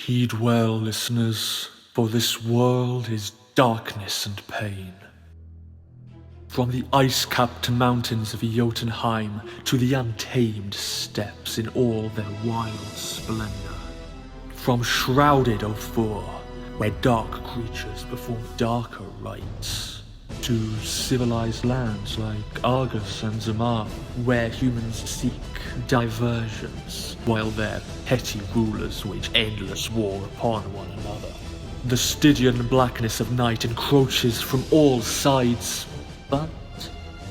Heed well, listeners, for this world is darkness and pain. From the ice-capped mountains of Jotunheim to the untamed steppes in all their wild splendor. From shrouded Ophir, where dark creatures perform darker rites, to civilized lands like Argos and Zamar, where humans seek diversions, while their petty rulers wage endless war upon one another. The Stygian blackness of night encroaches from all sides, but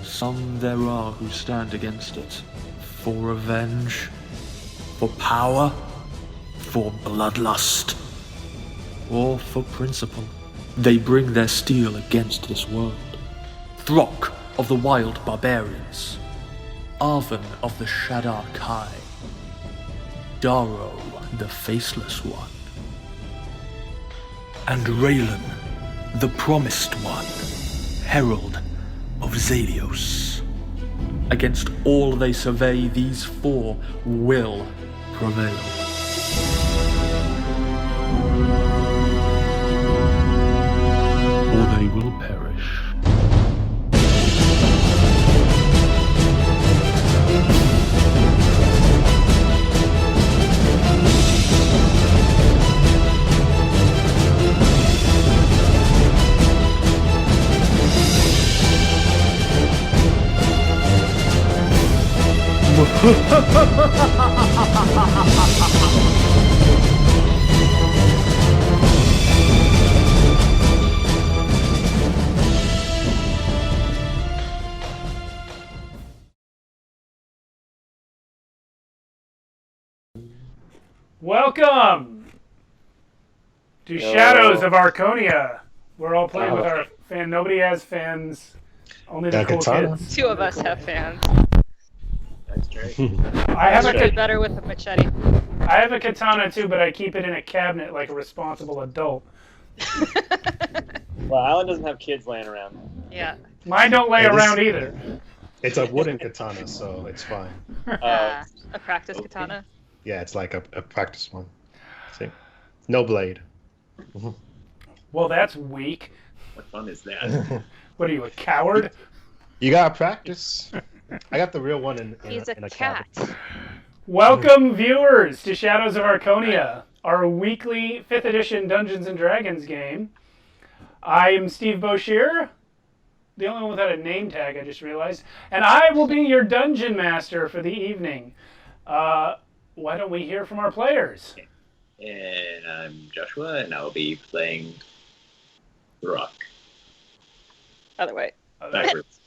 some there are who stand against it. For revenge, for power, for bloodlust, or for principle. They bring their steel against this world. Throk of the wild barbarians, Arven of the Shadar Kai, Daro the Faceless One, and Raylan, the Promised One, Herald of Zalios. Against all they survey, these four will prevail. Or they will perish. Welcome to Shadows of Archonia. We're all playing with our fan. Nobody has fans. Only the cool kids. Two of us have fans. That's great. I have a better with a machete. I have a katana too, but I keep it in a cabinet like a responsible adult. Well, Alan doesn't have kids laying around. Yeah. Mine don't lay around either. It's a wooden katana, so it's fine. A practice katana. Yeah, it's like a practice one. See? No blade. Well, that's weak. What fun is that? What are you, a coward? You gotta practice. I got the real one in He's a a cat. cabinet. Welcome, viewers, to Shadows of Archonia, our weekly 5th edition Dungeons & Dragons game. I am Steve Boshear, the only one without a name tag, I just realized, and I will be your dungeon master for the evening. Why don't we hear from our players? And I'm Joshua, and I'll be playing Rock. Other way. Backwards.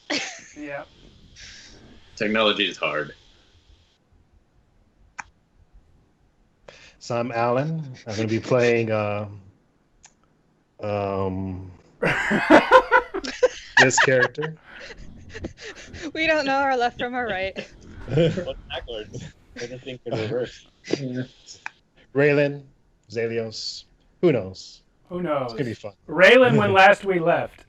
Yeah. Technology is hard. So I'm Alan. I'm gonna be playing this character. We don't know our left from our right. What's backwards? I just think in reverse. Raylan, Zalios. Who knows? Who knows? It's gonna be fun. Raylan when last we left.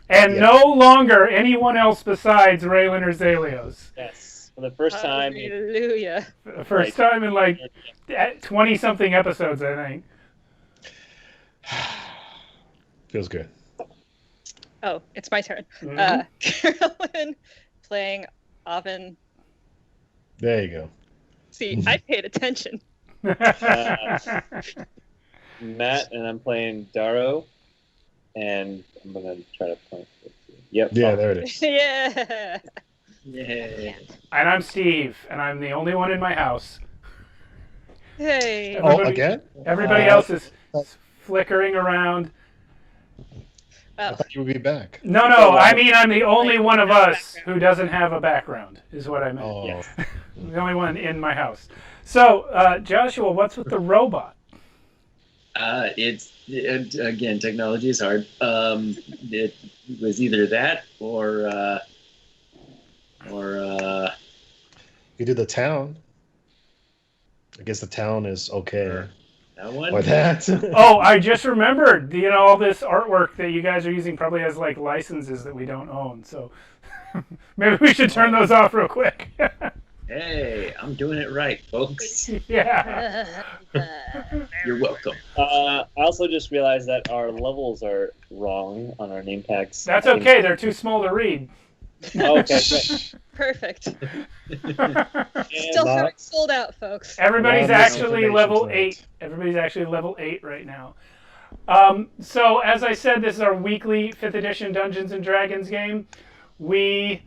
And no longer anyone else besides Raylan or Zalios. Yes. For the first time. Hallelujah. For the first time in like 20-something episodes, I think. Feels good. Oh, it's my turn. Mhm. Carolyn playing Oven. There you go. See, I paid attention. Matt, and I'm playing Daro. And I'm going to try to point it. Yep. Yeah, there it is. Yeah. Yay. And I'm Steve, and I'm the only one in my house. Hey. Oh, again? Everybody else is flickering around. I thought you would be back. No, I mean I'm the only one of us who doesn't have a background, is what I meant. Oh, Yes. The only one in my house. So, Joshua, what's with the robot? Again, technology is hard. It was either that or you do the town. I guess the town is okay. that one. Or that. Oh, I just remembered. All this artwork that you guys are using probably has like licenses that we don't own. So maybe we should turn those off real quick. Hey, I'm doing it right, folks. Yeah. You're welcome. I also just realized that our levels are wrong on our name tags. That's okay. They're too small to read. Oh, okay, great. Perfect. And, Still sold out, folks. Everybody's Lot of actually misinformation level tonight. 8. Everybody's actually level 8 right now. So, as I said, this is our weekly 5th edition Dungeons & Dragons game. We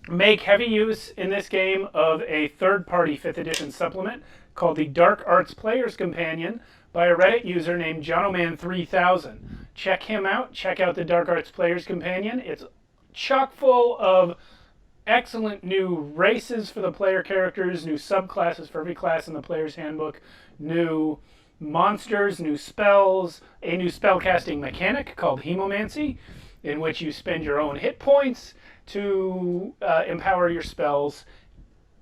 make heavy use in this game of a third-party 5th edition supplement called the Dark Arts Player's Companion by a Reddit user named Jonoman3000. Check him out. Check out the Dark Arts Player's Companion. It's chock full of excellent new races for the player characters, new subclasses for every class in the player's handbook, new monsters, new spells, a new spellcasting mechanic called Hemomancy, in which you spend your own hit points to empower your spells.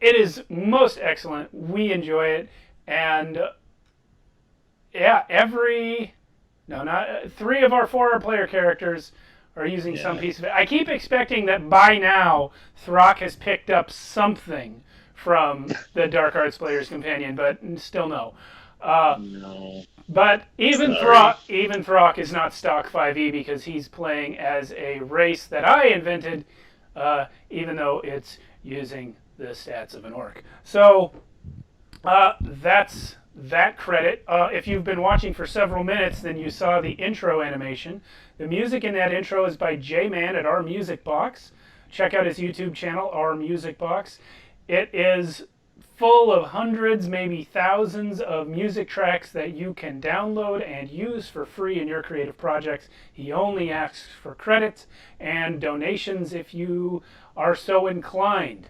It is most excellent. We enjoy it. And three of our 4 player characters are using some piece of it. I keep expecting that by now Throck has picked up something from the Dark Arts Player's Companion, but still no. No. But even Sorry. Throck is not stock 5e because he's playing as a race that I invented, even though it's using the stats of an orc. So that's that credit. If you've been watching for several minutes, then you saw the intro animation. The music in that intro is by J-Man at OurMusicBox. Check out his YouTube channel, OurMusicBox. It is full of hundreds, maybe thousands of music tracks that you can download and use for free in your creative projects. He only asks for credits and donations if you are so inclined.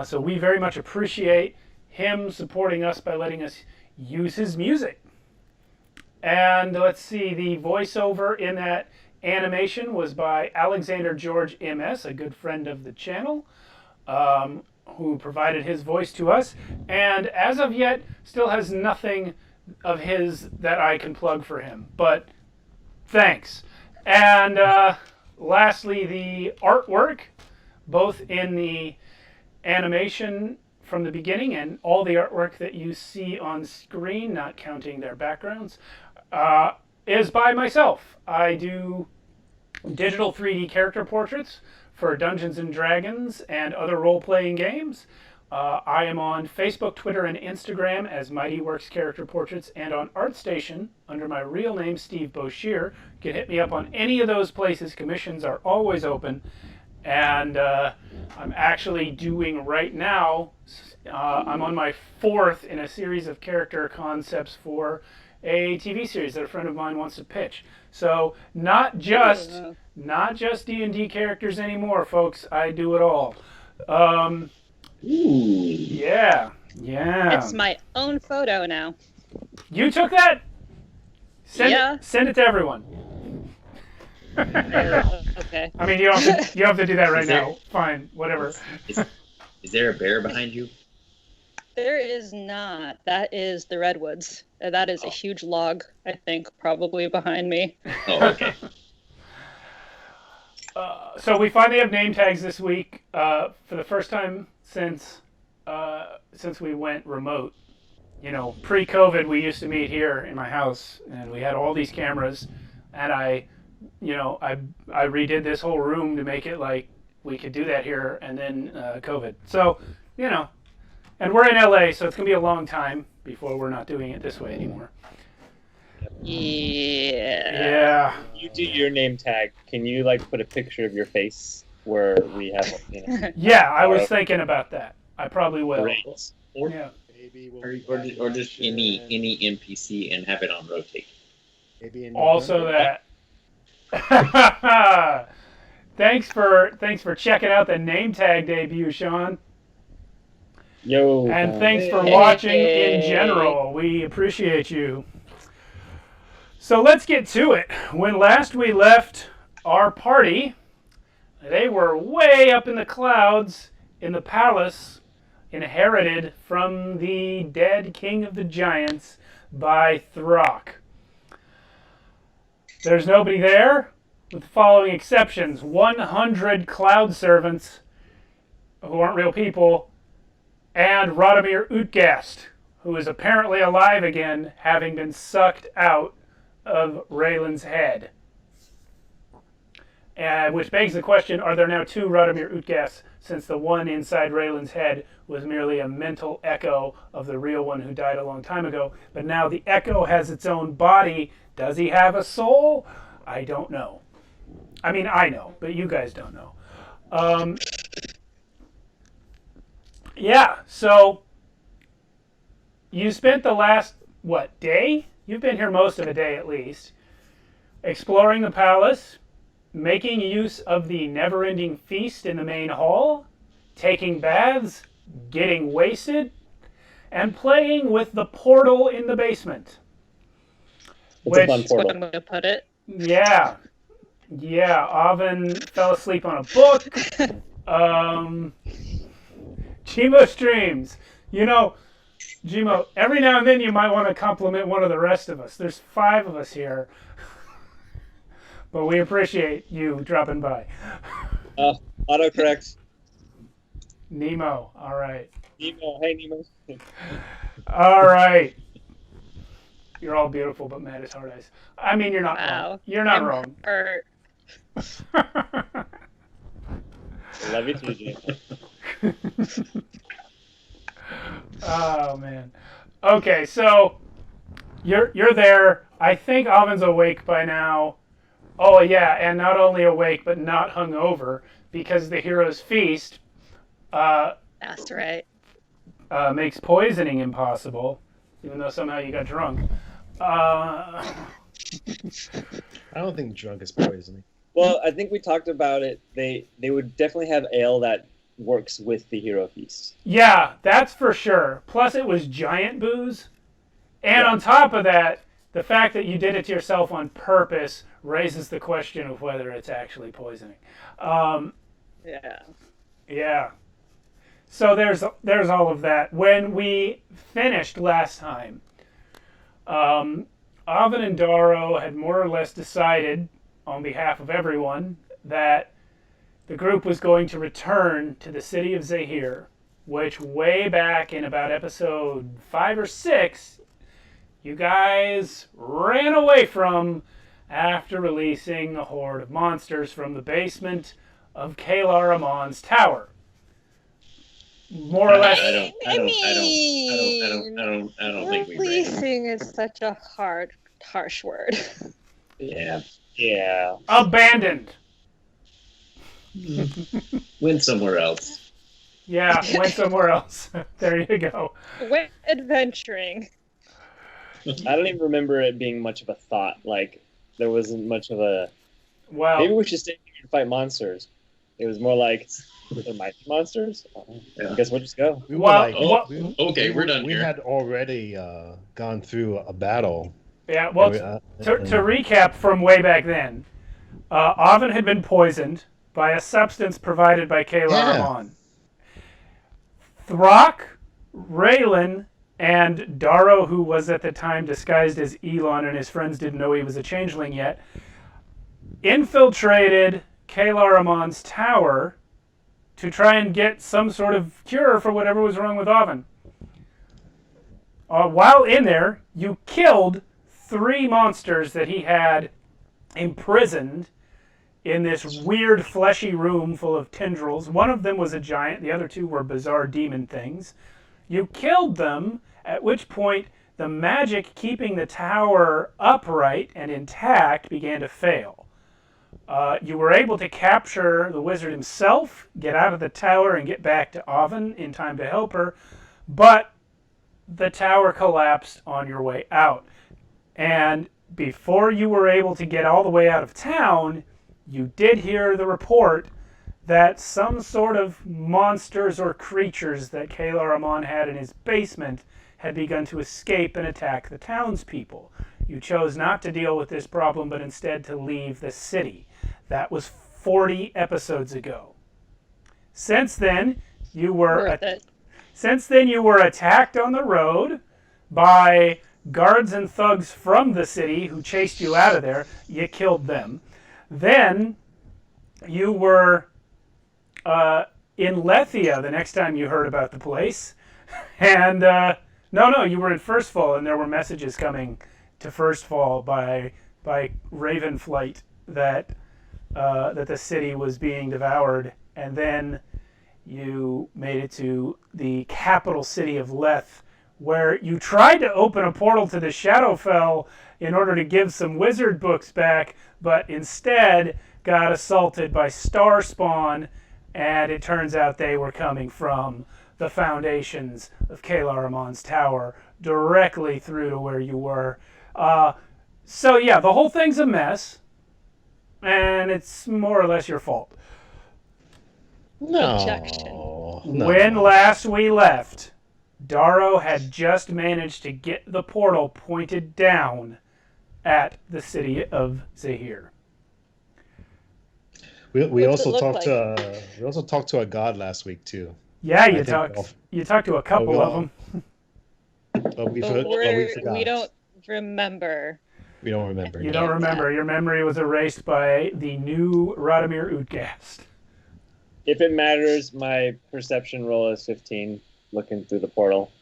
So we very much appreciate him supporting us by letting us use his music. And let's see, the voiceover in that animation was by Alexander George M.S, a good friend of the channel, who provided his voice to us, and as of yet still has nothing of his that I can plug for him, but thanks. And lastly, the artwork, both in the animation from the beginning and all the artwork that you see on screen, not counting their backgrounds, is by myself. I do digital 3D character portraits for Dungeons & Dragons and other role-playing games. I am on Facebook, Twitter, and Instagram as Mighty Works Character Portraits, and on ArtStation under my real name, Steve Boshear. You can hit me up on any of those places. Commissions are always open. And I'm actually doing right now, I'm on my 4th in a series of character concepts for a TV series that a friend of mine wants to pitch. So not just D&D characters anymore, folks. I do it all. Yeah. It's my own photo now. You took that? Send it to everyone. Okay. I mean, you don't have to do that right now. Fine, whatever. Is there a bear behind you? There is not. That is the redwoods. That is a huge log, I think, probably behind me. Oh, okay. So we finally have name tags this week for the first time since we went remote. You know, pre-COVID, we used to meet here in my house, and we had all these cameras, and I redid this whole room to make it like we could do that here, and then COVID. So, and we're in LA, so it's gonna be a long time before we're not doing it this way anymore. Yeah. You do your name tag. Can you put a picture of your face where we have? Yeah, I was thinking about that. I probably will. Or, Yeah. or just any NPC and have it on rotate. Maybe in Also November. that. Thanks for checking out the name tag debut, Sean. Yo. And thanks for watching in general. We appreciate you. So let's get to it. When last we left our party, they were way up in the clouds in the palace inherited from the dead king of the giants by Throck. There's nobody there, with the following exceptions: 100 cloud servants who aren't real people, and Radomir Utgast, who is apparently alive again, having been sucked out of Raylan's head. Which begs the question, are there now two Radomir Utgas, since the one inside Raylan's head was merely a mental echo of the real one who died a long time ago, but now the echo has its own body. Does he have a soul? I don't know. I mean, I know, but you guys don't know. Yeah, so you spent the last, day? You've been here most of a day at least, exploring the palace, making use of the never-ending feast in the main hall, taking baths, getting wasted, and playing with the portal in the basement. It's a fun That's what portal. I'm going to put it. Yeah. Yeah, Oven fell asleep on a book. Gmo streams. You know, Gmo, every now and then you might want to compliment one of the rest of us. There's 5 of us here. But we appreciate you dropping by. Autocorrect. Nemo, all right. Nemo, hey Nemo. All right. You're all beautiful, but mad as hard eyes. I mean, you're not Wow. wrong. You're not I'm wrong. hurt. Love you too, Jim. Oh man. Okay, so you're there. I think Oven's awake by now. Oh yeah, and not only awake but not hungover because the hero's feast That's right. makes poisoning impossible, even though somehow you got drunk. I don't think drunk is poisoning. Well, I think we talked about it. They would definitely have ale that works with the hero feast. Yeah, that's for sure. Plus, it was giant booze. And Yeah. on top of that, the fact that you did it to yourself on purpose raises the question of whether it's actually poisoning. Yeah. Yeah. So there's all of that. When we finished last time, Oven and Darrow had more or less decided, on behalf of everyone, that the group was going to return to the city of Zahir, which way back in about episode 5 or 6, you guys ran away from after releasing a horde of monsters from the basement of Kalar Amon's tower. More or less. I don't think we ran. Releasing is such a harsh word. Yeah. Yeah. Abandoned. Went somewhere else. Yeah, went somewhere else. There you go. Went adventuring. I don't even remember it being much of a thought. Like, there wasn't much of a... Maybe Well, we should stay here and fight monsters. It was more like, there might be monsters? I guess we'll just go. We were Well, like, what- we- Okay, we're done we here. had already gone through a battle. yeah, well, to recap from way back then, Oven had been poisoned by a substance provided by Kalar Yeah. Amon. Throck, Raylan, and Darrow, who was at the time disguised as Elon and his friends didn't know he was a changeling yet, infiltrated Kalar Amon's tower to try and get some sort of cure for whatever was wrong with Oven. While in there, you killed 3 monsters that he had imprisoned in this weird fleshy room full of tendrils. One of them was a giant, the other 2 were bizarre demon things. You killed them, at which point the magic keeping the tower upright and intact began to fail. You were able to capture the wizard himself, get out of the tower, and get back to Oven in time to help her, but the tower collapsed on your way out. And before you were able to get all the way out of town, you did hear the report that some sort of monsters or creatures that Kalar Amon had in his basement had begun to escape and attack the townspeople. You chose not to deal with this problem, but instead to leave the city. That was 40 episodes ago. Since then, you were Worth it. Since then, you were attacked on the road by guards and thugs from the city who chased you out of there. You killed them. Then you were in Lethia the next time you heard about the place. And No, you were at First Fall, and there were messages coming to First Fall by Ravenflight that that the city was being devoured, and then you made it to the capital city of Leth, where you tried to open a portal to the Shadowfell in order to give some wizard books back, but instead got assaulted by Starspawn, and it turns out they were coming from the foundations of Kalaramon's tower directly through to where you were. So yeah, the whole thing's a mess, and it's more or less your fault. Objection. No. When last we left, Darrow had just managed to get the portal pointed down at the city of Zahir. We What's it also look talked like? to we also talked to a god last week too. Yeah, I you think talked. You talked to a couple we of all- them. But we But forgot. we don't remember. We don't remember. You no. don't remember. Your memory was erased by the new Radomir Utgast. If it matters, my perception roll is 15, looking through the portal.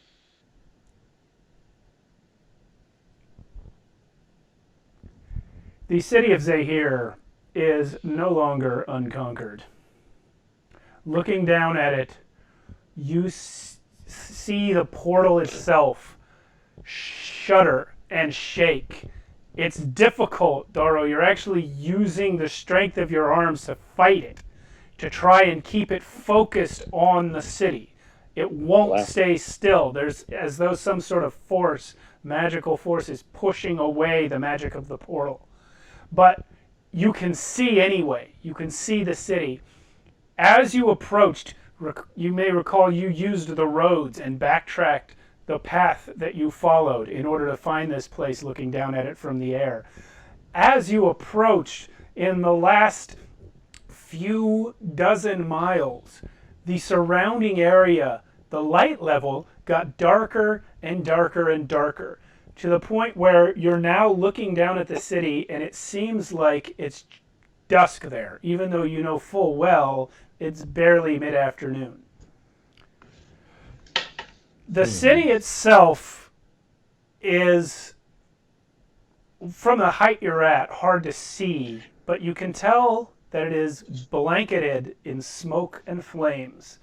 The city of Zahir is no longer unconquered. Looking down at it, you see the portal itself shudder and shake. It's difficult, Darrow. You're actually using the strength of your arms to fight it, to try and keep it focused on the city. It won't Wow. stay still. There's as though some sort of force, magical force, is pushing away the magic of the portal. But you can see anyway. You can see the city. As you approached, you may recall you used the roads and backtracked the path that you followed in order to find this place looking down at it from the air. As you approached in the last few dozen miles, the surrounding area, the light level got darker and darker and darker, to the point where you're now looking down at the city and it seems like it's dusk there, even though you know full well it's barely mid-afternoon. The city itself is, from the height you're at, hard to see, but you can tell that it is blanketed in smoke and flames,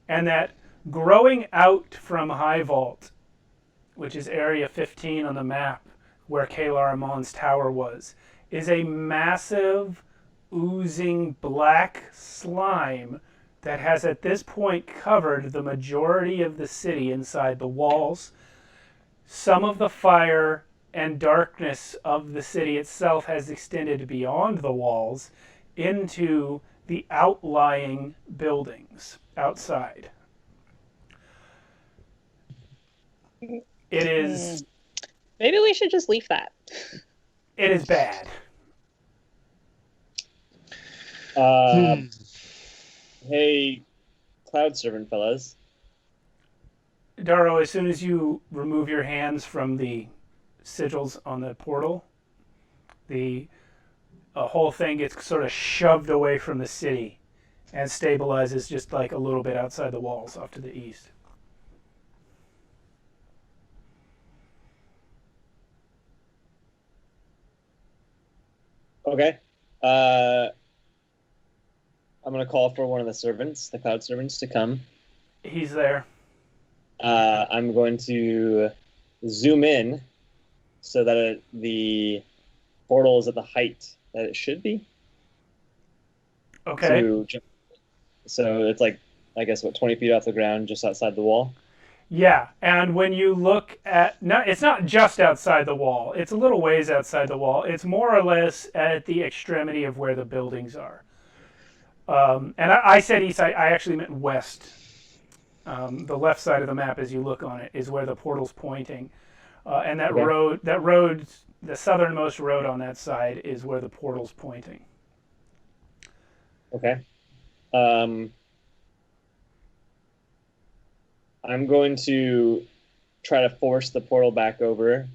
and that growing out from High Vault, which is Area 15 on the map where Kalaramon's tower was, is a massive, oozing black slime that has at this point covered the majority of the city inside the walls. Some of the fire and darkness of the city itself has extended beyond the walls into the outlying buildings outside. It is Maybe we should just leave that. it is bad. Hey, Cloud Servant fellas. Darrow, as soon as you remove your hands from the sigils on the portal, the whole thing gets sort of shoved away from the city and stabilizes just like a little bit outside the walls off to the east. Okay. I'm going to call for one of the servants, the Cloud Servants, to come. He's there. I'm going to zoom in so that the portal is at the height that it should be. Okay. So it's like, I guess, 20 feet off the ground, just outside the wall? Yeah, and when you look at, no, it's not just outside the wall. It's a little ways outside the wall. It's more or less at the extremity of where the buildings are. And I said east. I actually meant west. The left side of the map, as you look on it, is where the portal's pointing, and that road, the southernmost road on that side, is where the portal's pointing. Okay. I'm going to try to force the portal back over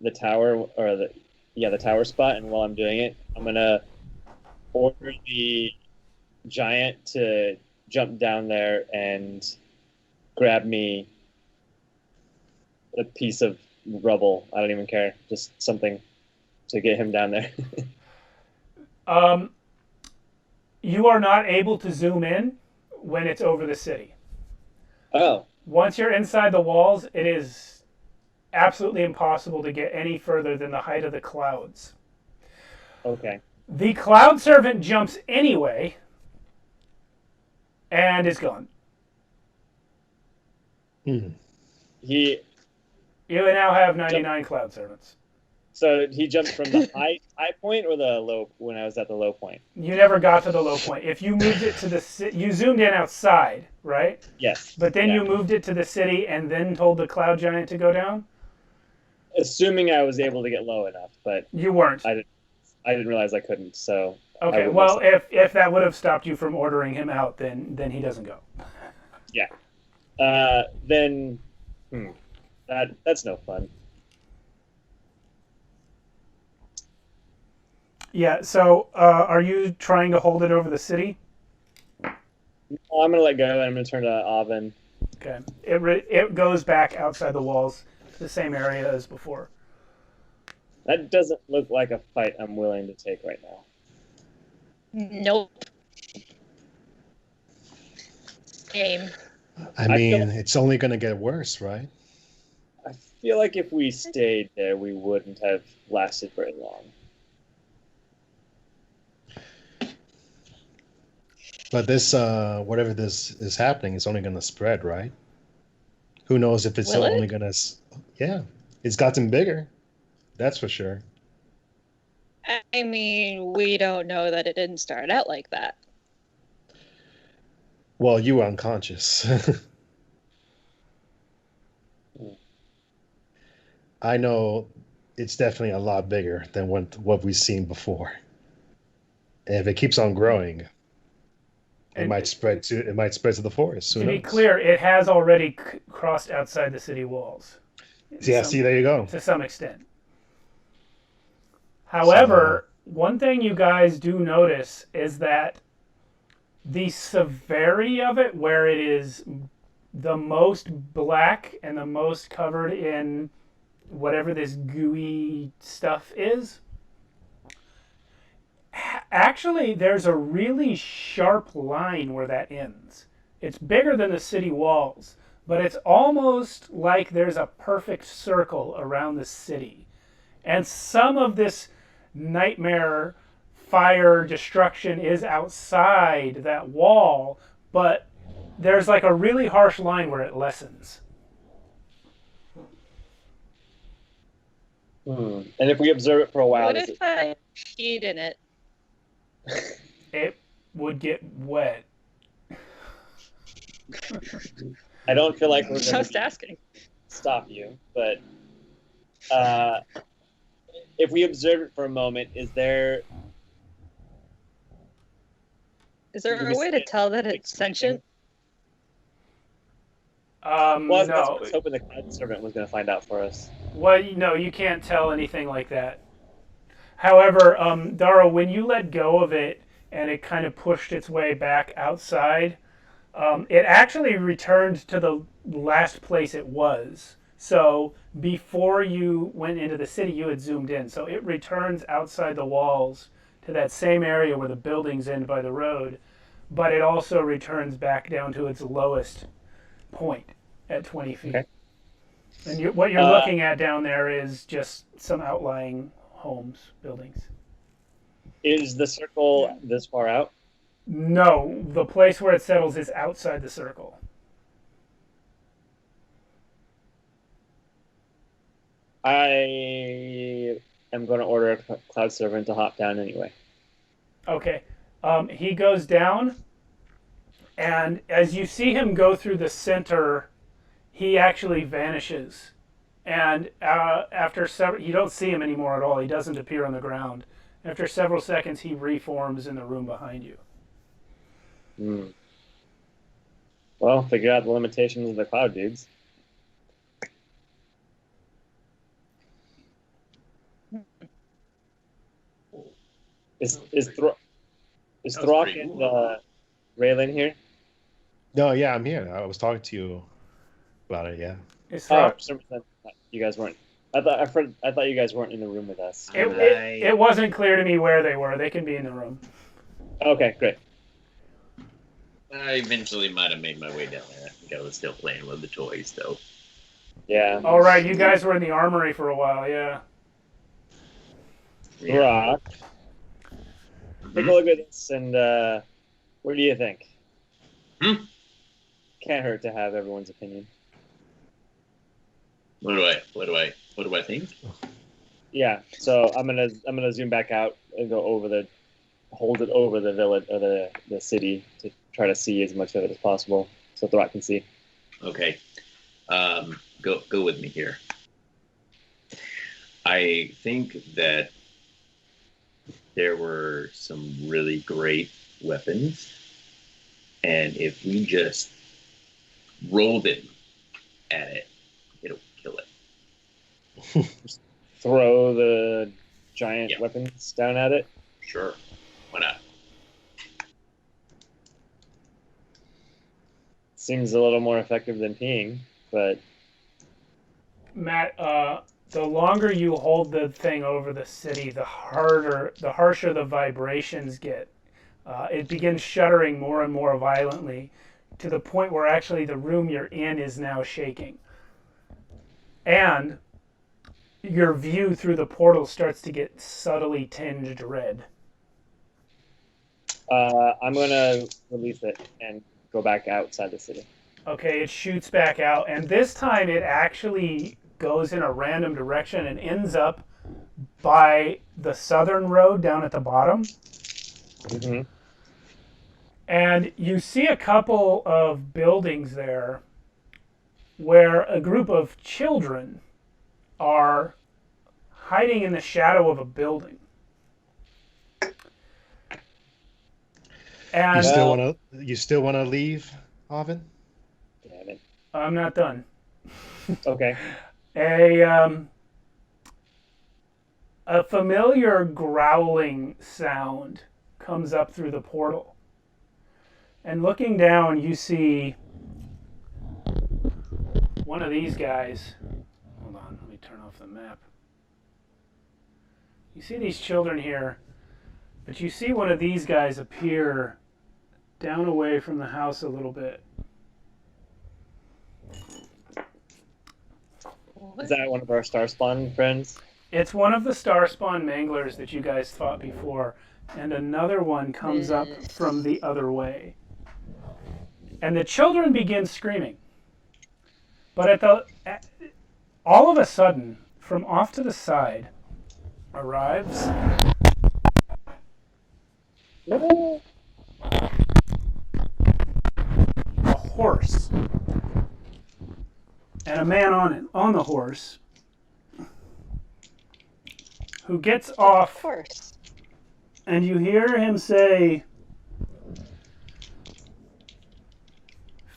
the tower, or the tower spot. And while I'm doing it, I'm gonna order the giant to jump down there and grab me a piece of rubble. I don't even care. Just something to get him down there. You are not able to zoom in when it's over the city. Oh, Once you're inside the walls, it is absolutely impossible to get any further than the height of the clouds. okay. The cloud servant jumps anyway and is gone. Hmm. He You now have 99 cloud servants. so he jumped from the high point or the low when I was at the low point. You never got to the low point. If you moved it to you zoomed in outside, right? Yes. But then Yeah. you moved it to the city and then told the cloud giant to go down? Assuming I was able to get low enough, but You weren't. I didn't realize I couldn't. So Okay, well, if that would have stopped you from ordering him out, then he doesn't go. then that's no fun. Yeah, so are you trying to hold it over the city? Well, I'm gonna let go and I'm gonna turn to Oven. Okay. It goes back outside the walls, the same area as before. That doesn't look like a fight I'm willing to take right now. Nope. Same. I mean, it's only going to get worse, right? I feel like if we stayed there, we wouldn't have lasted very long. But this, whatever this is happening, is only going to spread, right? Who knows if it's Will it? only going to... Yeah, it's gotten bigger. That's for sure. I mean, we don't know that it didn't start out like that. Well, you were unconscious. I know it's definitely a lot bigger than what we've seen before. And if it keeps on growing, it might spread to the forest. Who To be knows? clear, it has already crossed outside the city walls. Yeah, see, there you go. To some extent. However, one thing you guys do notice is that the severity of it, where it is the most black and the most covered in whatever this gooey stuff is, actually there's a really sharp line where that ends. It's bigger than the city walls, but it's almost like there's a perfect circle around the city. And some of this nightmare fire destruction is outside that wall, but there's like a really harsh line where it lessens. And if we observe it for a while, What if I peed in it? It would get wet. I don't feel like we're going Just to asking. stop you, but if we observe it for a moment, is there a way to tell that it's sentient? Well, that's what I No. was hoping the cloud servant was going to find out for us. Well, no, you can't tell anything like that. However, Dara, when you let go of it and it kind of pushed its way back outside, it actually returned to the last place it was. So before you went into the city, you had zoomed in. So it returns outside the walls to that same area where the buildings end by the road, but it also returns back down to its lowest point at 20 feet. Okay. And what you're looking at down there is just some outlying homes, buildings. Is the circle this far out? No, the place where it settles is outside the circle. I am going to order a cloud servant to hop down anyway. Okay. He goes down, and as you see him go through the center, he actually vanishes. And after several, you don't see him anymore at all. He doesn't appear on the ground. After several seconds, he reforms in the room behind you. Well, figure out the limitations of the cloud dudes. Is Throck and Raylan here? No, yeah, I'm here. I was talking to you about it, yeah. Is Oh, Throck, for some reason You guys weren't. I thought you guys weren't in the room with us. It wasn't clear to me where they were. They can be in the room. Okay, great. I eventually might have made my way down there. I think I was still playing with the toys, though. Yeah. All right, you guys were in the armory for a while, yeah. Rock. Take a look at this, and what do you think? Can't hurt to have everyone's opinion. What do I think? Yeah. So I'm gonna zoom back out and go hold it over the village or the city to try to see as much of it as possible, so Throck can see. Okay. Go with me here. I think that there were some really great weapons, and if we just roll them at it, it'll kill it. Throw the giant weapons down at it? Sure. Why not? Seems a little more effective than peeing, but... Matt, the longer you hold the thing over the city, the harsher the vibrations get. It begins shuddering more and more violently to the point where actually the room you're in is now shaking. And your view through the portal starts to get subtly tinged red. I'm going to release it and go back outside the city. Okay, it shoots back out, and this time it actually goes in a random direction and ends up by the southern road down at the bottom. Mm-hmm. And you see a couple of buildings there where a group of children are hiding in the shadow of a building. And you still want to leave, Oven? Damn it. I'm not done. Okay. A familiar growling sound comes up through the portal. And looking down, you see one of these guys. Hold on, let me turn off the map. You see these children here, but you see one of these guys appear down away from the house a little bit. Is that one of our Star Spawn friends? It's one of the Starspawn manglers that you guys fought before, and another one comes up from the other way. And the children begin screaming. But all of a sudden, from off to the side, arrives a horse. And a man on the horse, who gets off, Of course. and you hear him say,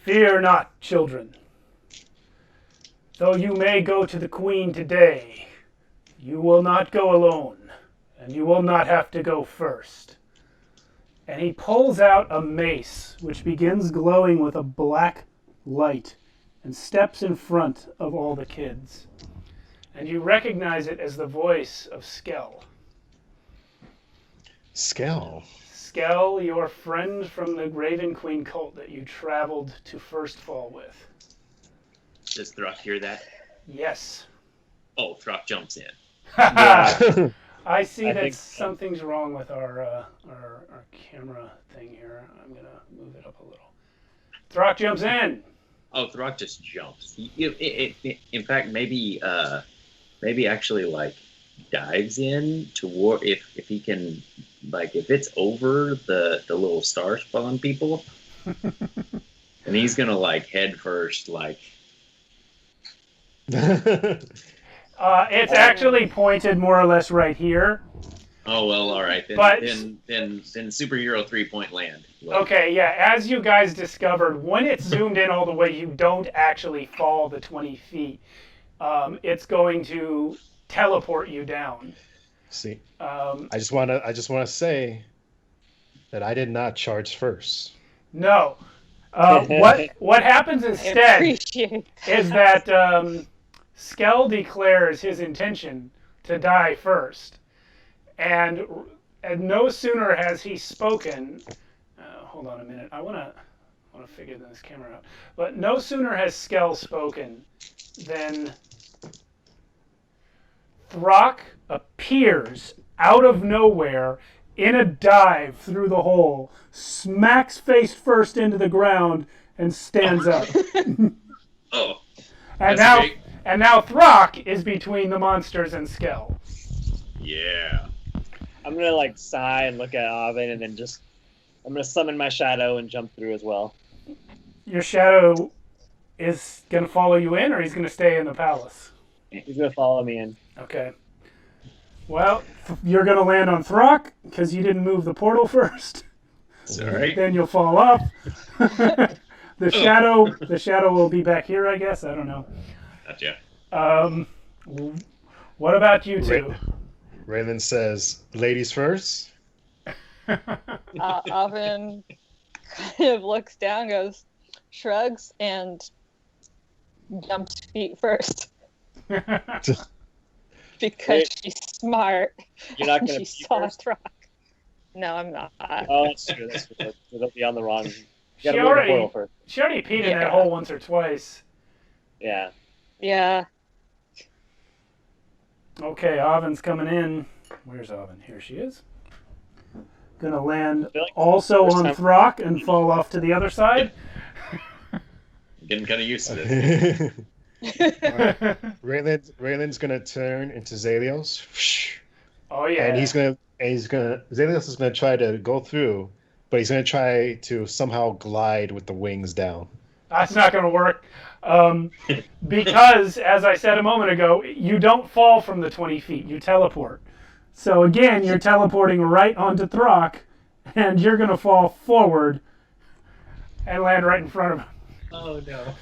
"Fear not, children. Though you may go to the Queen today, you will not go alone, and you will not have to go first." And he pulls out a mace, which begins glowing with a black light, and steps in front of all the kids. And you recognize it as the voice of Skell. Skell? Skell, your friend from the Raven Queen cult that you traveled to First Fall with. Does Throck hear that? Yes. Oh, Throck jumps in. Yeah. I see I that think- something's wrong with our camera thing here. I'm going to move it up a little. Throck jumps in. Oh, Throck just jumps. In fact, maybe actually like dives in toward if he can, like if it's over the little star spawn people, and he's gonna like head first, like. It's actually pointed more or less right here. Oh well, all right. Then But- then superhero 3-point land. Okay, yeah, as you guys discovered, when it's zoomed in all the way, you don't actually fall the 20 feet. It's going to teleport you down. See, Um, I just want to say that I did not charge first. no. What happens I instead appreciate that. is that Skell declares his intention to die first. And no sooner has he spoken... hold on a minute. I want to figure this camera out. But no sooner has Skell spoken than Throck appears out of nowhere in a dive through the hole, smacks face first into the ground, and stands up. Oh. And That's now Throck is between the monsters and Skell. Yeah. I'm gonna like sigh and look at Oven, and then I'm gonna summon my shadow and jump through as well. Your shadow is gonna follow you in, or he's gonna stay in the palace? He's gonna follow me in. Okay. Well, you're gonna land on Throck because you didn't move the portal first. It's all right. Then you'll fall off. The shadow will be back here, I guess. I don't know. Gotcha. What about you two? Raylan says, "Ladies first." Oven kind of looks down, shrugs, and jumps feet first. Because she's smart. You're not gonna She pee saw first? Throck. No, I'm not. Oh, that's true. That's true. It'll be on the wrong. You She gotta move the portal already, first. she already peed in that Yeah. hole once or twice. Yeah. Yeah. Okay, Oven's coming in. Where's Oven? Here she is. Gonna land I feel like also first on time- Throck and fall off to the other side. Getting kind of used to this. Raylan's gonna turn into Zalios. Oh yeah. And Zalios is gonna try to go through, but he's gonna try to somehow glide with the wings down. That's not going to work. Because, as I said a moment ago, you don't fall from the 20 feet. You teleport. So again, you're teleporting right onto Throck, and you're going to fall forward and land right in front of him. Oh no.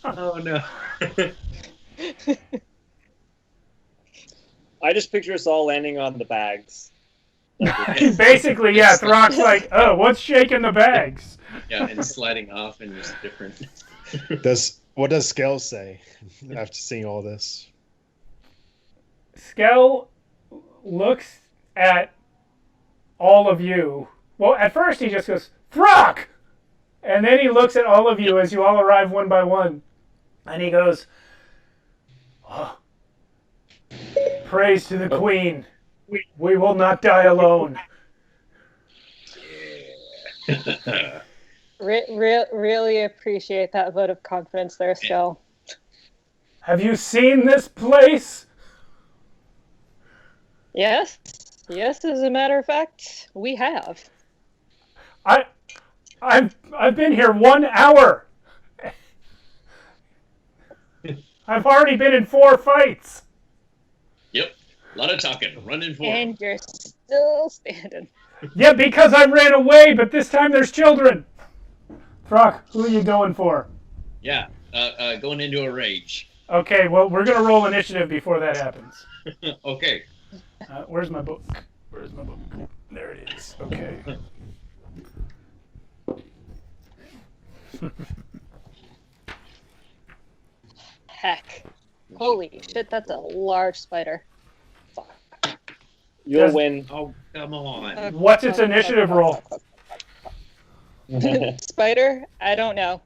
Oh no. I just picture us all landing on the bags. Basically, yeah, Throck's like, oh, what's shaking the bags? Yeah, and sliding off and just different. What does Skell say after seeing all this? Skell looks at all of you. Well, at first he just goes, Throck! And then he looks at all of you as you all arrive one by one. And he goes, oh, praise to the Queen. We will not die alone. Yeah. Really appreciate that vote of confidence there, Skell. Have you seen this place? Yes. Yes, as a matter of fact, we have. I've been here 1 hour. I've already been in 4 fights. Yep. A lot of talking. Running for. And you're still standing. Yeah, because I ran away, but this time there's children. Throck, who are you going for? Yeah. Going into a rage. Okay, well, we're going to roll initiative before that happens. Okay. Where's my book? Where's my book? There it is. Okay. Heck. Holy shit, that's a large spider. Fuck. You'll win. Oh, come on. What's its initiative roll? Spider? I don't know.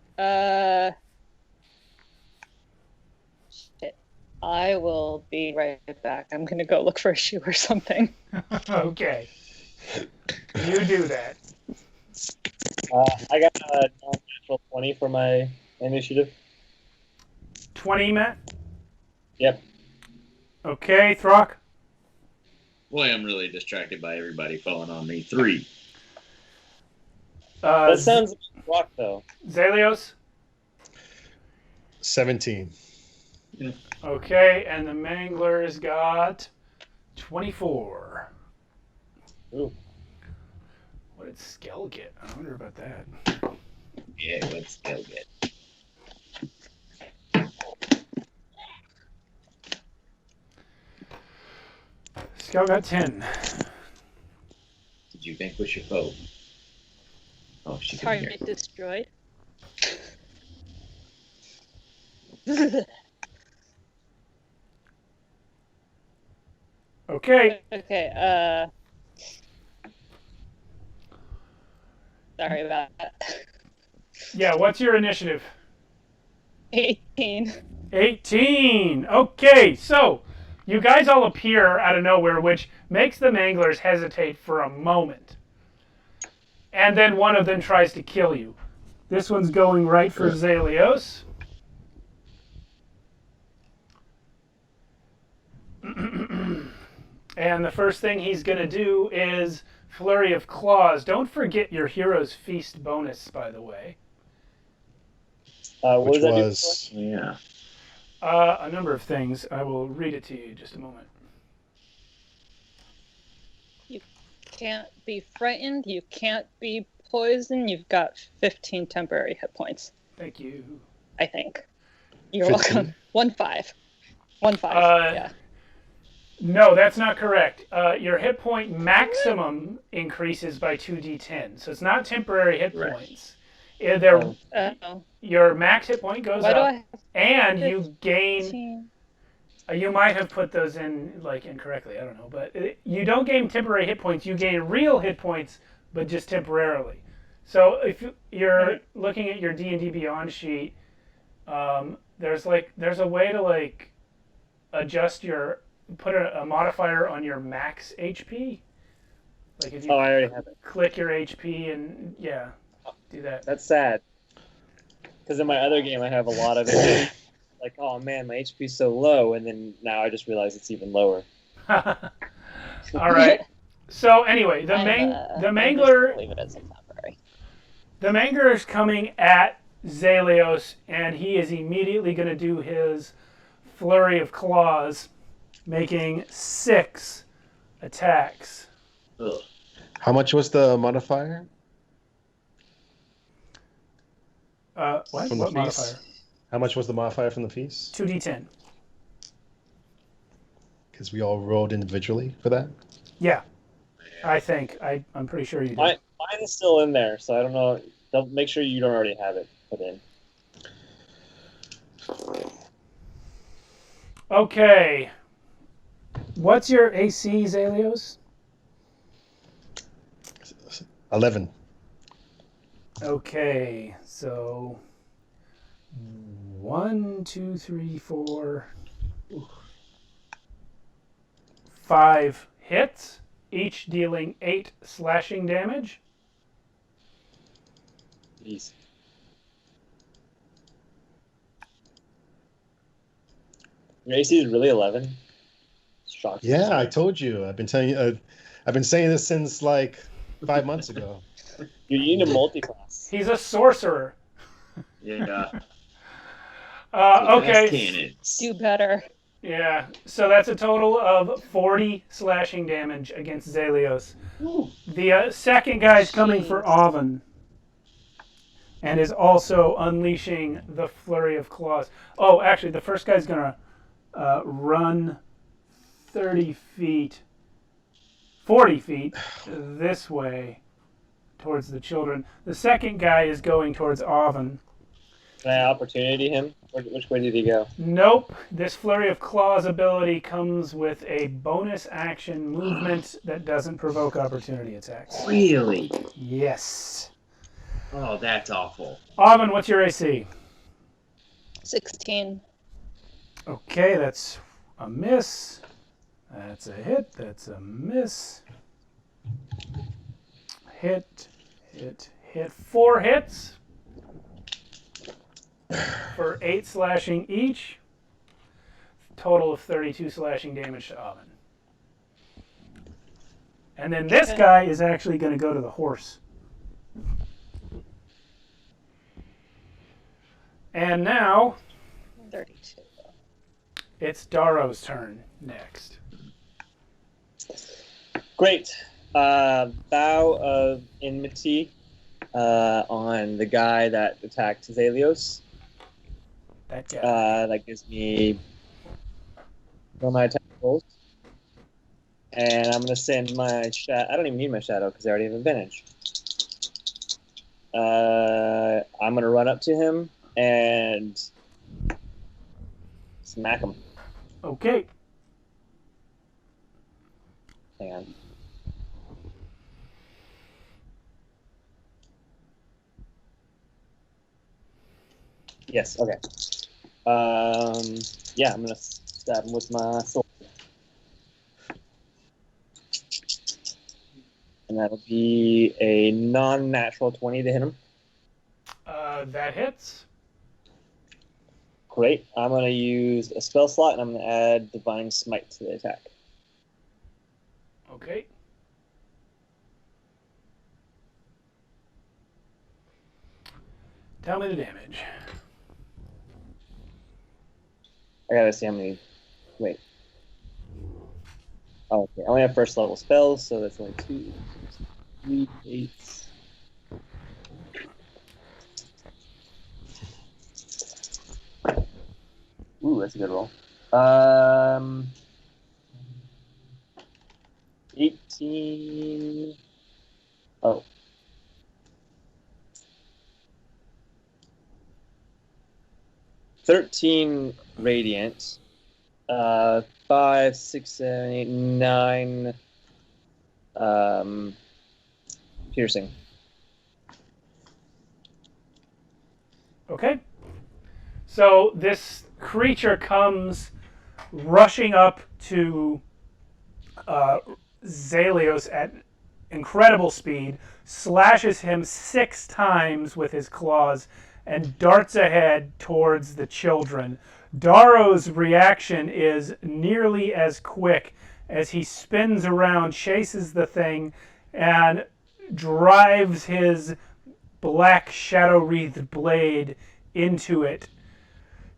Shit. I will be right back. I'm gonna go look for a shoe or something. Okay. You do that. I got a natural 20 for my initiative. 20, Matt? Yep. Okay, Throck? Boy, I'm really distracted by everybody falling on me. 3. That sounds rock though. Zalios? 17. Okay, and the Mangler's got 24. Ooh. What did Skell get? I wonder about that. Yeah, what's still good? Skell got 10. Did you vanquish your foe? Oh, she can hear. Target destroyed. Okay. Okay. Sorry about that. Yeah, what's your initiative? 18. 18. Okay, so you guys all appear out of nowhere, which makes the Manglers hesitate for a moment. And then one of them tries to kill you. This one's going right for Zalios. And the first thing he's going to do is Flurry of Claws. Don't forget your Hero's Feast bonus, by the way. What Which does that do? was Yeah. A number of things. I will read it to you in just a moment. You can't be frightened. You can't be poisoned. You've got 15 temporary hit points, Thank you. I think. You're 15? welcome. 1-5. 1-5. Yeah. No, that's not correct. Your hit point maximum increases by 2d10. So it's not temporary hit Right. points. Oh. Your max hit point goes Why do up, I have and you gain. 15? You might have put those in like incorrectly. I don't know, but you don't gain temporary hit points. You gain real hit points, but just temporarily. So if you're looking at your D&D Beyond sheet, there's a way to like adjust put a modifier on your max HP. Like if you I already have it. click your HP and do that. That's sad. Because in my other game, I have a lot of it. Like, oh man, my HP's so low, and then now I just realize it's even lower. All right. So anyway, the Mangler. Leave it as temporary. The Mangler is coming at Zalios, and he is immediately going to do his Flurry of Claws, making 6 attacks. Ugh. how much was the modifier? What? From the What feast? modifier? How much was the modifier from the feast? 2d10. Because we all rolled individually for that. Yeah, I think. I'm pretty sure you did. Mine is still in there, so I don't know. Make sure you don't already have it put in. Okay. What's your AC, Zalios? 11. Okay, so 1, 2, 3, 4, 5 hits, each dealing 8 slashing damage. Jeez. Your AC is really 11. Shocking. Yeah, I told you. I've been telling you. I've been saying this since like 5 months ago. You need a multi-class. He's a sorcerer. Yeah. Okay. Cannons. Do better. Yeah, so that's a total of 40 slashing damage against Zalios. The second guy's coming for Oven and is also unleashing the Flurry of Claws. Oh, actually, the first guy's going to run 30 feet, 40 feet this way towards the children. The second guy is going towards Oven. Can I opportunity him? Which way did he go? Nope. This Flurry of Claws ability comes with a bonus action movement that doesn't provoke opportunity attacks. Really? Yes. Oh, that's awful. Oven, what's your AC? 16. Okay, that's a miss. That's a hit. That's a miss. Hit, hit, hit. 4 hits for 8 slashing each. Total of 32 slashing damage to Oven. And then this guy is actually going to go to the horse. And now 32. it's Daro's turn next. Great. Vow of enmity on the guy that attacked Zalios. That guy. That gives me one of my attack rolls. And I'm going to send my shadow. I don't even need my shadow because I already have advantage. I'm going to run up to him and smack him. Okay. Hang on. Yes. Okay. Yeah, I'm gonna stab him with my sword, and that'll be a non-natural 20 to hit him. That hits. Great. I'm gonna use a spell slot, and I'm gonna add Divine Smite to the attack. Okay. Tell me the damage. I gotta see how many. Wait. Oh, okay. I only have first level spells, so that's only 2, 3, 8. Ooh, that's a good roll. 18. Oh. $13 radiant. 5, 6, 7, 8, 9. Piercing. Okay. So this creature comes rushing up to Zalios at incredible speed, slashes him 6 times with his claws, and darts ahead towards the children. Daro's reaction is nearly as quick as he spins around, chases the thing, and drives his black shadow-wreathed blade into it,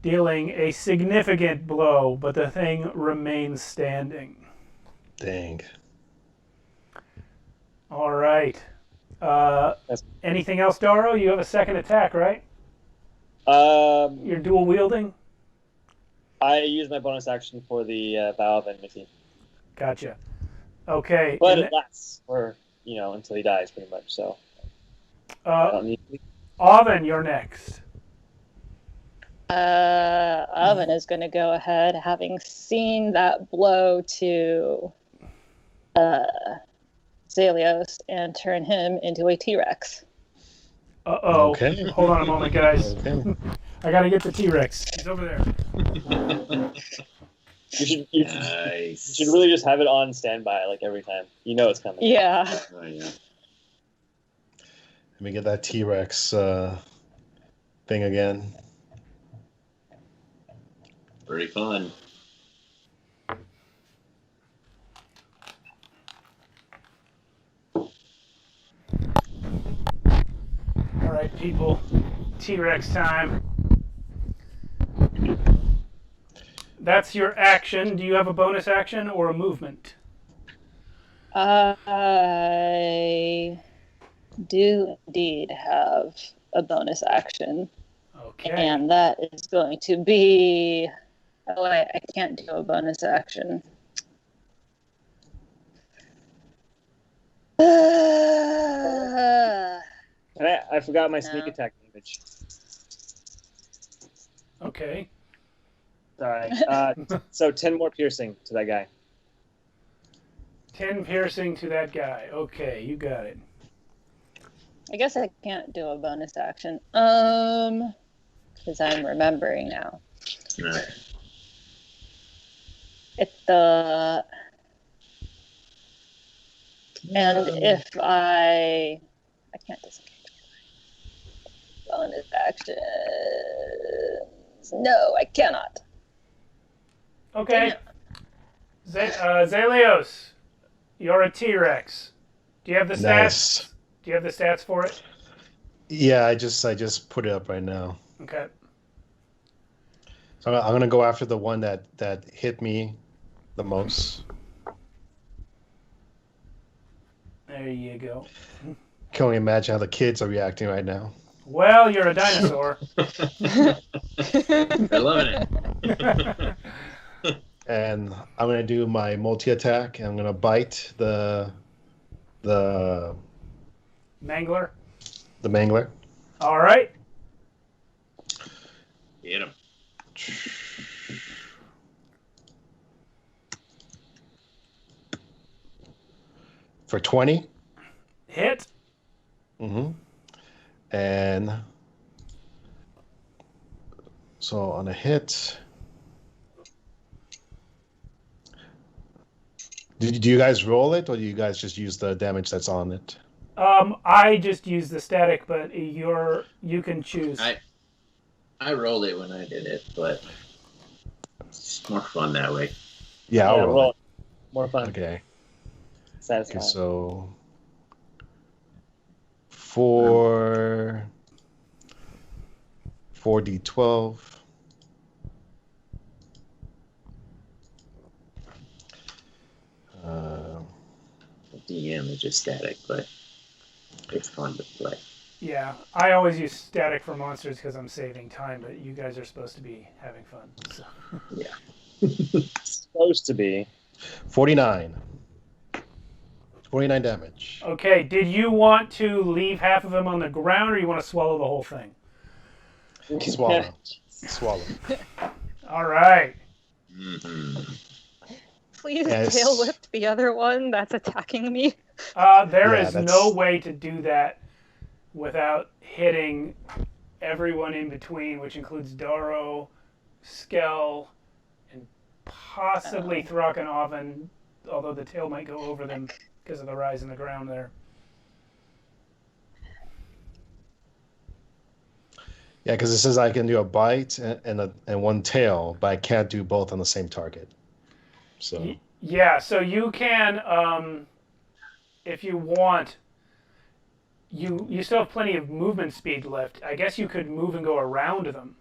dealing a significant blow, but the thing remains standing. Dang. All right. Anything else, Daro? You have a second attack, right? You're dual wielding? I use my bonus action for the Vow of Enmity. Gotcha. Okay. But it lasts for, until he dies, pretty much, so. I don't need to. Oven, you're next. Oven is going to go ahead, having seen that blow to Zalios, and turn him into a T-Rex. Uh-oh. Okay. Hold on a moment, guys. Okay. I got to get the T-Rex. He's over there. You Nice. should really just have it on standby, like, every time. You know it's coming. Yeah. Oh, yeah. Let me get that T-Rex thing again. Pretty fun. All right, people. T-Rex time. That's your action. Do you have a bonus action or a movement? I do indeed have a bonus action. Okay. And that is going to be... Oh, wait, I can't do a bonus action. And I forgot my sneak attack damage. Okay. Sorry. So 10 more piercing to that guy. 10 piercing to that guy. Okay, you got it. I guess I can't do a bonus action. Because I'm remembering now. No. It's the... And if I can't disengage. Bonus actions. No, I cannot. Okay. Zalios, you're a T-Rex. Do you have the stats? Nice. Do you have the stats for it? Yeah, I just put it up right now. Okay. So I'm gonna go after the one that hit me the most. There you go. Can only imagine how the kids are reacting right now. Well, you're a dinosaur. They're loving it. And I'm gonna do my multi-attack. And I'm gonna bite the Mangler. mangler. All right. Hit him. for 20. Hit. Mm-hmm. And so on a hit, do you guys roll it, or do you guys just use the damage that's on it? I just use the static, but you can choose. I rolled it when I did it, but it's more fun that way. Yeah, I'll roll it. More fun. Okay. Satisfying. Okay, so 4d12. DM is just static, but it's fun to play. Yeah, I always use static for monsters because I'm saving time, but you guys are supposed to be having fun. So. Yeah. Supposed to be. 49. 49 damage. Okay, did you want to leave half of him on the ground, or you want to swallow the whole thing? Swallow. Swallow. All right. Mm-hmm. Please Yes. tail whip the other one that's attacking me. There Yeah, is that's- no way to do that without hitting everyone in between, which includes Doro, Skell, and possibly Throck and Oven, although the tail might go over them because of the rise in the ground there. Yeah, because it says I can do a bite and one tail, but I can't do both on the same target. So Yeah, so you can, if you want, you still have plenty of movement speed left. I guess you could move and go around them.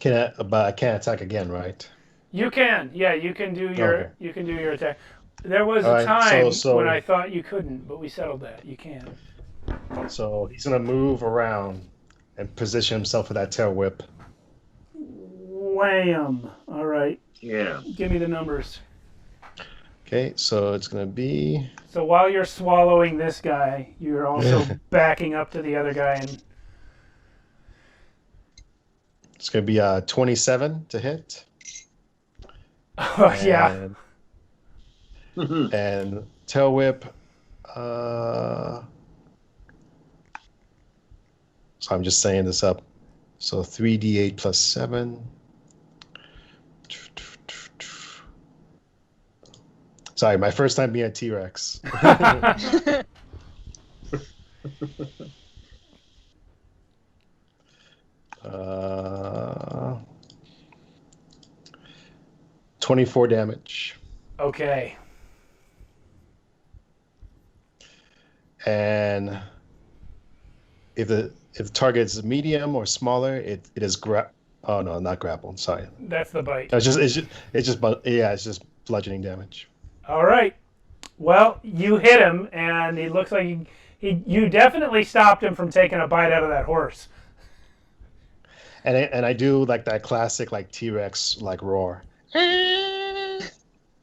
but I can't attack again, right? You can, yeah, you can do your Okay. attack. There was All a right, time so- when I thought you couldn't, but we settled that. You can. So he's gonna move around and position himself for that tail whip. Wham! All right, Yeah. give me the numbers. Okay, so it's gonna be So while you're swallowing this guy, you're also backing up to the other guy and 27 to hit. yeah. And tail whip. So I'm just saying this up. So 3d8 plus 7. Sorry, my first time being a T-Rex. 24 damage. Okay. And if the target is medium or smaller, it is oh no, not grappled. Sorry, That's the bite. it's just bludgeoning damage. All right. Well, you hit him, and it looks like you definitely stopped him from taking a bite out of that horse. And I do like that classic like T-Rex like roar.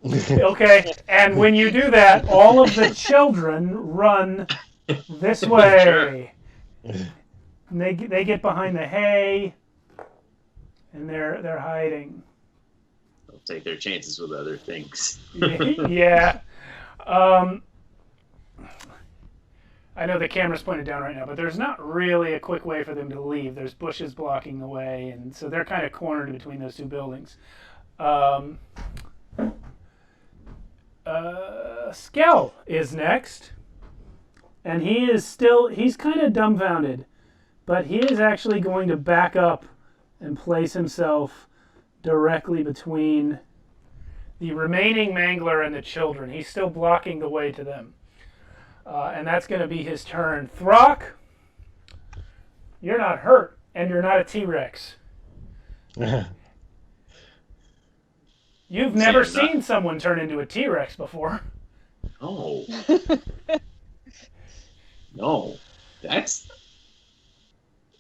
Okay, and when you do that, all of the children run this way. And they get behind the hay, and they're hiding. They'll take their chances with other things. Yeah. I know the camera's pointed down right now, but there's not really a quick way for them to leave. There's bushes blocking the way, and so they're kind of cornered between those two buildings. Skell is next, and he's kind of dumbfounded, but he is actually going to back up and place himself directly between the remaining Mangler and the children. He's still blocking the way to them. And that's going to be his turn. Throck, you're not hurt, and you're not a T-Rex. You've never seen someone turn into a T-Rex before. No. No. That's...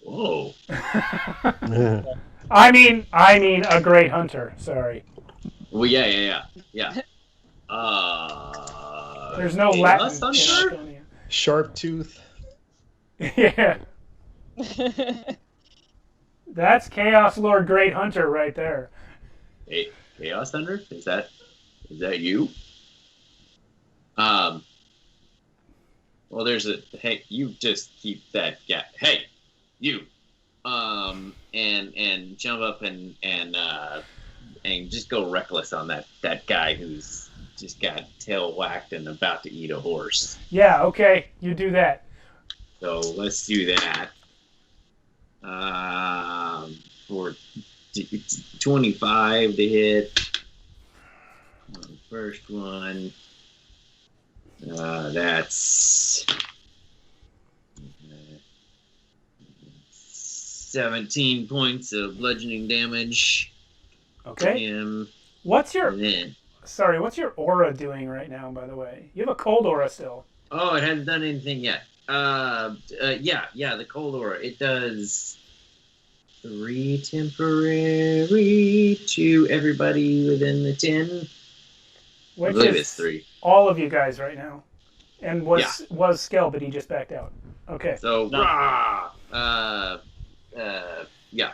Whoa. I mean a great hunter. Sorry. Well, yeah. There's no Chaos Latin. in Hunter? Archonia. Sharp tooth. Yeah. That's Chaos Lord Great Hunter right there. Hey, Chaos Thunder? Is that you? Well, there's a hey. You just keep that guy. Hey, you. And jump up and just go reckless on that guy who's just got tail whacked and about to eat a horse. Yeah. Okay. You do that. So let's do that. For 25 to hit. First one. That's 17 points of bludgeoning damage. Okay. To him. What's your And then, what's your aura doing right now? By the way, you have a cold aura still. oh, it hasn't done anything yet. Yeah, the cold aura. It does 3 temporary to everybody within the 10. Which I believe is it's 3. all of you guys right now, and was Skell, but he just backed out. Okay. So, rah! Yeah.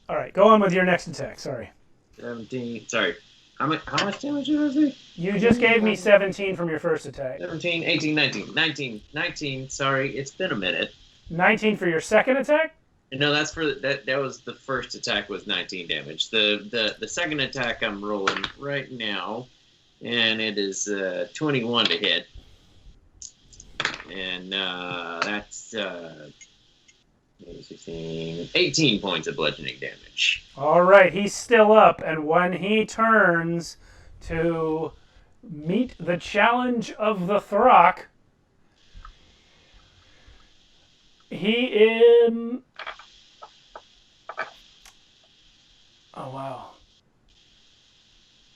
All right. Go on with your next attack. Sorry. 17. Sorry. How much damage did I say? You just gave me 17 from your first attack. 17, 18, 19. Sorry, it's been a minute. 19 for your second attack? No, that's for that was the first attack was 19 damage. The second attack I'm rolling right now, and it is 21 to hit. And that's 16, 18 points of bludgeoning damage. All right, he's still up, and when he turns to meet the challenge of the Throck, he oh wow.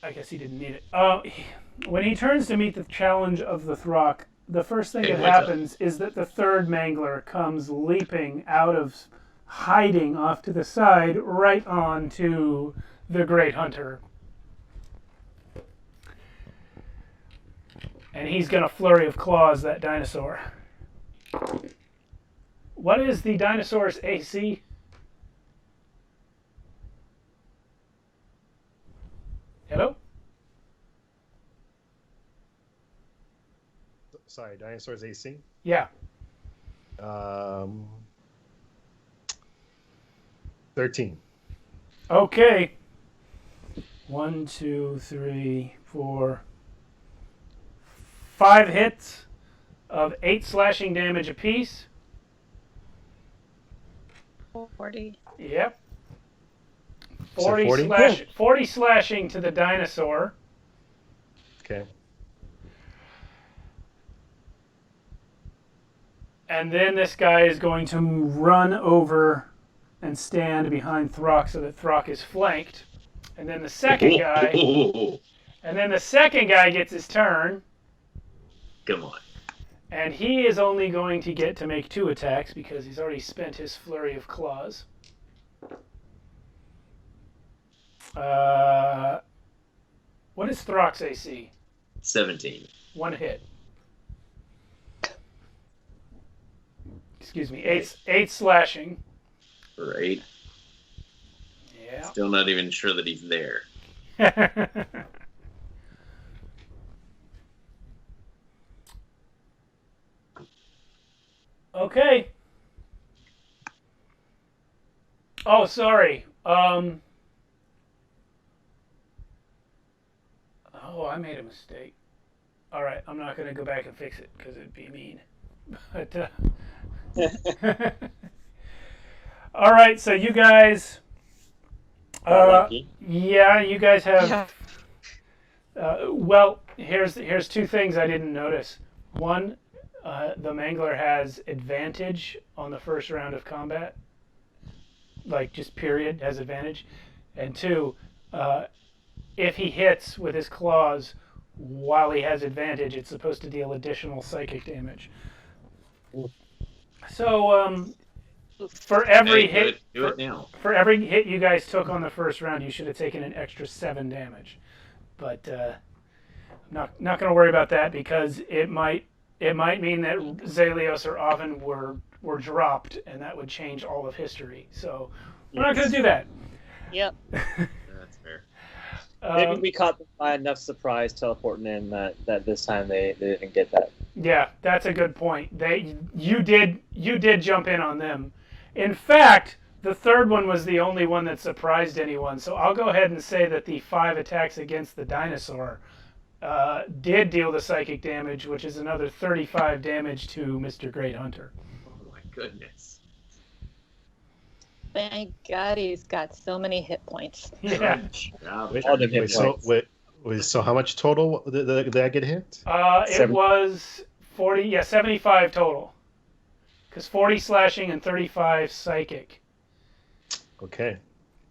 I guess he didn't need it. When he turns to meet the challenge of the Throck, the first thing that happens is that the third Mangler comes leaping out of hiding off to the side right on to the Great Hunter. And he's going to flurry of claws that dinosaur. What is the dinosaur's AC? Hello? Sorry, dinosaur's AC? Yeah. 13. Okay. 1, 2, 3, 4, 5 hits of 8 slashing damage apiece. 40. Yep. So 40 40 slashing to the dinosaur. Okay. And then this guy is going to run over and stand behind Throck so that Throck is flanked. And then the second guy gets his turn. Come on. And he is only going to get to make 2 attacks because he's already spent his flurry of claws. What is Throck's AC? 17. 1 hit. Excuse me, 8 slashing. For 8. Yeah. Still not even sure that he's there. Okay. Oh, sorry. Oh, I made a mistake. All right, I'm not going to go back and fix it because it'd be mean. But all right, so you guys yeah, you guys have well, here's 2 things I didn't notice. One, the Mangler has advantage on the first round of combat. Like, just period, has advantage. And 2, if he hits with his claws while he has advantage, it's supposed to deal additional psychic damage. So, for every hit, do it now. for every hit you guys took on the first round, you should have taken an extra 7 damage. But I'm not going to worry about that because it might mean that Zalios or Oven were dropped, and that would change all of history. So we're not going to do that. Yep. That's fair. Maybe we caught them by enough surprise teleporting in that this time they didn't get that. Yeah, that's a good point. You did jump in on them. In fact, the third one was the only one that surprised anyone. So I'll go ahead and say that the 5 attacks against the dinosaur did deal the psychic damage, which is another 35 damage to Mr. Great Hunter. Oh my goodness. Thank God he's got so many hit points. Yeah. Job. All the hit points. So how much total did I get hit? It was 75 total. Because 40 slashing and 35 psychic. Okay.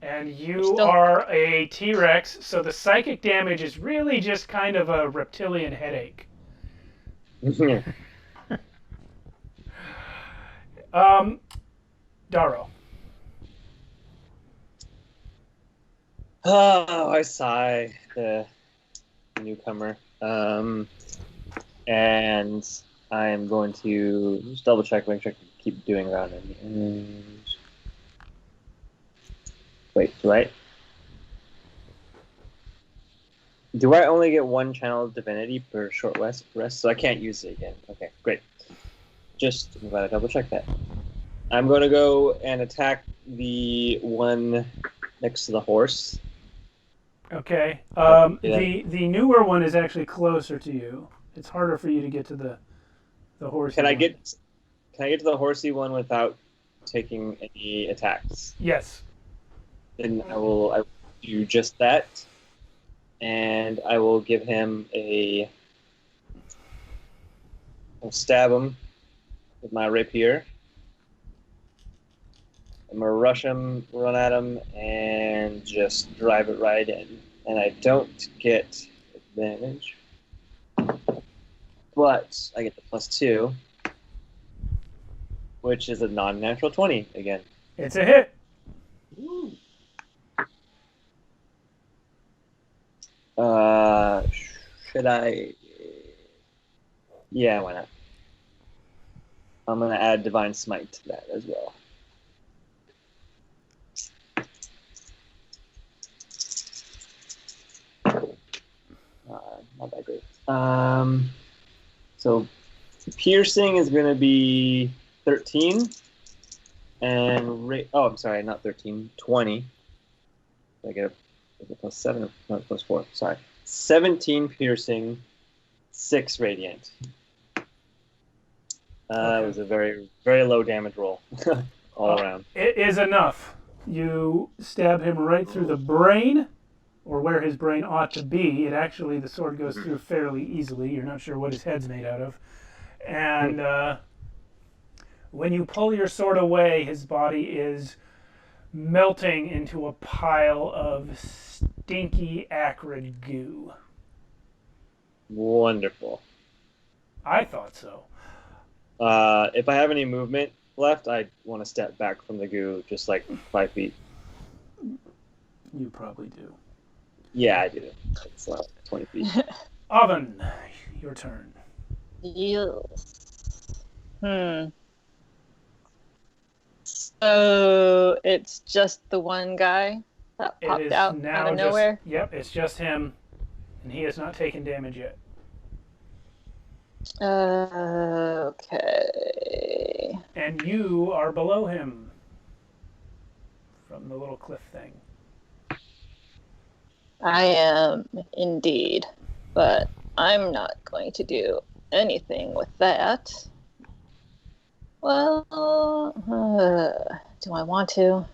And you are a T-Rex, so the psychic damage is really just kind of a reptilian headache. Daro. Oh, I sigh, the newcomer. And I am going to just double check, make sure I can keep doing around it. And... Wait, do I only get 1 channel of divinity per short rest? So I can't use it again. Okay, great. Just I'm glad I double checked that. I'm going to go and attack the one next to the horse. Okay. Yeah. The newer one is actually closer to you. It's harder for you to get to the horsey. Can I get to the horsey one without taking any attacks? Yes. Then I will do just that, and I will give him I'll stab him with my rapier. I'm gonna rush him, run at him, and just drive it right in. And I don't get advantage, but I get the +2, which is a non-natural 20 again. It's a hit. Woo. Should I? Yeah, why not? I'm gonna add Divine Smite to that as well. Not that great. So piercing is gonna be 13, and I'm sorry, not 13, 20. I get a +7 or no, +4. Sorry, 17 piercing, 6 radiant. It was a very, very low damage roll all around. It is enough. You stab him right through the brain, or where his brain ought to be. The sword goes through fairly easily. You're not sure what his head's made out of. And when you pull your sword away, his body is melting into a pile of stinky, acrid goo. Wonderful. I thought so. If I have any movement left, I want to step back from the goo just like 5 feet. You probably do. Yeah, I do. It's like 20 feet. Oven, your turn. Yes. So it's just the one guy that It popped is out now of just, nowhere. Yep, it's just him, and he has not taken damage yet. Okay. And you are below him from the little cliff thing. I am indeed, but I'm not going to do anything with that. Well, do I want to?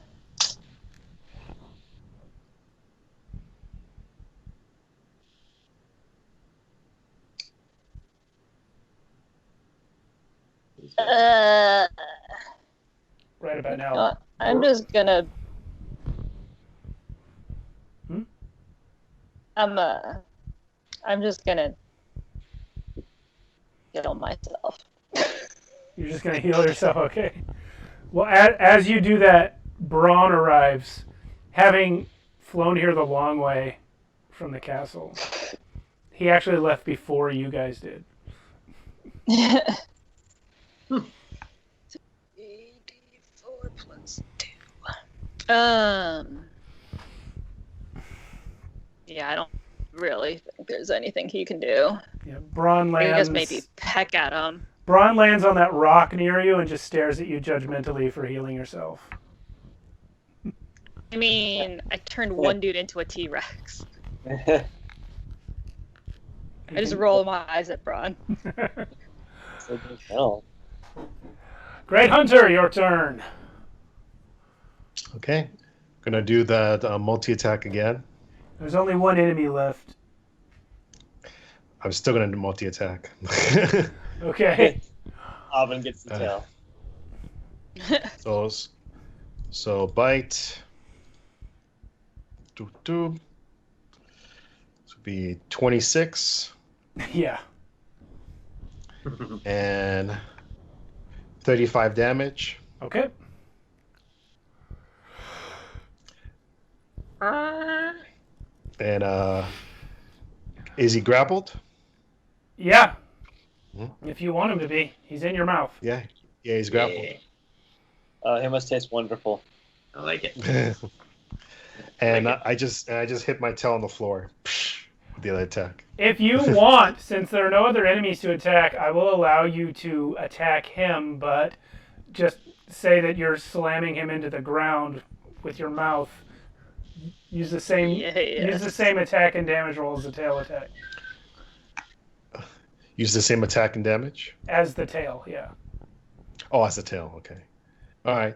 Right about now. I'm just gonna. I'm just gonna heal myself. You're just going to heal yourself, okay? Well, as you do that, Braun arrives, having flown here the long way from the castle. He actually left before you guys did. 84 plus 2. Yeah, I don't really think think there's anything he can do. Yeah, Braun I guess lands. maybe peck at him. Braun lands on that rock near you and just stares at you judgmentally for healing yourself. I mean, I turned one dude into a T-Rex. I just roll my eyes at Braun. So good hell. Great Hunter, your turn. Okay. Gonna do that multi-attack again. There's only one enemy left. I'm still gonna do multi-attack. Okay. Alvin gets the tail. So bite. This would be 26 Yeah. and 35 damage. Okay. And is he grappled? Yeah. Mhm. If you want him to be. He's in your mouth. Yeah, he's grappled. Yeah, He must taste wonderful. I like it. And Like I just hit my tail on the floor with the other attack. If you want, since there are no other enemies to attack, I will allow you to attack him, but just say that you're slamming him into the ground with your mouth. Use the same use the same attack and damage roll as the tail attack. Use the same attack and damage? As the tail, yeah. Oh, as the tail, okay. Alright.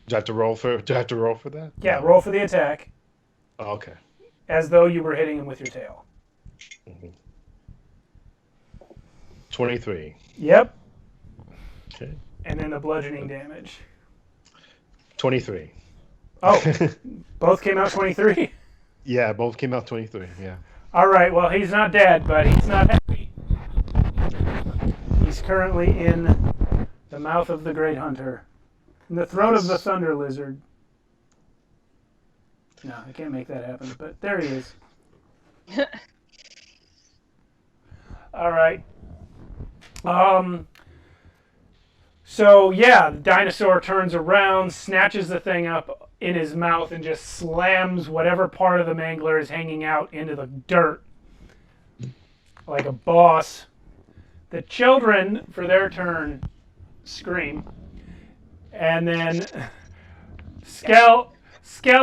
Do I have to roll for that? Yeah, roll for the attack Oh, okay. as though you were hitting him with your tail. 23. Yep. Okay. And then the bludgeoning damage. 23. Oh, both came out 23? Yeah, both came out 23, yeah. All right, well, he's not dead, but he's not happy. He's currently in the mouth of the Great Hunter. In the throat of the Thunder Lizard. No, I can't make that happen, but there he is. All right. So, yeah, the dinosaur turns around, snatches the thing up in his mouth, and just slams whatever part of the mangler is hanging out into the dirt. Like a boss. The children, for their turn, scream. And then Skell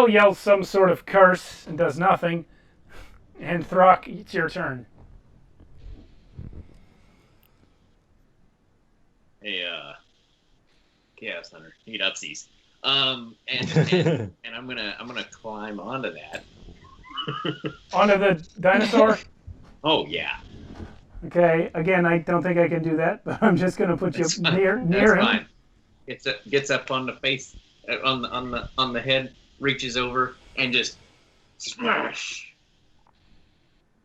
yells some sort of curse and does nothing. And Throck, it's your turn. Hey, Chaos Hunter, need upsies. And I'm gonna climb onto that. Onto the dinosaur? Oh yeah. Okay, again, I don't think I can do that, but I'm just gonna put you That's fine. near That's him. fine. Gets up on the face, on the head, reaches over and just smash.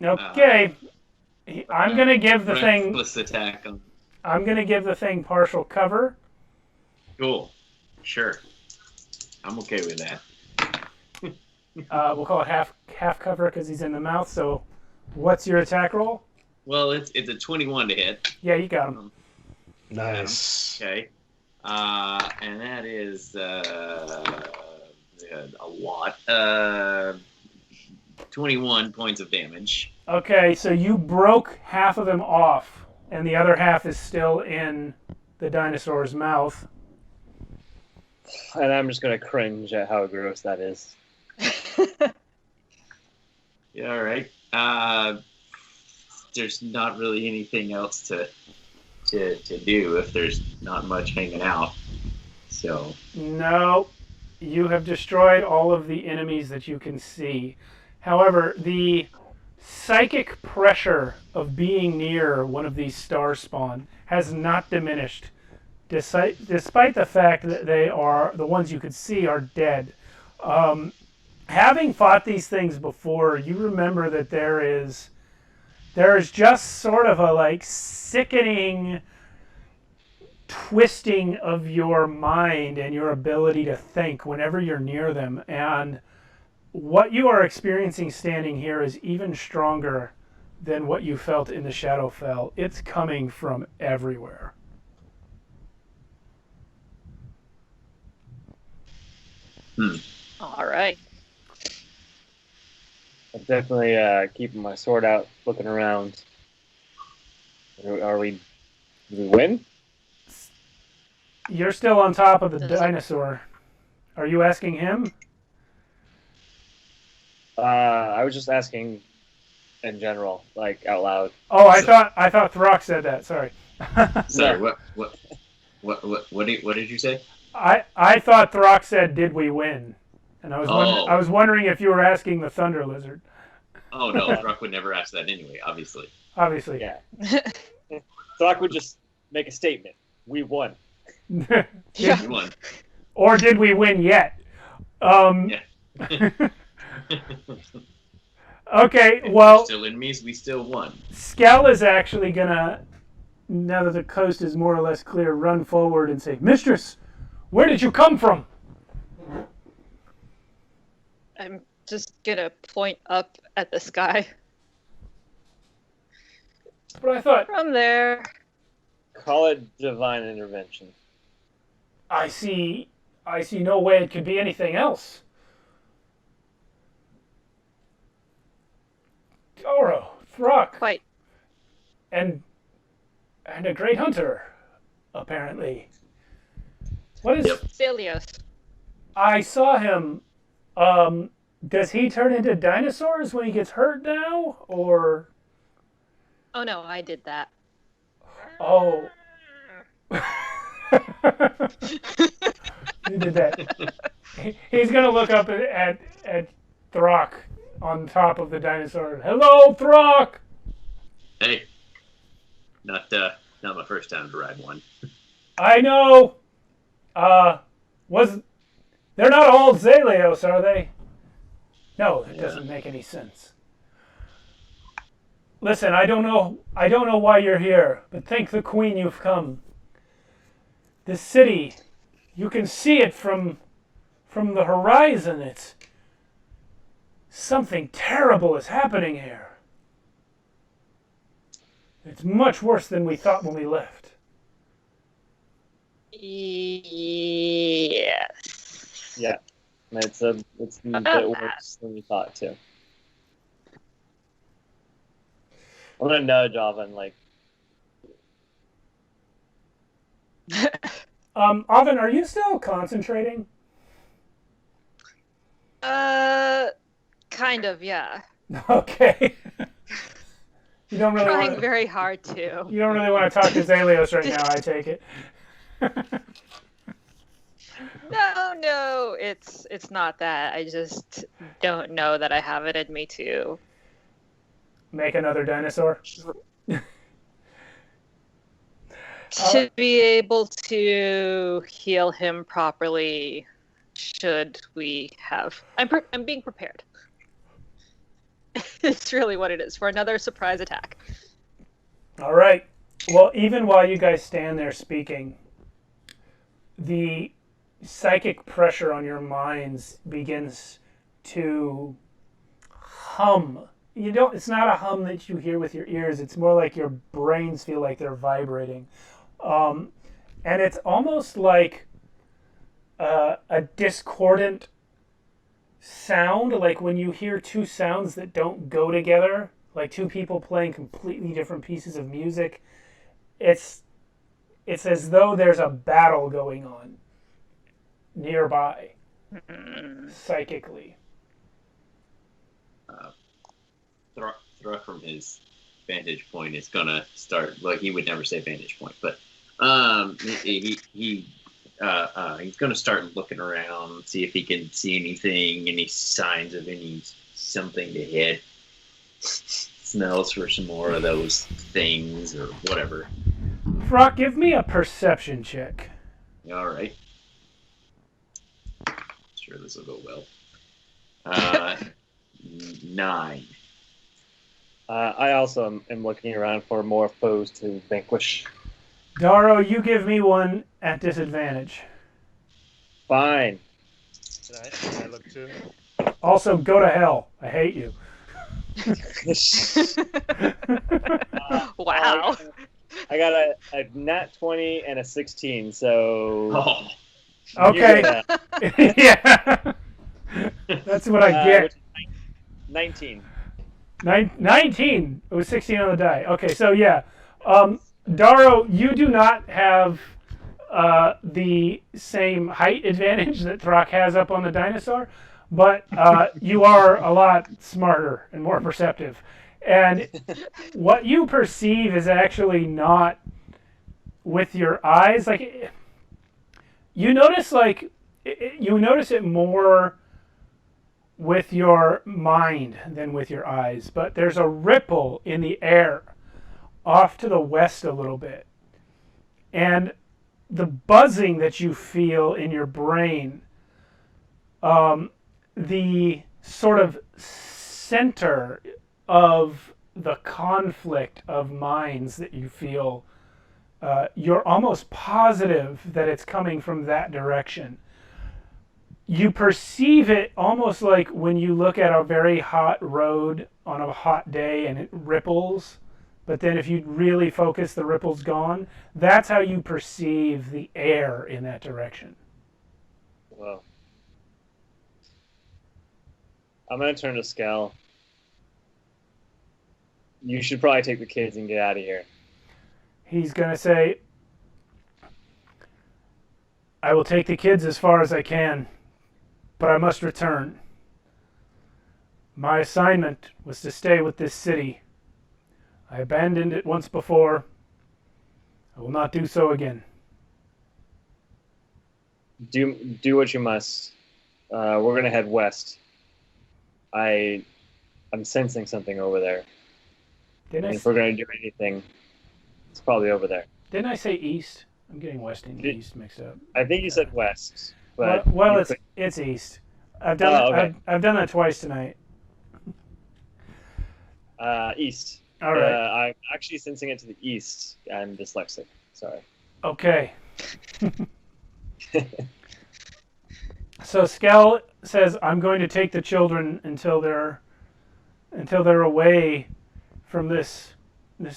Okay. I'm gonna give the thing. Reckless attack on. I'm gonna give the thing partial cover. Cool. Sure. I'm okay with that. We'll call it half cover because he's in the mouth. So, what's your attack roll? Well, it's a 21 to hit. Yeah, you got him. Nice. Okay. And that is a lot. 21 points of damage. Okay, so you broke half of him off, and the other half is still in the dinosaur's mouth. And I'm just gonna cringe at how gross that is. Yeah, all right. There's not really anything else to do if there's not much hanging out. So No, you have destroyed all of the enemies that you can see. However, the psychic pressure of being near one of these star spawn has not diminished, despite the fact that they are the ones you could see are dead. Having fought these things before, you remember that there is just sort of a like sickening twisting of your mind and your ability to think whenever you're near them, and what you are experiencing standing here is even stronger than what you felt in the Shadowfell. It's coming from everywhere. All right. I'm definitely keeping my sword out, looking around. Did we win? You're still on top of the Does it- dinosaur. Are you asking him? I was just asking in general, like out loud. Oh, I thought Throck said that. Sorry. Sorry, No. what did you say? I thought Throck said, "Did we win?" And I was Oh. I was wondering if you were asking the Thunder Lizard. Oh no, Brock would never ask that anyway. Obviously. Obviously. Yeah. So I would just make a statement. We won. Yeah. You won. Or did we win yet? Yeah. Okay, If well, we're still enemies, we still won. Skell is actually gonna, now that the coast is more or less clear, run forward and say, "Mistress, where did you come from?" I'm just gonna point up at the sky. But I thought, From there, Call it divine intervention. I see no way it could be anything else. Doro, Throck, quite. and a great hunter, apparently. What is? Yep. Celios. I saw him. Does he turn into dinosaurs when he gets hurt now, or? Oh no, I did that. Oh. You did that. He's gonna look up at Throck on top of the dinosaur. "Hello, Throck." Hey. Not my first time to ride one. I know. They're not all Zaleos, are they? No, that doesn't make any sense. Listen, I don't know why you're here, but thank the Queen you've come. This city, you can see it from the horizon. It's something terrible is happening here. It's much worse than we thought when we left. Yes. Yeah. It's a bit worse than we thought too. I'm gonna nudge Oven like Oven, are you still concentrating? Kind of, yeah. Okay. You don't really Trying want. very hard to. You don't really want to talk to Zaleos right now, I take it. No, it's not that. I just don't know that I have it in me to. Make another dinosaur. To be able to heal him properly, should we have? I'm being prepared. It's really what it is for another surprise attack. All right. Well, even while you guys stand there speaking, the psychic pressure on your minds begins to hum. It's not a hum that you hear with your ears. It's more like your brains feel like they're vibrating. And it's almost like a discordant sound, like when you hear two sounds that don't go together, like two people playing completely different pieces of music. It's as though there's a battle going on nearby, psychically. Throck from his vantage point is gonna start. Like he would never say vantage point, but he's gonna start looking around, see if he can see anything, any signs of something to hit. Smells for some more of those things or whatever. Throck, give me a perception check. All right. Sure, this will go well. 9. I also am looking around for more foes to vanquish. Daro, you give me one at disadvantage. Fine. Can I look too? Also, go to hell. I hate you. Wow. I got a nat 20 and a 16, so Oh, Okay. you get that. Yeah. That's what I get. 19. 19. It was 16 on the die. Okay, so yeah. Daro, you do not have the same height advantage that Throck has up on the dinosaur, but you are a lot smarter and more perceptive. And what you perceive is actually not with your eyes. Like, you notice it more with your mind than with your eyes, but there's a ripple in the air off to the west a little bit. And the buzzing that you feel in your brain, the sort of center of the conflict of minds that you feel, you're almost positive that it's coming from that direction. You perceive it almost like when you look at a very hot road on a hot day and it ripples, but then if you really focus, the ripple's gone. That's how you perceive the air in that direction. Wow. I'm going to turn to Scal. You should probably take the kids and get out of here. He's going to say, I will take the kids as far as I can, but I must return. My assignment was to stay with this city. I abandoned it once before. I will not do so again. Do what you must. We're going to head west. I'm sensing something over there. And if we're going to do anything, it's probably over there. Didn't I say east? I'm getting west and east mixed up. I think you said west. But well, it's east. I've done that twice tonight. East. All right. I'm actually sensing it to the east. I'm dyslexic. Sorry. Okay. So Skell says, "I'm going to take the children until they're away from this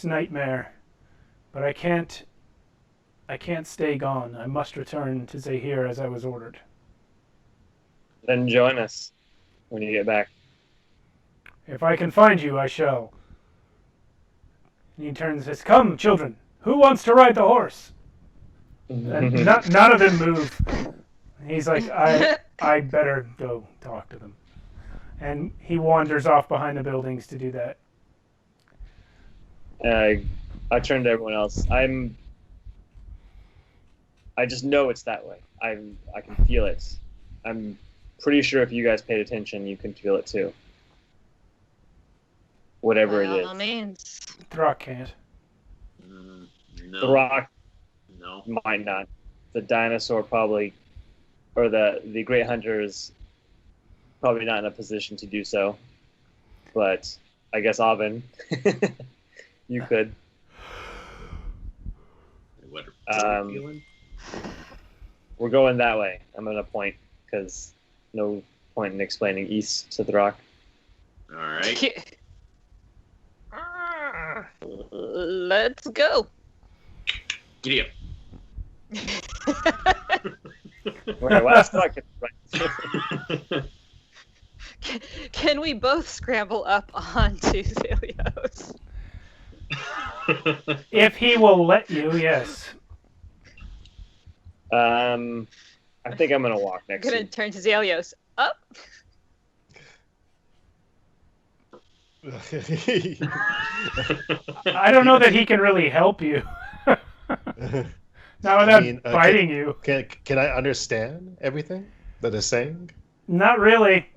nightmare, but I can't stay gone. I must return to Zahir as I was ordered." Then join us when you get back. If I can find you, I shall. And he turns and says, "Come, children, who wants to ride the horse?" And none of them move. He's like, I better go talk to them. And he wanders off behind the buildings to do that. I turn to everyone else. I just know it's that way. I can feel it. I'm pretty sure if you guys paid attention, you can feel it too. Whatever it is. By all means. Throck can't. No. The rock No. might not. The dinosaur probably, or the great hunter is probably not in a position to do so. But I guess Avin, you could. What are you feeling? We're going that way. I'm going to point because no point in explaining east to the rock. All right. Let's go. Giddy up. Right, well, that's not right. Can we both scramble up onto Zelios? If he will let you, yes. I think I'm gonna walk I'm next. gonna turn to Zelios. Up. I don't know that he can really help you. Not without biting you. Can I understand everything that they're saying? Not really.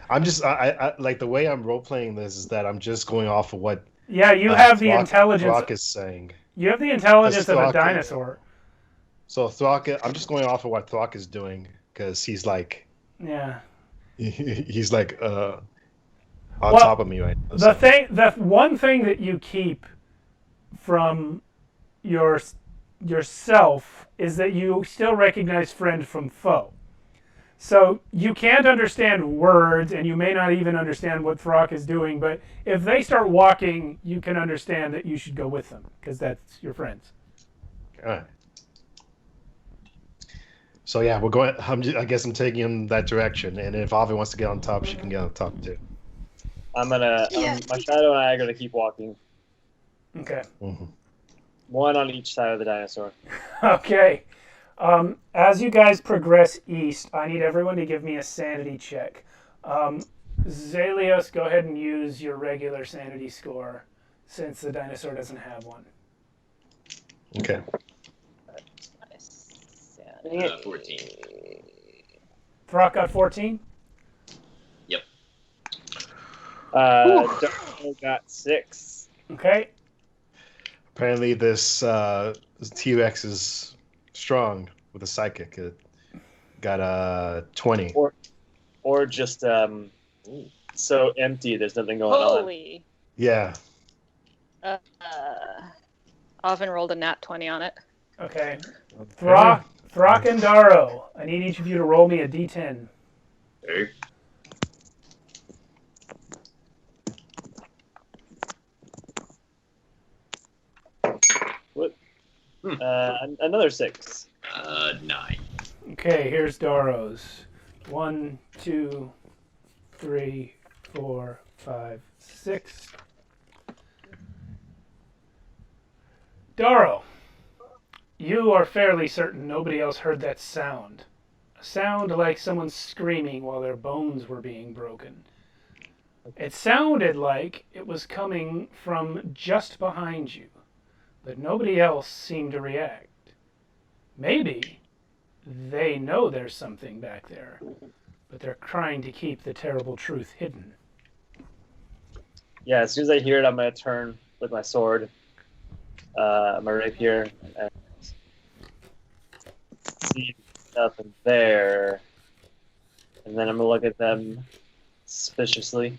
I'm just I like the way I'm role playing this is that I'm just going off of what You have the intelligence. Throck is saying. You have the intelligence of a dinosaur. So Throck, I'm just going off of what Throck is doing because he's like, he's like on top of me right now. The one thing that you keep from yourself is that you still recognize friend from foe. So you can't understand words, and you may not even understand what Throck is doing, but if they start walking, you can understand that you should go with them, because that's your friends. All right. So yeah, we're going. I guess I'm taking him that direction, and if Avi wants to get on top, she can get on top too. my shadow and I are gonna keep walking. Okay. Mm-hmm. One on each side of the dinosaur. Okay. As you guys progress east, I need everyone to give me a sanity check. Zalios, go ahead and use your regular sanity score since the dinosaur doesn't have one. Okay. 14. Throck got 14? Yep. Darko got 6. Okay. Apparently, this T-Rex is strong with a psychic. It got 20. Or just so empty. There's nothing going on. Holy. Yeah. Oven rolled a nat 20 on it. Okay. Throck and Daro, I need each of you to roll me a d10. Okay. What? Another 6. 9. Okay, here's Daro's. 1, 2, 3, 4, 5, 6. Daro, you are fairly certain nobody else heard that sound. A sound like someone screaming while their bones were being broken. It sounded like it was coming from just behind you, but nobody else seemed to react. Maybe they know there's something back there, but they're trying to keep the terrible truth hidden. Yeah, as soon as I hear it, I'm gonna turn with my sword, my rapier, and see nothing there. And then I'm gonna look at them suspiciously.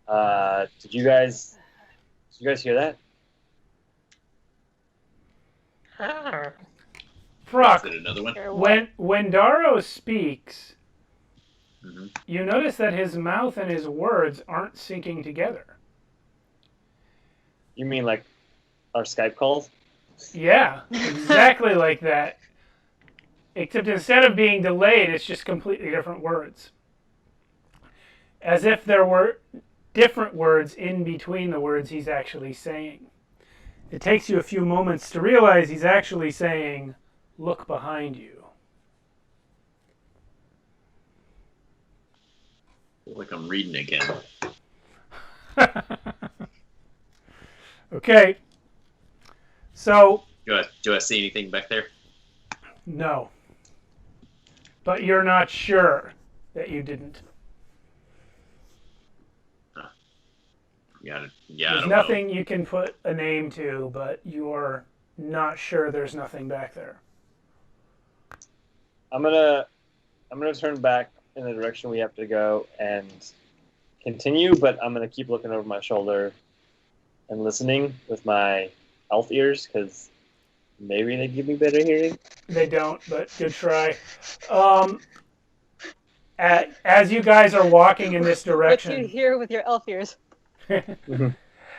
Did you guys hear that? Frock, Is it another one? when Daro speaks, Mm-hmm. you notice that his mouth and his words aren't syncing together. You mean like our Skype calls? Yeah, exactly like that. Except instead of being delayed, it's just completely different words. As if there were different words in between the words he's actually saying. It takes you a few moments to realize he's actually saying, "Look behind you." feel like I'm reading again. Okay. So, Do I see anything back there? no. But you're not sure that you didn't. Yeah, I There's don't nothing you can put a name to, but you're not sure there's nothing back there. I'm gonna turn back in the direction we have to go and continue, but I'm gonna keep looking over my shoulder and listening with my elf ears because maybe they give me better hearing. They don't, but good try. As you guys are walking in this What you direction, hear with your elf ears.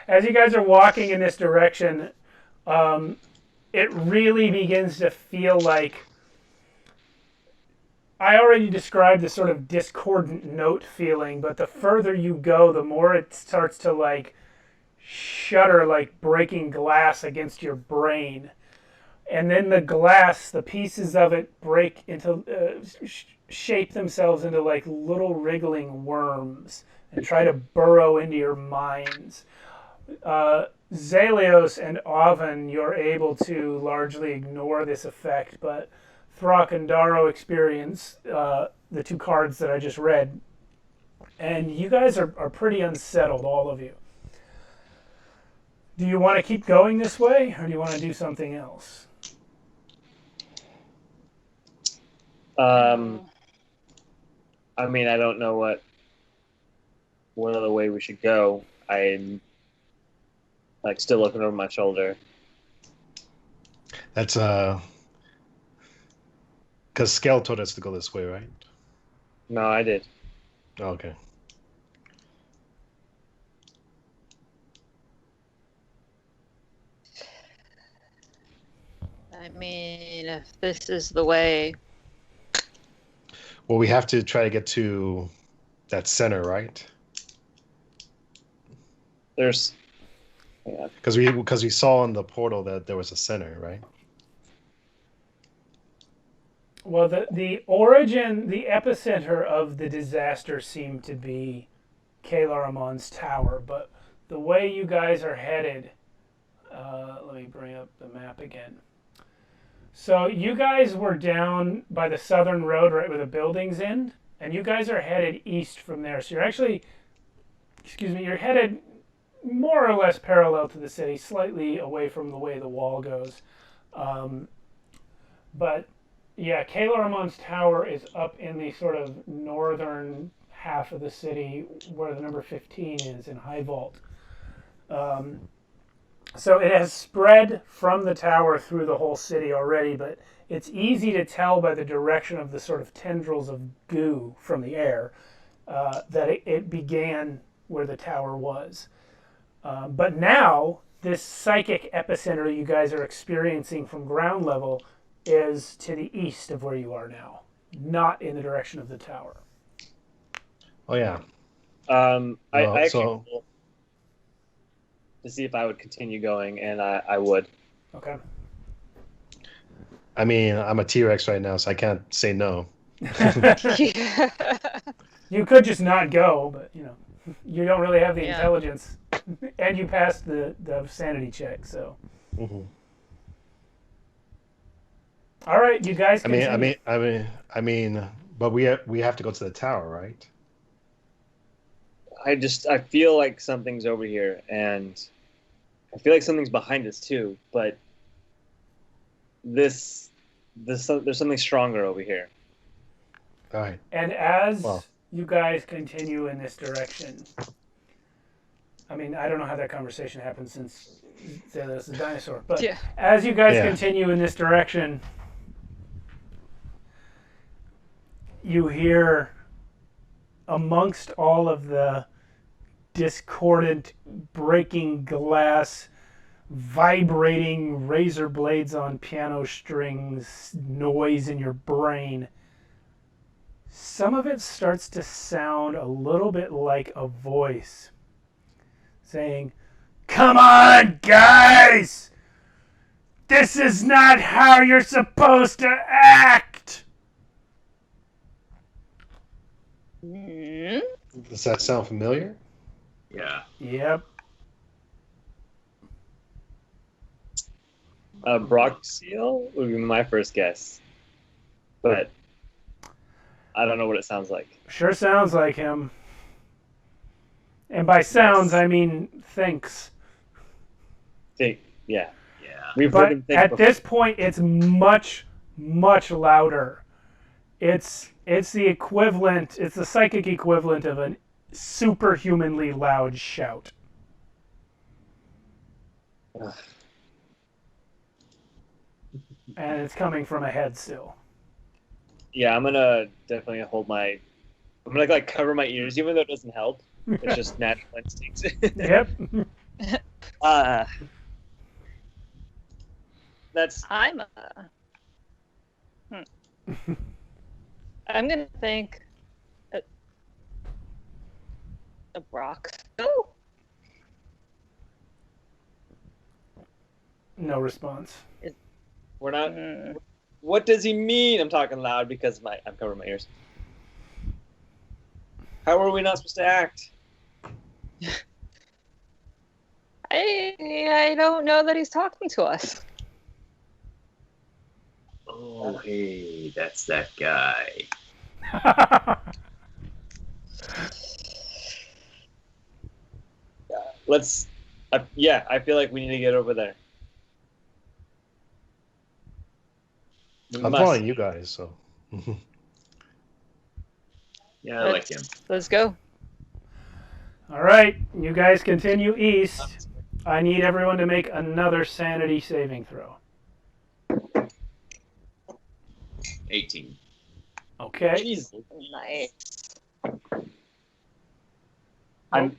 as you guys are walking in this direction, it really begins to feel like, I already described the sort of discordant note feeling, but the further you go, the more it starts to like shudder like breaking glass against your brain. And then the glass, the pieces of it break into, shape themselves into like little wriggling worms and try to burrow into your minds. Zalios and Oven, you're able to largely ignore this effect, but Throck and Daro experience the two cards that I just read. And you guys are pretty unsettled, all of you. Do you want to keep going this way, or do you want to do something else? I mean, I don't know what other way we should go. I'm like still looking over my shoulder. That's because Skell told us to go this way, right? No, I did. Oh, okay. I mean, if this is the way. Well, we have to try to get to that center, right? There's. Yeah. Because we saw in the portal that there was a center, right? Well, the origin, the epicenter of the disaster seemed to be Kalaramon's tower, but the way you guys are headed, let me bring up the map again. So you guys were down by the southern road, right where the buildings end, and you guys are headed east from there. So you're actually, you're headed more or less parallel to the city, slightly away from the way the wall goes. But yeah, Kalaramon's tower is up in the sort of northern half of the city where the number 15 is in High Vault. So it has spread from the tower through the whole city already, but it's easy to tell by the direction of the sort of tendrils of goo from the air that it began where the tower was. But now, this psychic epicenter you guys are experiencing from ground level is to the east of where you are now, not in the direction of the tower. Oh yeah. I actually rolled to see if I would continue going, and I would. Okay. I mean, I'm a T-Rex right now, so I can't say no. You could just not go, but you don't really have the Yeah. intelligence, and you passed the sanity check, so. Mm-hmm. All right, you guys. Continue. I mean, but we have to go to the tower, right? I feel like something's over here, and I feel like something's behind us too. But there's something stronger over here. All right. And as you guys continue in this direction, I mean, I don't know how that conversation happened since there's a dinosaur, but Yeah. as you guys continue in this direction, you hear amongst all of the discordant breaking glass, vibrating razor blades on piano strings, noise in your brain, some of it starts to sound a little bit like a voice saying, "Come on, guys! This is not how you're supposed to act!" Does that sound familiar? Yeah. Yep. Brock Seal would be my first guess, but I don't know what it sounds like. Sure sounds like him. And by sounds, I mean thinks. Yeah. Yeah. We've heard But him think at before. this point, it's much, much louder. It's the equivalent, it's the psychic equivalent of a superhumanly loud shout. And it's coming from a head still. Yeah, I'm gonna definitely I'm gonna like cover my ears, even though it doesn't help. It's just natural instincts. Yep. That's I'm gonna think a Brock. Oh, No response. we're not. What does he mean? I'm talking loud because I'm covering my ears. How are we not supposed to act? I don't know that he's talking to us. Oh, hey, that's that guy. Let's. I feel like we need to get over there. We I'm must. following you guys, so. Yeah, I like him. Let's go. All right, you guys continue east. I need everyone to make another sanity saving throw. 18. Okay. Jeez. Nice. I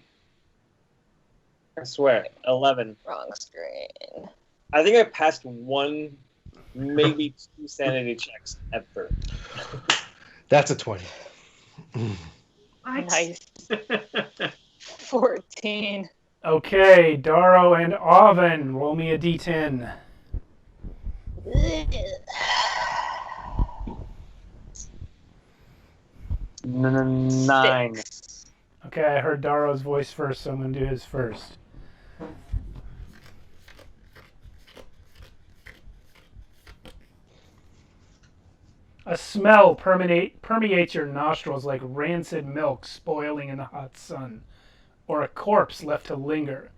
swear, 11. Wrong screen. I think I passed one, maybe two sanity checks ever. That's a 20. Nice. 14. Okay, Darrow and Oven, roll me a d10. Nine. Six. Okay, I heard Darrow's voice first, so I'm going to do his first. A smell permeates your nostrils like rancid milk spoiling in the hot sun, or a corpse left to linger.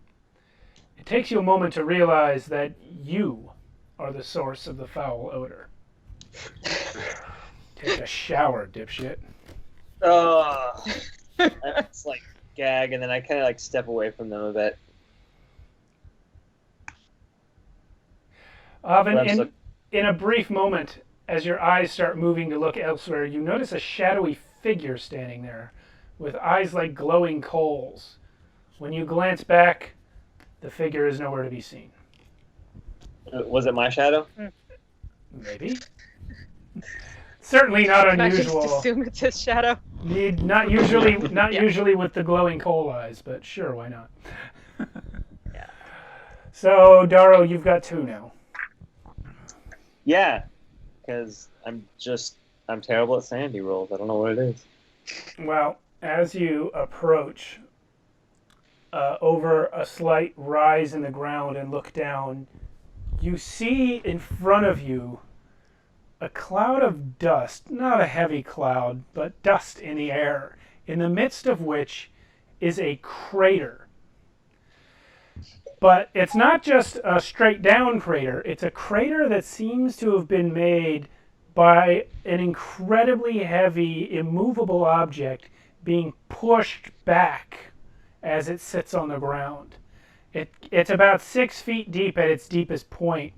It takes you a moment to realize that you are the source of the foul odor. Take a shower, dipshit. Oh, I just like gag, and then I kind of like step away from them a bit. Oven, in a brief moment, as your eyes start moving to look elsewhere, you notice a shadowy figure standing there, with eyes like glowing coals. When you glance back, the figure is nowhere to be seen. Was it my shadow? Maybe. Certainly not Can I just unusual. assume it's his shadow? Not usually Yeah. usually with the glowing coal eyes, but sure, why not? Yeah. So, Darrow, you've got 2 now. Yeah, because I'm terrible at sanity rolls. I don't know what it is. Well, as you approach over a slight rise in the ground and look down, you see in front of you a cloud of dust, not a heavy cloud, but dust in the air, in the midst of which is a crater. But it's not just a straight down crater, it's a crater that seems to have been made by an incredibly heavy, immovable object being pushed back as it sits on the ground. It's about 6 feet deep at its deepest point.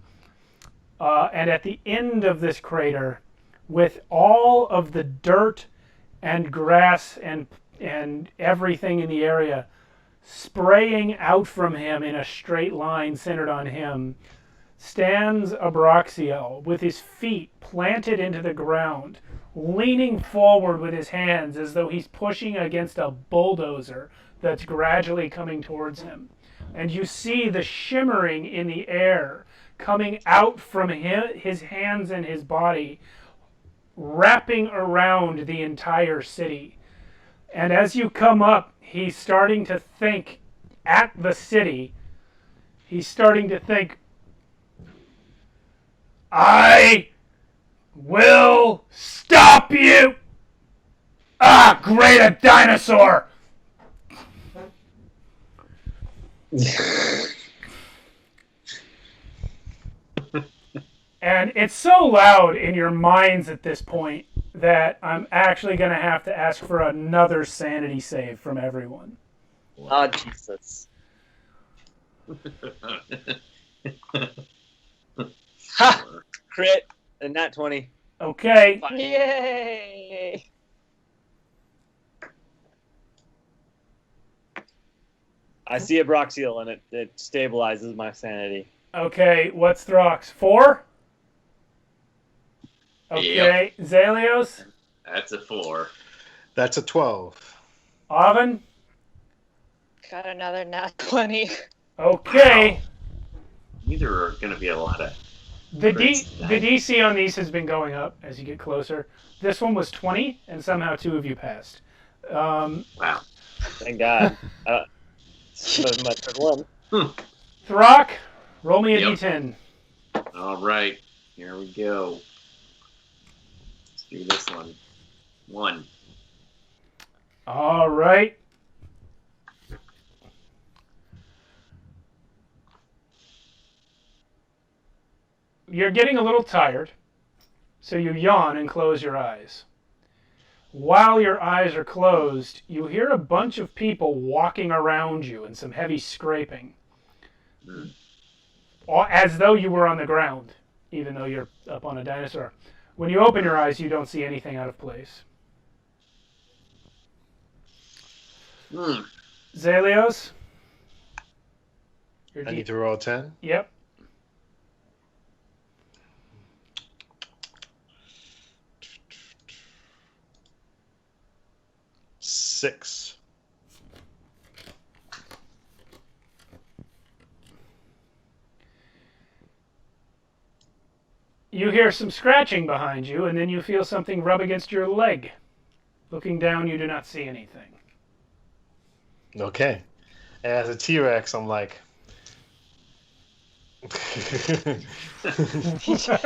And at the end of this crater, with all of the dirt and grass and everything in the area spraying out from him in a straight line centered on him, stands Abraxiel with his feet planted into the ground, leaning forward with his hands as though he's pushing against a bulldozer that's gradually coming towards him. And you see the shimmering in the air coming out from his hands and his body, wrapping around the entire city. And as you come up, he's starting to think at the city. He's starting to think, I will stop you! Ah, great, a dinosaur! And it's so loud in your minds at this point that I'm actually going to have to ask for another sanity save from everyone. Oh, Jesus. Ha! Crit, and nat 20. Okay. Yay! I see Abraxiel, and it stabilizes my sanity. Okay, what's Throx? 4? Okay, Zalios? That's a 4. That's a 12. Oven? Got another nat 20. Okay. Wow. Either are going to be a lot of... The DC on these has been going up as you get closer. This one was 20, and somehow 2 of you passed. Wow. Thank God. That was my third one. Throck, roll me a Yep. D10. All right. Here we go. Let's do this one. 1. All right. You're getting a little tired, so you yawn and close your eyes. While your eyes are closed, you hear a bunch of people walking around you and some heavy scraping. As though you were on the ground, even though you're up on a dinosaur. When you open your eyes, you don't see anything out of place. Zalios? I need to roll a 10. Yep. 6. you hear some scratching behind you, and then you feel something rub against your leg. Looking down, you do not see anything. Okay. And as a T-Rex, I'm like...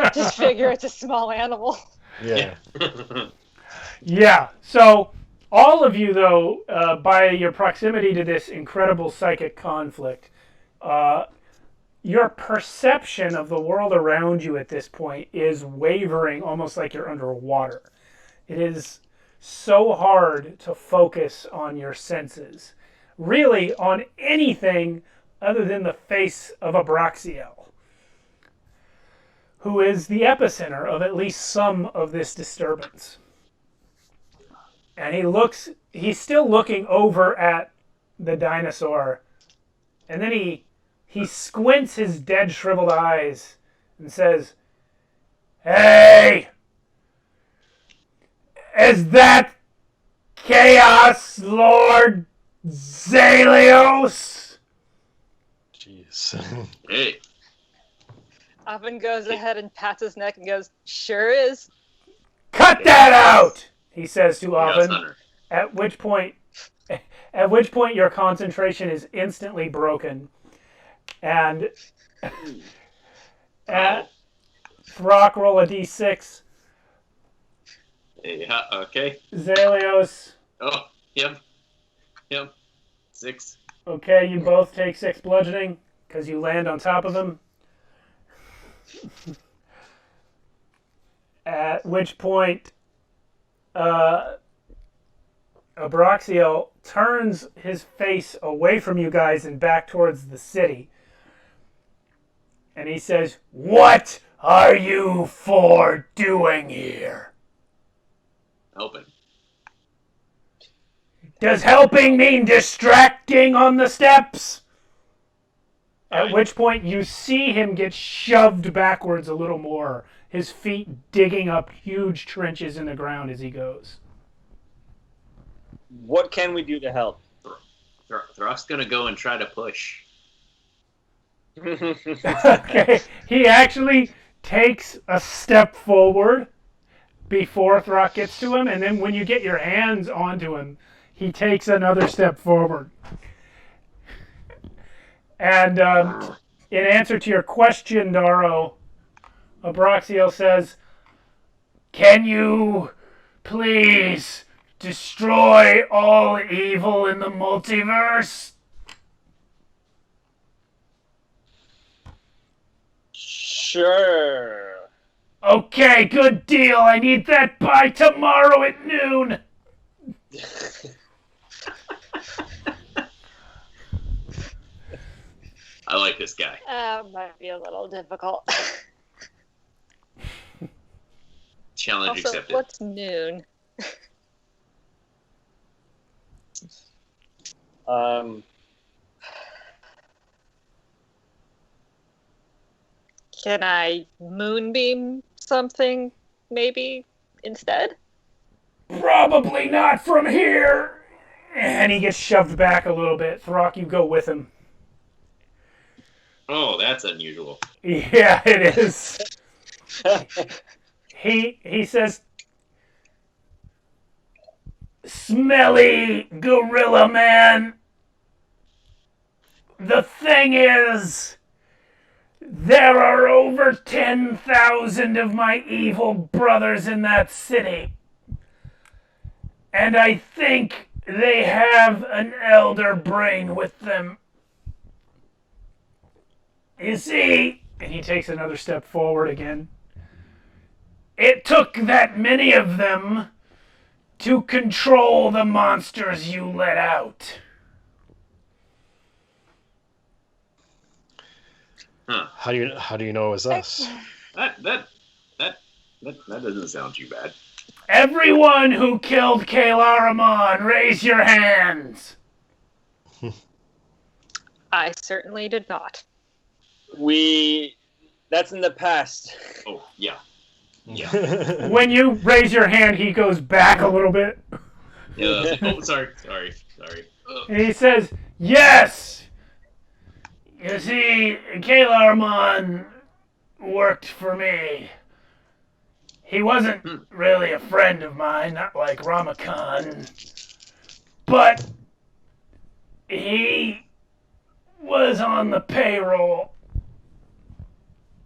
Just figure it's a small animal. Yeah. Yeah, so all of you, though, by your proximity to this incredible psychic conflict, your perception of the world around you at this point is wavering, almost like you're underwater. It is so hard to focus on your senses, really on anything other than the face of Abraxiel, who is the epicenter of at least some of this disturbance. And he's still looking over at the dinosaur, and then he squints his dead, shriveled eyes and says, "Hey! Is that Chaos Lord Zalios?" Jeez. Hey. Oven goes ahead and pats his neck and goes, "Sure is." "Cut that out!" he says to Yes, Oven. Hunter. At which point your concentration is instantly broken, and Throck, roll a d6. Yeah, okay. Zalios. Oh, yep. 6. Okay, you both take 6 bludgeoning because you land on top of him. At which point, Abraxiel turns his face away from you guys and back towards the city. And he says, "What are you four doing here?" Helping. "Does helping mean distracting on the steps?" At which point you see him get shoved backwards a little more, his feet digging up huge trenches in the ground as he goes. What can we do to help? Throck's gonna go and try to push. Okay, he actually takes a step forward before Throck gets to him, and then when you get your hands onto him, he takes another step forward. And in answer to your question, Daro, Abraxiel says, "Can you please destroy all evil in the multiverse?" Sure. "Okay, good deal. I need that by tomorrow at noon." I like this guy. Might be a little difficult. Challenge Also, accepted. what's noon? Can I moonbeam something, maybe, instead? "Probably not from here." And he gets shoved back a little bit. Throck, you go with him. Oh, that's unusual. Yeah, it is. He says, "Smelly gorilla man, the thing is, there are over 10,000 of my evil brothers in that city. And I think they have an elder brain with them. You see," and he takes another step forward again, "it took that many of them to control the monsters you let out." Huh. How do you know it was us? That doesn't sound too bad. "Everyone who killed Kalaramon, raise your hands." I certainly did not. That's in the past. Oh, yeah. Yeah. When you raise your hand, he goes back a little bit. Oh, sorry. And he says, "Yes! You see, Kalaramon worked for me. He wasn't really a friend of mine, not like Ramakan, but he was on the payroll.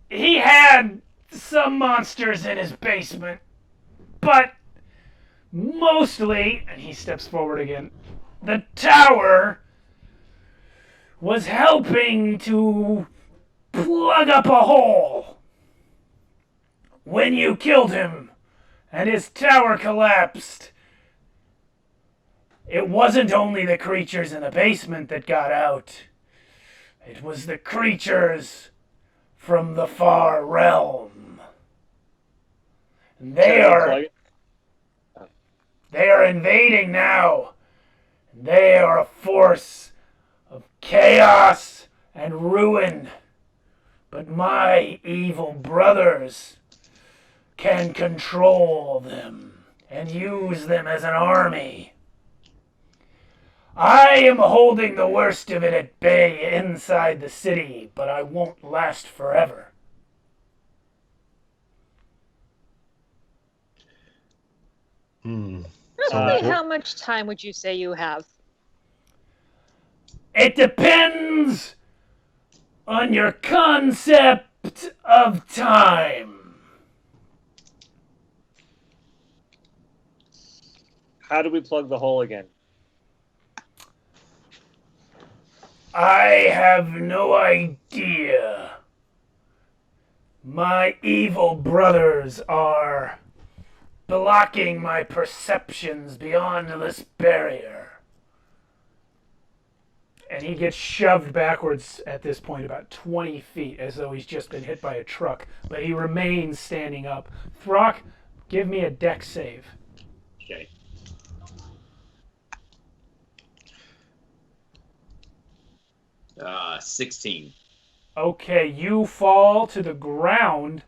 He had some monsters in his basement, but mostly, and he steps forward again, the tower was helping to plug up a hole. When you killed him and his tower collapsed, it wasn't only the creatures in the basement that got out. It was the creatures from the far realm. And they are invading now. They are a force of chaos and ruin. But my evil brothers can control them and use them as an army. I am holding the worst of it at bay inside the city, but I won't last forever. Roughly how much time would you say you have? It depends on your concept of time. How do we plug the hole again? I have no idea. My evil brothers are blocking my perceptions beyond this barrier. And he gets shoved backwards at this point about 20 feet, as though he's just been hit by a truck. But he remains standing up. Throck, give me a dex save. Okay. 16. Okay, you fall to the ground,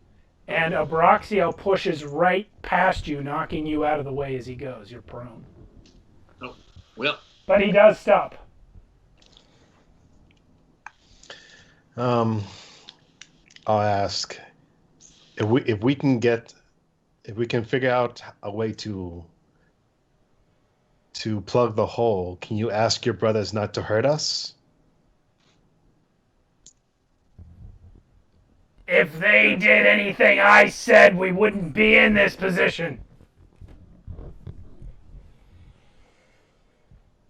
and Abraxiel pushes right past you, knocking you out of the way as he goes. You're prone. Oh, well. But he does stop. I'll ask if we can figure out a way to plug the hole. Can you ask your brothers not to hurt us? If they did anything I said, we wouldn't be in this position.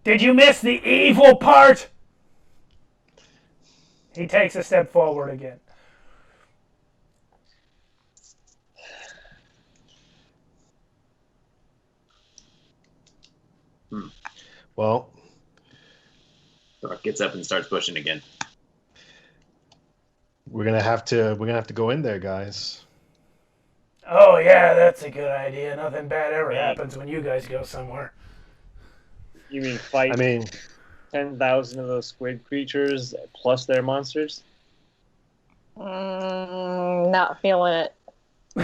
Did you miss the evil part? He takes a step forward again. Well, Thork gets up and starts pushing again. we're gonna have to go in there, guys. Oh yeah, that's a good idea. Nothing bad ever happens when you guys go somewhere. You mean fight 10,000 of those squid creatures plus their monsters? Not feeling it.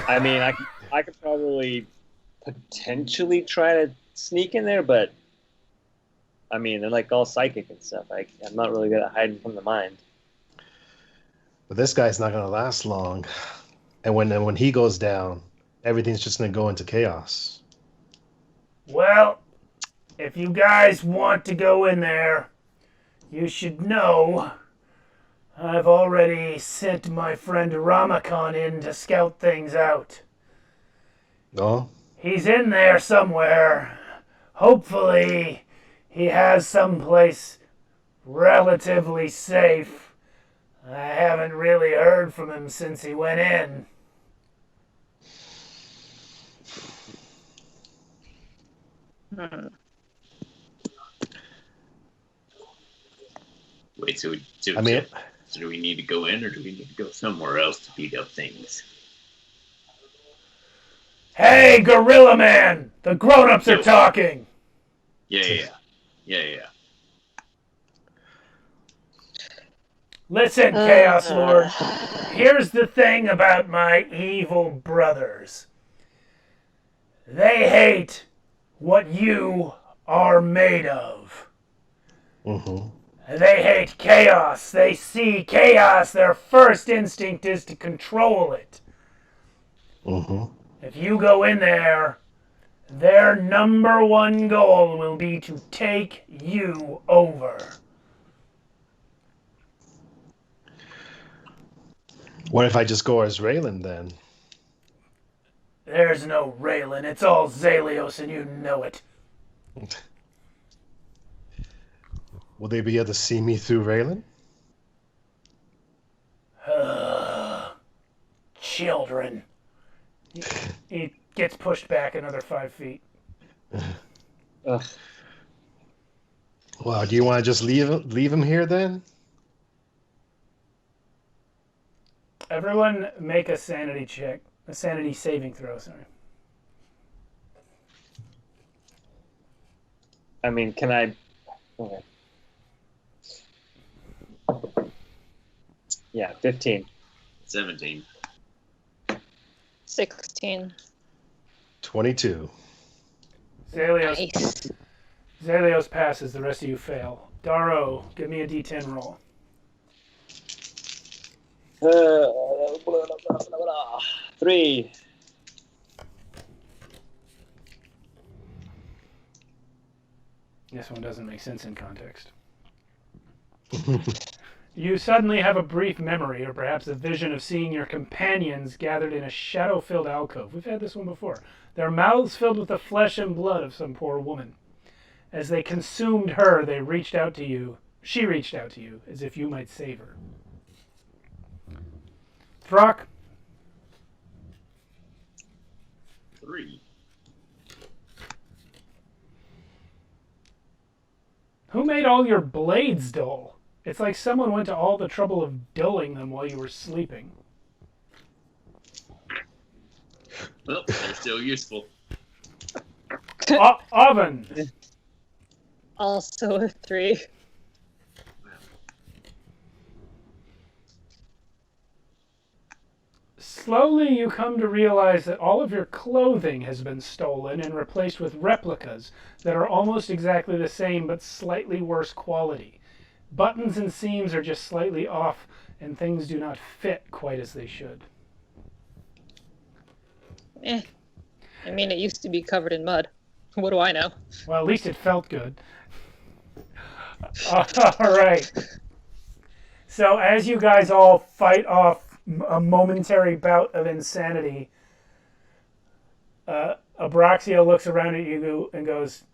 I mean, I could probably potentially try to sneak in there, but I mean, they're like all psychic and stuff. I'm not really good at hiding from the mind. But this guy's not gonna last long, and when he goes down, everything's just gonna go into chaos. Well, if you guys want to go in there, you should know I've already sent my friend Ramakan in to scout things out. No? He's in there somewhere. Hopefully, he has someplace relatively safe. I haven't really heard from him since he went in. Wait, so do we need to go in, or do we need to go somewhere else to beat up things? Hey, Gorilla Man! The grown-ups are talking! Yeah. Listen, Chaos Lord. Here's the thing about my evil brothers. They hate what you are made of. Mm-hmm. They hate chaos. They see chaos. Their first instinct is to control it. Mm-hmm. If you go in there, their number one goal will be to take you over. What if I just go as Raylan then? There's no Raylan. It's all Zalios, and you know it. Will they be able to see me through Raylan? Children. He gets pushed back another 5 feet. Ugh. Well, do you want to just leave him here then? Everyone make a sanity check. A sanity saving throw, sorry. I mean, can I... Okay. Yeah, 15. 17. 16. 22. Zalios, Zalios passes, the rest of you fail. Daro, give me a d10 roll. 3. This one doesn't make sense in context. You suddenly have a brief memory, or perhaps a vision of seeing your companions gathered in a shadow-filled alcove. We've had this one before. Their mouths filled with the flesh and blood of some poor woman. As they consumed her, they reached out to you. She reached out to you, as if you might save her. Throck. 3. Who made all your blades dull? It's like someone went to all the trouble of dulling them while you were sleeping. Well, they're still useful. Oven. Also a 3. Slowly you come to realize that all of your clothing has been stolen and replaced with replicas that are almost exactly the same but slightly worse quality. Buttons and seams are just slightly off, and things do not fit quite as they should. I mean, it used to be covered in mud. What do I know? Well, at least it felt good. All right. So as you guys all fight off a momentary bout of insanity, Abraxia looks around at you and goes,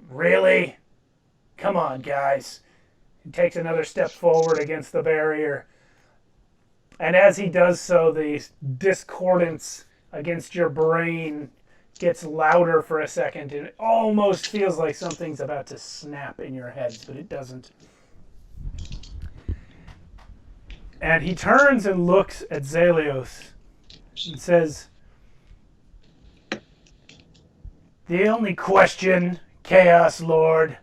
"Really? Come on, guys." He takes another step forward against the barrier. And as he does so, the discordance against your brain gets louder for a second, and it almost feels like something's about to snap in your heads, but it doesn't. And he turns and looks at Zalios and says, "The only question, Chaos Lord,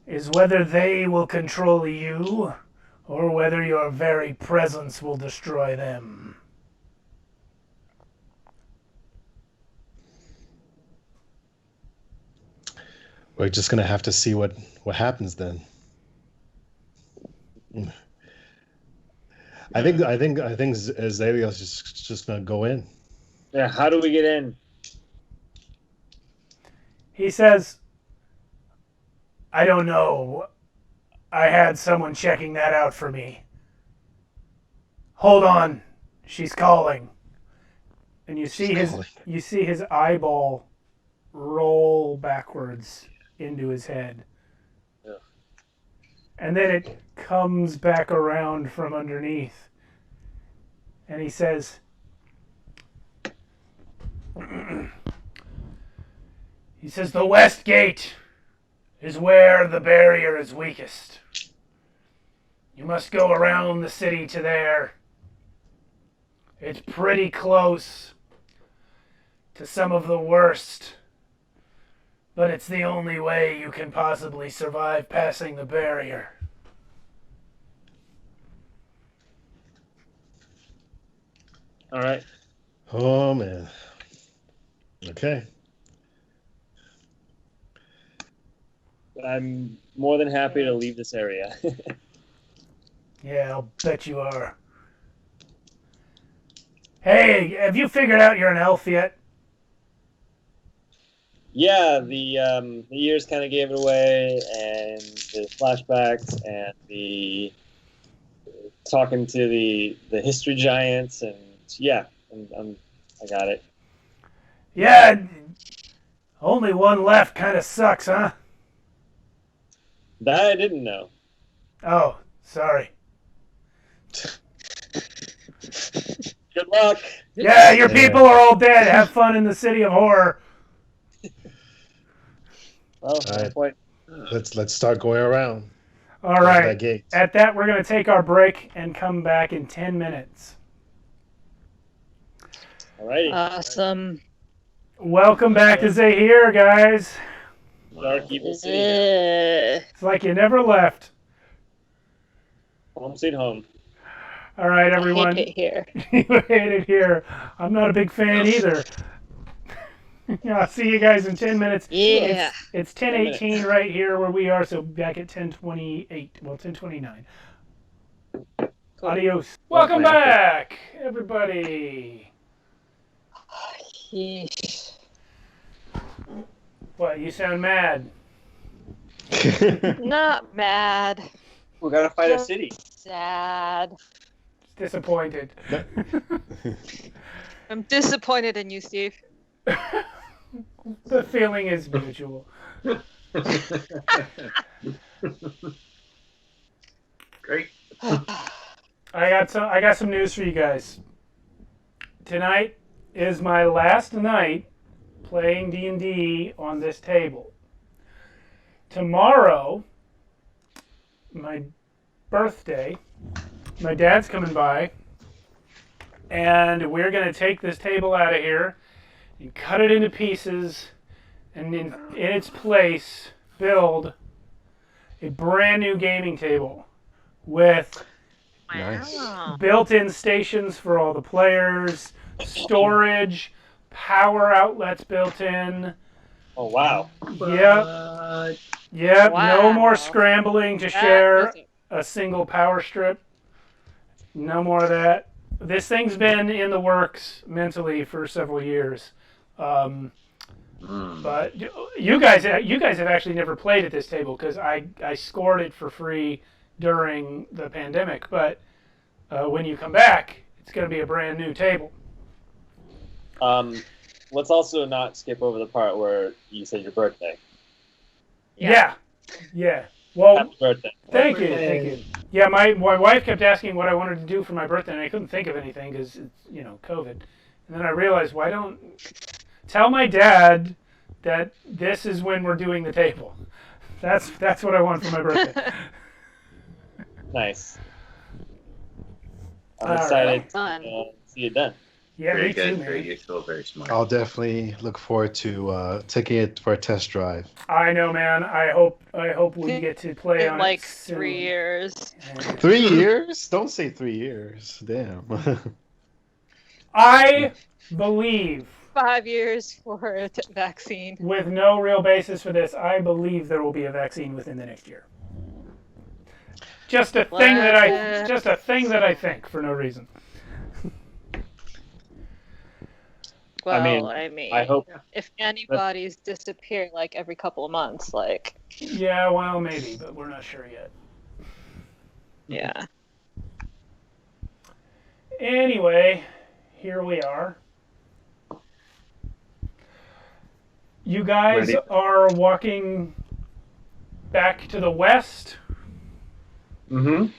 is whether they will control you or whether your very presence will destroy them." We're just gonna have to see what happens then. I think Zalios is just gonna go in. Yeah, how do we get in? He says, "I don't know. I had someone checking that out for me. Hold on. She's calling." And you see his eyeball roll backwards into his head. Yeah. And then it comes back around from underneath. And he says, "The west gate is where the barrier is weakest. You must go around the city to there. It's pretty close to some of the worst, but it's the only way you can possibly survive passing the barrier." All right. Oh man. Okay. I'm more than happy to leave this area. Yeah, I'll bet you are. Hey, have you figured out you're an elf yet? Yeah, the years kind of gave it away, and the flashbacks, and the talking to the history giants, and yeah, I got it. Yeah, only one left kind of sucks, huh? That I didn't know. Oh, sorry. Good luck. Yeah, your people are all dead. Have fun in the city of horror. Well, All right. point. Let's start going around. All That right. gate. At that, we're going to take our break and come back in 10 minutes. Alrighty. Awesome. Welcome back to Zahir, guys. Dark Evil City. It's like you never left. Home sweet home. All right, I everyone. hate it here. You hate it here. I'm not a big fan either. I'll see you guys in 10 minutes. Yeah. It's 10:18 right here where we are, so back at 10:28. Well, 10:29. Cool. Adios. Welcome back, everybody. Yeesh. What, you sound mad? Not mad. We gotta fight a city. Sad. Disappointed. I'm disappointed in you, Steve. The feeling is mutual. Great. I got some news for you guys. Tonight is my last night playing D&D on this table. Tomorrow, my birthday, my dad's coming by, and we're going to take this table out of here and cut it into pieces, and in its place, build a brand new gaming table with Nice. built-in stations for all the players, storage, power outlets built in. Oh wow. Yep. Wow. No more scrambling to share a single power strip. No more of that. This thing's been in the works mentally for several years. But you guys have actually never played at this table because I scored it for free during the pandemic. But when you come back, it's going to be a brand new table. Let's also not skip over the part where you said your birthday. Yeah. Well, Happy birthday. thank you. Yeah, my wife kept asking what I wanted to do for my birthday, and I couldn't think of anything because it's COVID. And then I realized, why don't tell my dad that this is when we're doing the table. That's what I want for my birthday. Nice. I'm All right. excited Fun. to see it done. Yeah, Very me too, good. man. Very useful. Very smart. I'll definitely look forward to taking it for a test drive. I know, man. I hope we get to play In on like it soon. 3 years. And 3 years? Don't say 3 years. Damn. I believe, 5 years for a vaccine. with no real basis for this, I believe there will be a vaccine within the next year. Just a thing that I think for no reason. Well, I hope. if antibodies disappear like every couple of months, like, Yeah, well, maybe, but we're not sure yet. yeah. Anyway, here we are. You guys Ready? are walking back to the west. Mm-hmm.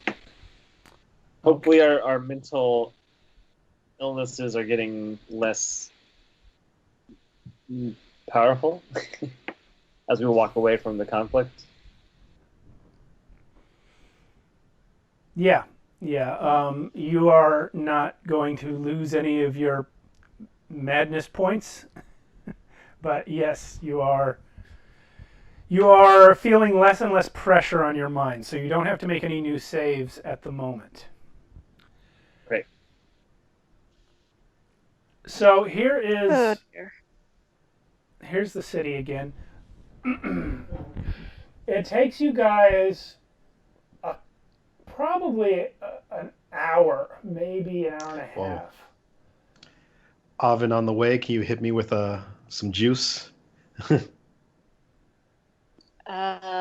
Hopefully our mental illnesses are getting less powerful as we walk away from the conflict. Yeah. You are not going to lose any of your madness points, but yes, you are feeling less and less pressure on your mind, so you don't have to make any new saves at the moment. Great. So here is Oh, dear. here's the city again. It takes you guys probably an hour, maybe an hour and a Whoa. half, Oven on the way. Can you hit me with some juice? I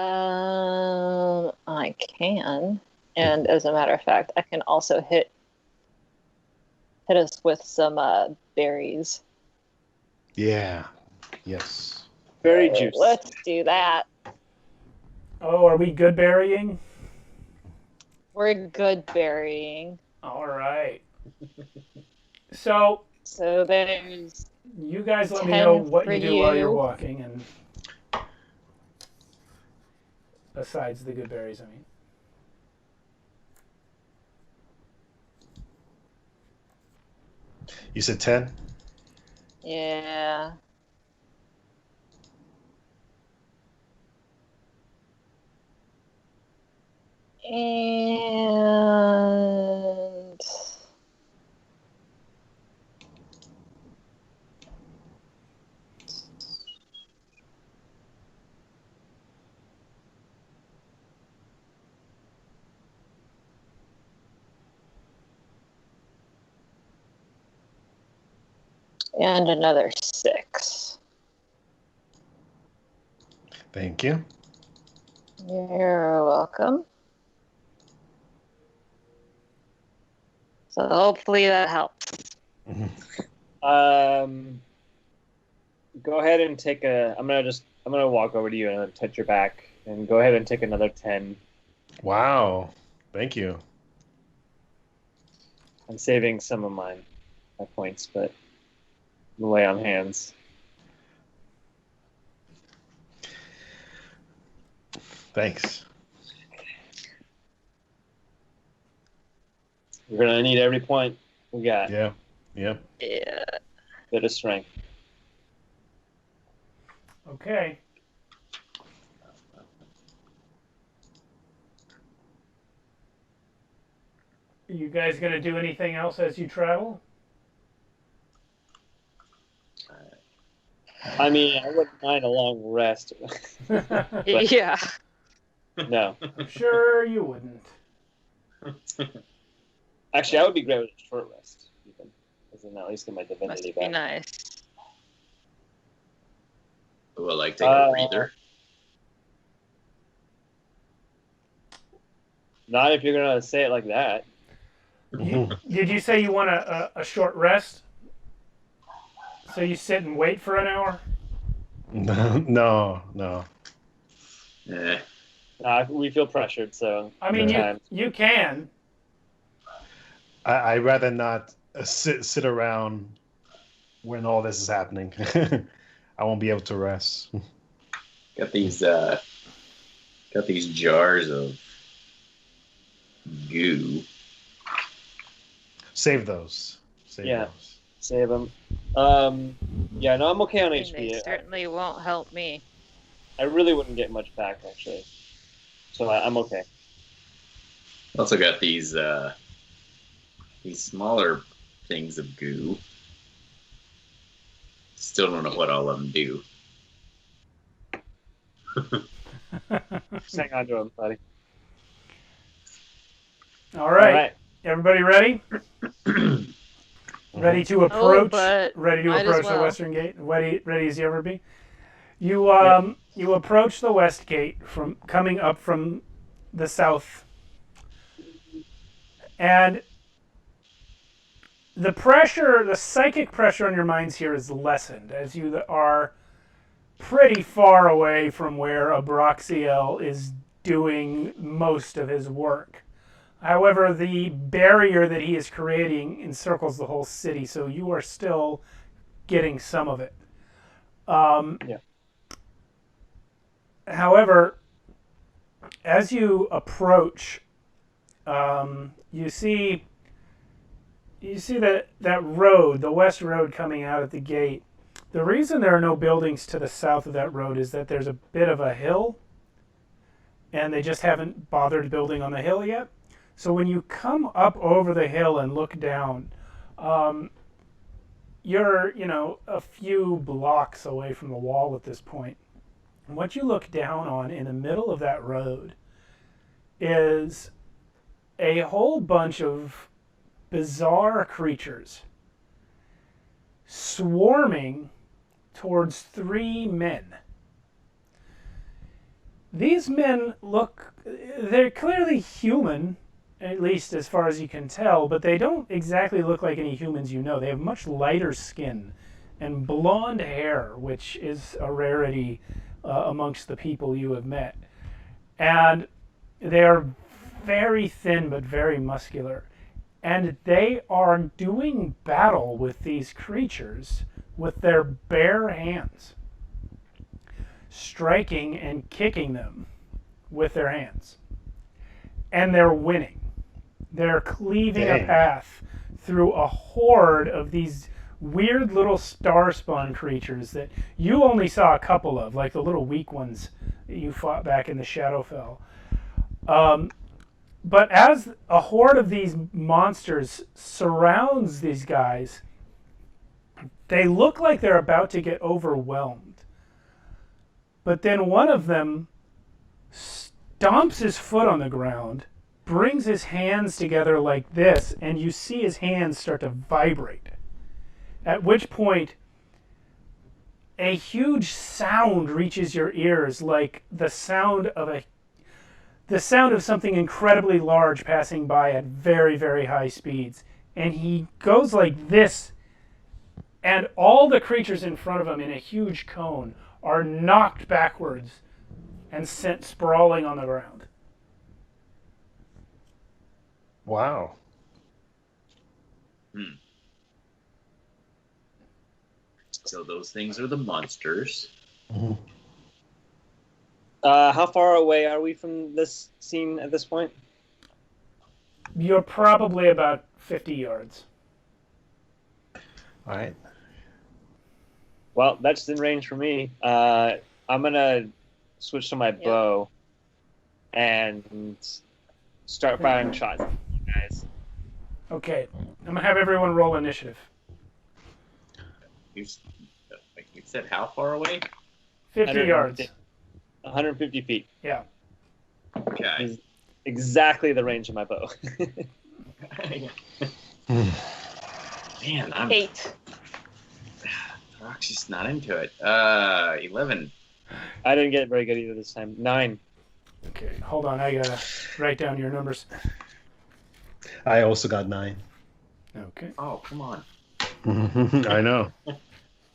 can, and as a matter of fact, I can also hit us with some berries. Yeah. Yes. Berry juice. Let's do that. Oh, are we good berrying? We're good berrying. All right. So So there's you guys let me 10 know what for you do while you're you. walking, and besides the good berries, I mean. You said 10? Yeah. And another 6. Thank you. You're welcome. So hopefully that helps. Go ahead and take I'm gonna walk over to you and touch your back and go ahead and take another 10. Wow. Thank you. I'm saving some of my points, but I'm lay on hands. Thanks. We're gonna need every point we got. Yeah. Yep. Yeah. Bit of strength. Okay. Are you guys gonna do anything else as you travel? I mean, I wouldn't mind a long rest. Yeah. No. I'm sure you wouldn't. Actually, I would be great with a short rest, even. Because then at least get my Must divinity be back. nice. Well, like take a breather. Not if you're gonna say it like that. Did you say you want a short rest? So you sit and wait for an hour? No. Eh. We feel pressured, so. I mean, Yeah. you can. I'd rather not sit around when all this is happening. I won't be able to rest. Got these jars of goo. Save those. Yeah. Those. Save them. Yeah, no, I'm okay on And HP. they certainly won't help me. I really wouldn't get much back, actually. So I'm okay. Also got these smaller things of goo. Still don't know what all of them do. Just hang on to them, buddy. All right. Everybody ready? Ready to approach? Ready to might as approach the well. western gate? Ready as you ever be? You you approach the west gate from coming up from the south, and the pressure, the psychic pressure on your minds here is lessened as you are pretty far away from where Abraxiel is doing most of his work. However, the barrier that he is creating encircles the whole city, so you are still getting some of it. Yeah. However, as you approach, you see that road, the west road coming out at the gate. The reason there are no buildings to the south of that road is that there's a bit of a hill, and they just haven't bothered building on the hill yet. So when you come up over the hill and look down, you're, a few blocks away from the wall at this point. And what you look down on in the middle of that road is a whole bunch of bizarre creatures. swarming towards 3 men. These men they're clearly human, at least as far as you can tell, but they don't exactly look like any humans you know. They have much lighter skin and blonde hair, which is a rarity amongst the people you have met. And they are very thin but very muscular. And they are doing battle with these creatures with their bare hands, striking and kicking them with their hands. And they're winning. They're cleaving a path through a horde of these weird little star-spawn creatures that you only saw a couple of, like the little weak ones that you fought back in the Shadowfell. But as a horde of these monsters surrounds these guys, they look like they're about to get overwhelmed. But then one of them stomps his foot on the ground, brings his hands together like this, and you see his hands start to vibrate. At which point, a huge sound reaches your ears, like the sound of something incredibly large passing by at very, very high speeds. And he goes like this, and all the creatures in front of him in a huge cone are knocked backwards and sent sprawling on the ground. Wow. So those things are the monsters. Mm-hmm. How far away are we from this scene at this point? You're probably about 50 yards. All right. Well, that's in range for me. I'm gonna switch to my bow and start firing shots at you guys. Okay, I'm gonna have everyone roll initiative. You said how far away? 50 yards. 150 feet. Yeah. Okay. Is exactly the range of my bow. Man, I'm 8. Roxy's not into it. 11. I didn't get it very good either this time. 9. Okay, hold on. I gotta write down your numbers. I also got 9. Okay. Oh, come on. I know.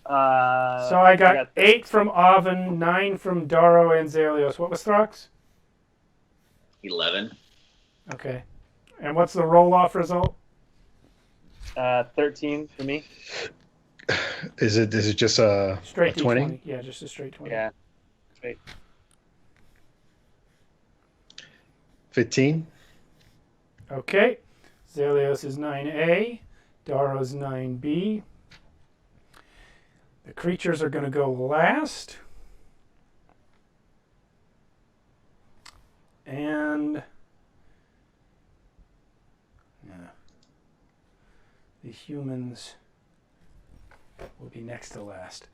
So I got 8 from Oven, 9 from Daro and Zalios. What was Throx? 11. Okay. And what's the roll-off result? 13 for me. Is it just a Straight 20? D20. Yeah, just a straight 20. Yeah. Great. 15? Okay. Zalios is 9A. Daro's 9B. The creatures are going to go last. And the humans will be next to last.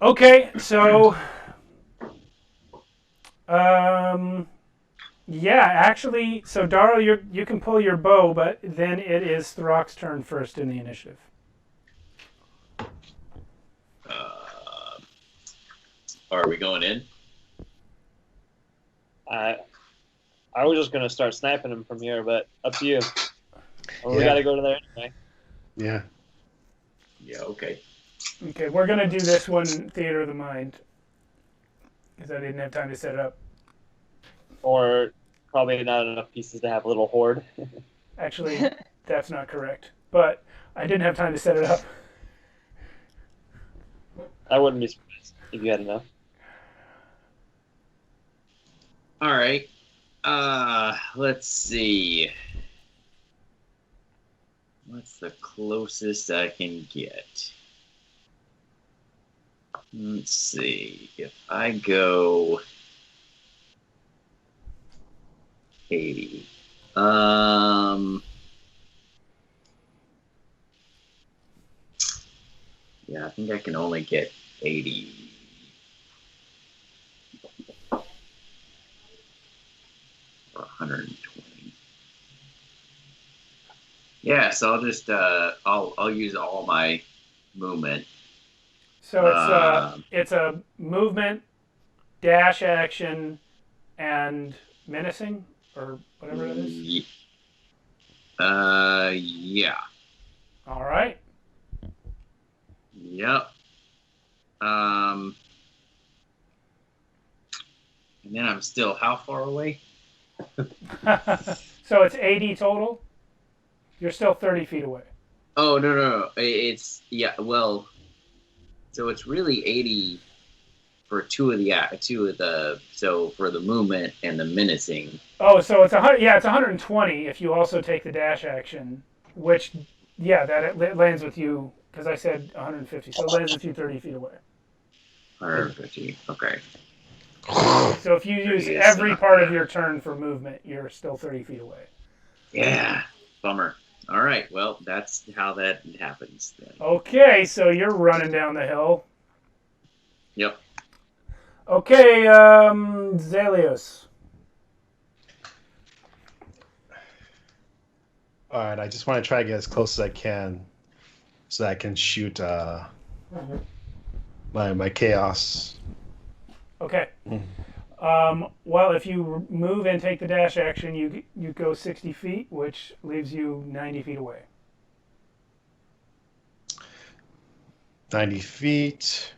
Okay, so yeah, actually, so Daro, you can pull your bow, but then it is Throck's turn first in the initiative. Are we going in? I was just gonna start sniping him from here, but up to you. Well, we gotta go to there anyway. Yeah. Yeah, okay. Okay, we're going to do this one Theater of the Mind, because I didn't have time to set it up. Or probably not enough pieces to have a little horde. Actually, that's not correct. But I didn't have time to set it up. I wouldn't be surprised if you had enough. All right. Let's see. What's the closest I can get? Let's see. If I go 80. Yeah, I think I can only get 80. Or 120. Yeah, so I'll just I'll use all my movement. So it's a movement, dash action, and menacing, or whatever it is. Yeah. All right. Yep. And then I'm still how far away? So it's 80 total. You're still 30 feet away. Oh no. It's well, so it's really 80 for two of the so for the movement and the menacing. Oh, so it's 100. Yeah, it's 120 if you also take the dash action, which it lands with you because I said 150, so it lands with you 30 feet away. 150. Okay. So if you use every part of your turn for movement, you're still 30 feet away. Yeah. Bummer. All right. Well, that's how that happens then. Okay, so you're running down the hill. Yep. Okay, Zalios. All right, I just want to try to get as close as I can, so that I can shoot my chaos. Okay. Well, if you move and take the dash action, you go 60 feet, which leaves you 90 feet away. 90 feet.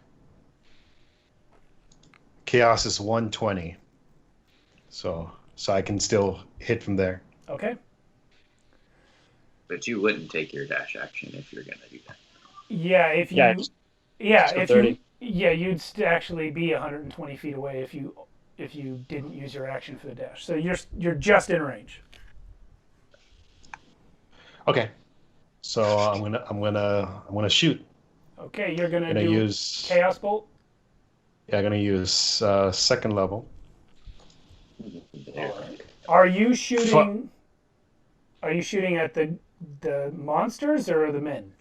Chaos is 120. So I can still hit from there. Okay. But you wouldn't take your dash action if you're gonna do that. Yeah, if you if 30. you'd actually be 120 feet away if you didn't use your action for the dash. So you're just in range. Okay. So I'm gonna shoot. Okay, you're gonna Gonna do use Chaos Bolt. Yeah, I'm gonna use second level. Are you shooting? Are you shooting at the monsters or the men?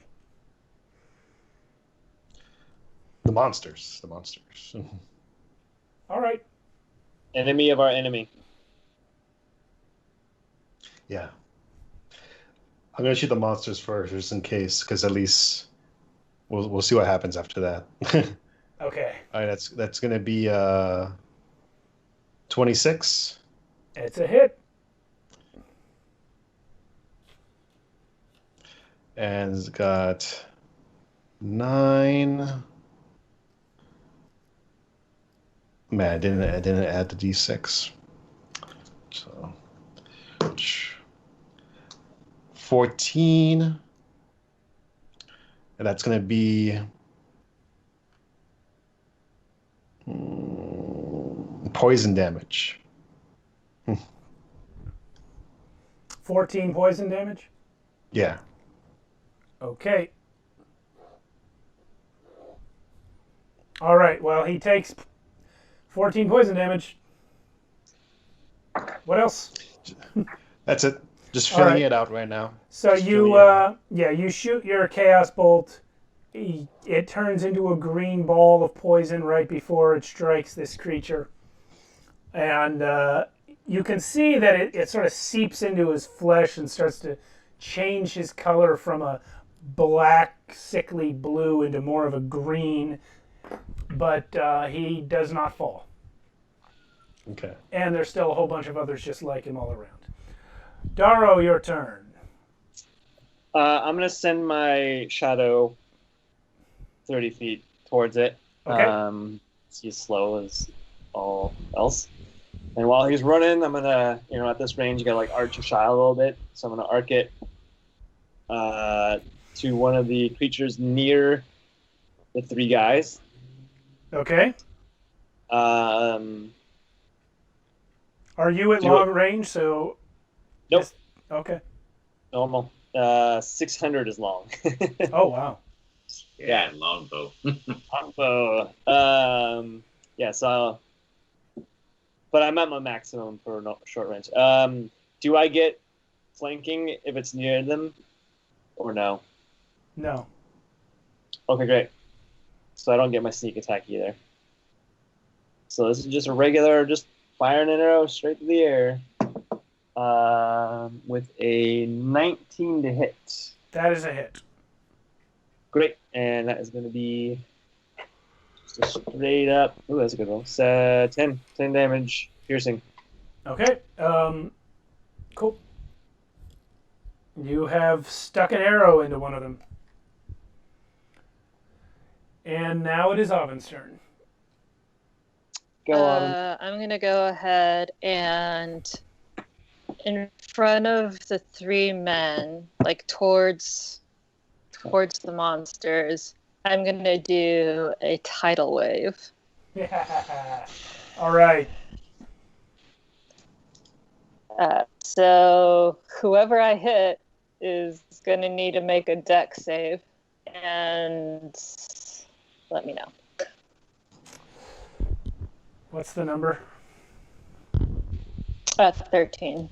The monsters. All right. Enemy of our enemy. Yeah. I'm gonna shoot the monsters first, just in case, because at least we'll see what happens after that. Okay. All right, that's gonna be 26. It's a hit. And it's got 9. Man, I didn't add the d6. So 14. And that's gonna be poison damage. 14 poison damage. Yeah. Okay. All right. Well, he takes 14 poison damage. What else? That's it. Just filling it out right now. So Just you shoot your chaos bolt. It turns into a green ball of poison right before it strikes this creature, and you can see that it sort of seeps into his flesh and starts to change his color from a black, sickly blue into more of a green, but he does not fall. Okay. And there's still a whole bunch of others just like him all around. Daro, your turn. I'm going to send my shadow 30 feet towards it. Okay. He's slow as all else. And while he's running, I'm going to, at this range, you got to like arch your shadow a little bit. So I'm going to arc it to one of the creatures near the 3 guys. Okay. Are you at Do long range? So. Nope. Okay. Normal. 600 is long. Oh, wow. Yeah, longbow. Longbow. Yeah, so... But I'm at my maximum for short range. Do I get flanking if it's near them? Or no? No. Okay, great. So I don't get my sneak attack either. So this is just a regular, just firing an arrow straight to the air. with a 19 to hit. That is a hit. Great, and that is going to be just a straight up. Oh, that's a good roll. 10 damage, piercing. Okay. Cool. You have stuck an arrow into one of them. And now it is Oven's turn. Go on. I'm going to go ahead and in front of the three men, like towards the monsters, I'm going to do a tidal wave. Yeah. All right. So whoever I hit is going to need to make a dex save. And let me know. What's the number? 13.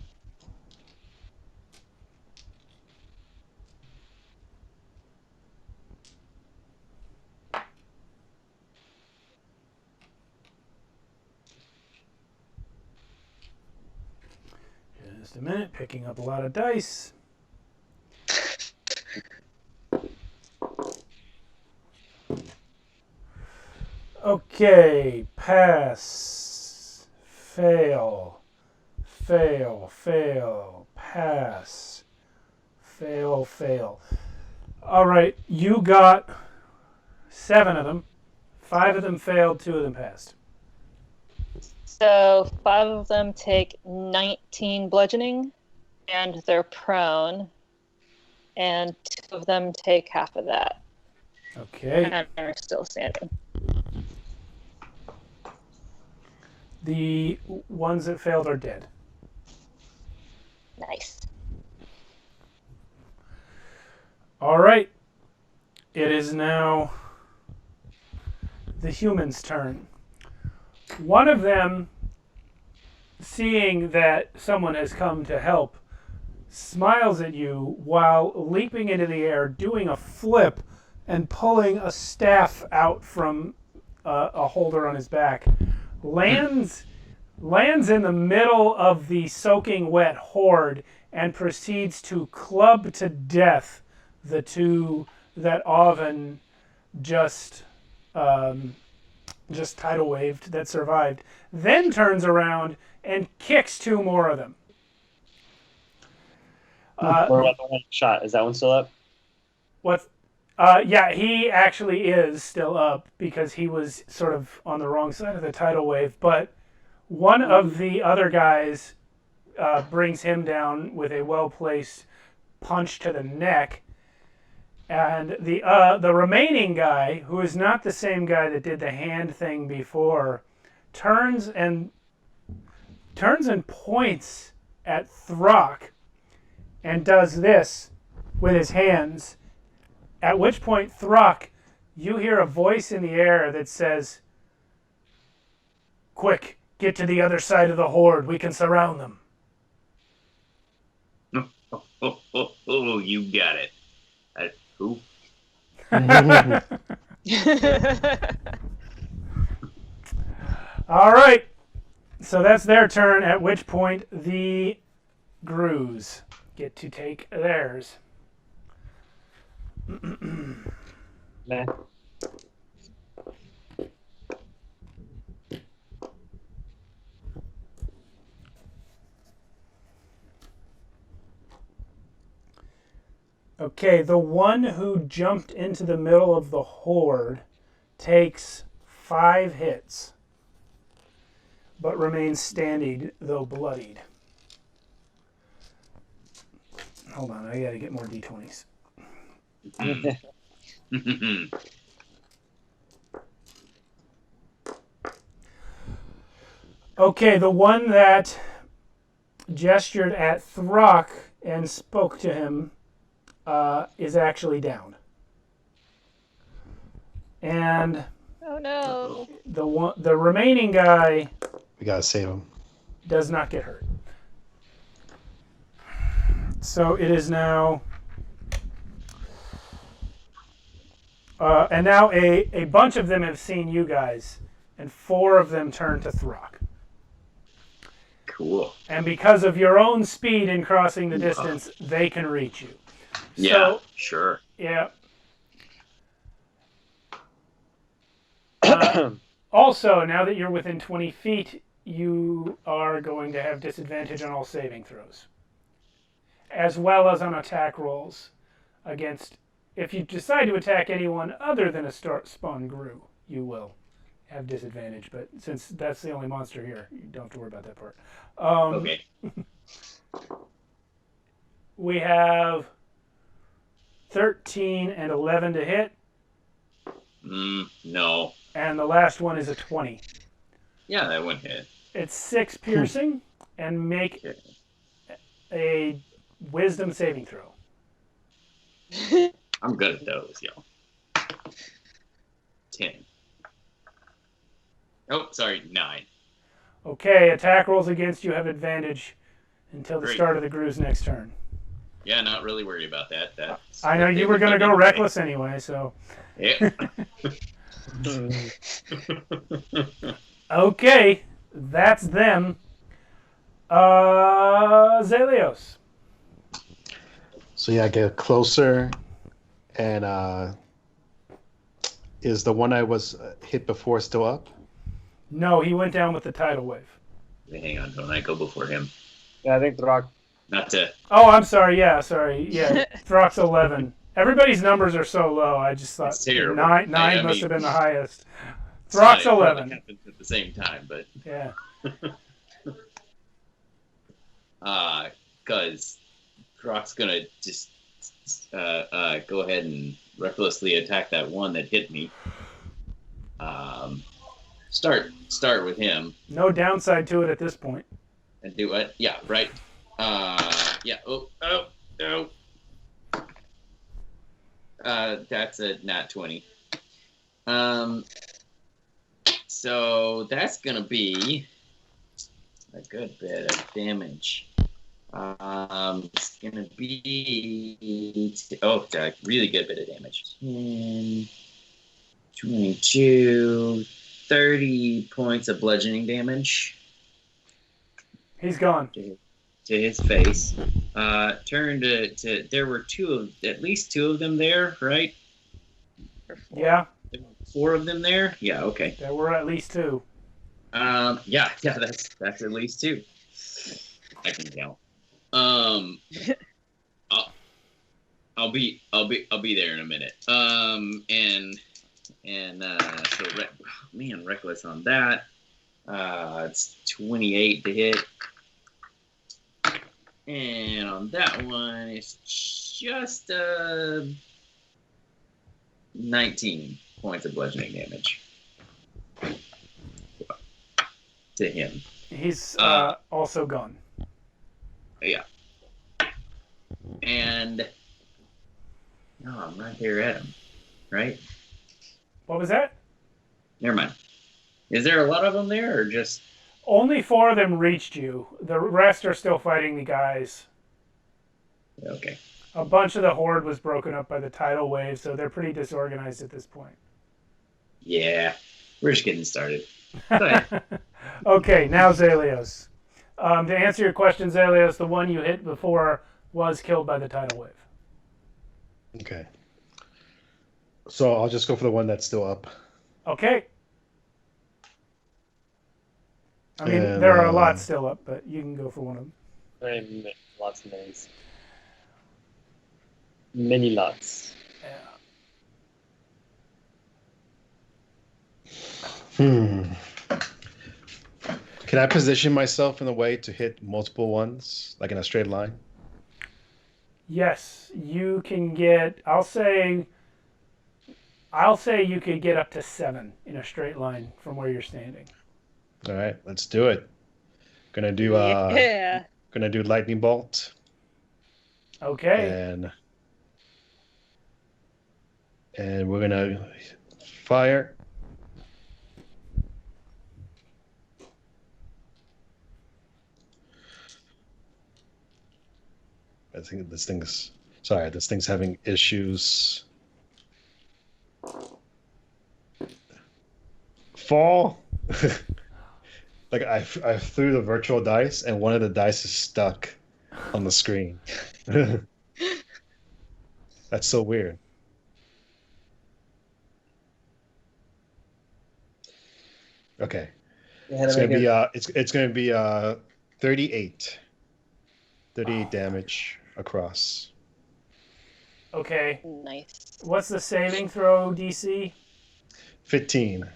Just a minute, picking up a lot of dice. Okay, pass, fail, fail, fail, pass, fail, fail. All right, you got 7 of them. 5 of them failed, 2 of them passed. So 5 of them take 19 bludgeoning, and they're prone. And 2 of them take half of that. Okay. And are still standing. The ones that failed are dead. Nice. All right. It is now the humans' turn. One of them, seeing that someone has come to help, smiles at you while leaping into the air, doing a flip, and pulling a staff out from a holder on his back. Lands in the middle of the soaking wet horde and proceeds to club to death the 2 that Oven just tidal waved that survived. Then turns around and kicks 2 more of them. What about the one shot? Is that one still up? What? Yeah, he actually is still up because he was sort of on the wrong side of the tidal wave. But one of the other guys brings him down with a well-placed punch to the neck. And the remaining guy, who is not the same guy that did the hand thing before, turns and points at Throck and does this with his hands. At which point, Throck, you hear a voice in the air that says, "Quick, get to the other side of the horde. We can surround them." Oh, you got it. Who? All right. So that's their turn, at which point the Grews get to take theirs. Nah. Okay, the one who jumped into the middle of the horde takes 5 hits, but remains standing, though bloodied. Hold on, I gotta get more d20s. Okay, the one that gestured at Throck and spoke to him is actually down. And Oh no. the remaining guy We gotta save him. does not get hurt. So it is now and now a bunch of them have seen you guys, and 4 of them turn to Throck. Cool. And because of your own speed in crossing the distance, they can reach you. Yeah, So, sure. yeah. Also, now that you're within 20 feet, you are going to have disadvantage on all saving throws, as well as on attack rolls against. If you decide to attack anyone other than a spawn Gru, you will have disadvantage. But since that's the only monster here, you don't have to worry about that part. Okay. We have 13 and 11 to hit, No. and the last one is a 20. Yeah, that one hit. It's 6 piercing, and make a wisdom saving throw. I'm good at those, yo. 10. Oh, sorry, 9. Okay, attack rolls against you have advantage until the Great. start of the Gru's next turn. Yeah, not really worried about that. That's I know you were going to go reckless anyway, so. Yeah. Okay, that's them. Zelios. So yeah, I get closer, and is the one I was hit before still up? No, he went down with the tidal wave. Hang on, don't I go before him? Yeah, I think Throck. Not to. Oh, I'm sorry. Yeah, sorry. Yeah, Throck's 11. Everybody's numbers are so low. I just thought It's terrible. nine I must mean, have been the highest. It's Throck's not- it probably 11. happens at the same time, but Yeah. because Croc's gonna just go ahead and recklessly attack that one that hit me. Start with him No downside to it at this point. and do it. Yeah, right. Yeah. Oh. That's a nat 20. So that's gonna be a good bit of damage. It's gonna be a really good bit of damage. 10, 22, 30 points of bludgeoning damage He's gone. to his face. Turn to there were at least two of them there, right? Yeah, There were 4 of them there. Yeah. Okay. there were at least 2. Yeah, that's at least 2. I can count. I'll be there in a minute. So reckless on that. It's 28 to hit, and on that one it's just 19 points of bludgeoning damage to him. He's also gone. Yeah. And no, I'm right there at him. Right? What was that? Never mind. Is there a lot of them there, or just? Only 4 of them reached you. The rest are still fighting the guys. Okay. A bunch of the horde was broken up by the tidal wave, so they're pretty disorganized at this point. Yeah. We're just getting started. Go ahead. Okay, now Zelios. To answer your question, Zelios, the one you hit before was killed by the tidal wave. Okay. So I'll just go for the one that's still up. Okay. I mean, And, there are a lot still up, but you can go for one of them. Lots of minis. Many lots. Yeah. Can I position myself in a way to hit multiple ones, like in a straight line? Yes, you can get. I'll say you could get up to 7 in a straight line from where you're standing. All right, let's do it. Gonna do Yeah. gonna do lightning bolt Okay. and we're gonna fire. I think this thing's having issues. Fall. Like I threw the virtual dice, and one of the dice is stuck on the screen. That's so weird. Okay, it's gonna be it's gonna be 38. 38 damage across. Okay. Nice. What's the saving throw DC? 15.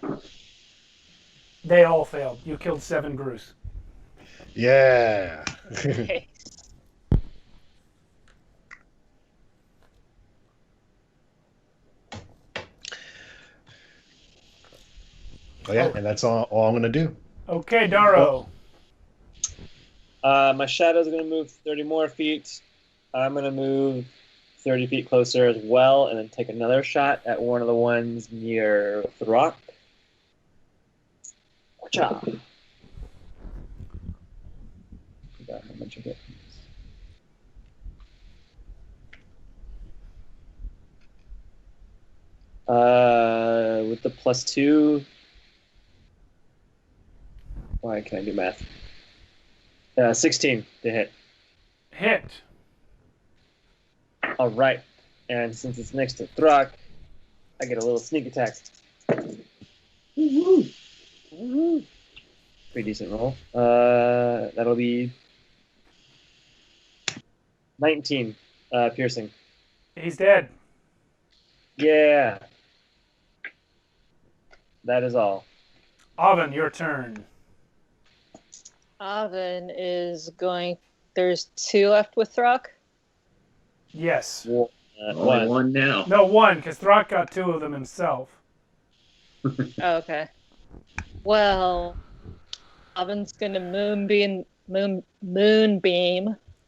They all failed. You killed 7 Groose. Yeah. Okay. Oh yeah, and that's all I'm gonna do. Okay, Daro. My shadow's going to move 30 more feet. I'm going to move 30 feet closer as well, and then take another shot at one of the ones near Throck. Cha. Forgot how much I get. With the +2. Why can't I do math? 16 to hit. Hit. All right. And since it's next to Throck, I get a little sneak attack. Woo-hoo. Woo-hoo. Pretty decent roll. That'll be 19 piercing. He's dead. Yeah. That is all. Oven, your turn. Oven is going. There's 2 left with Throck. Yes. Only one now. No, 1, because Throck got 2 of them himself. Oh, okay. Well, Oven's gonna moonbeam the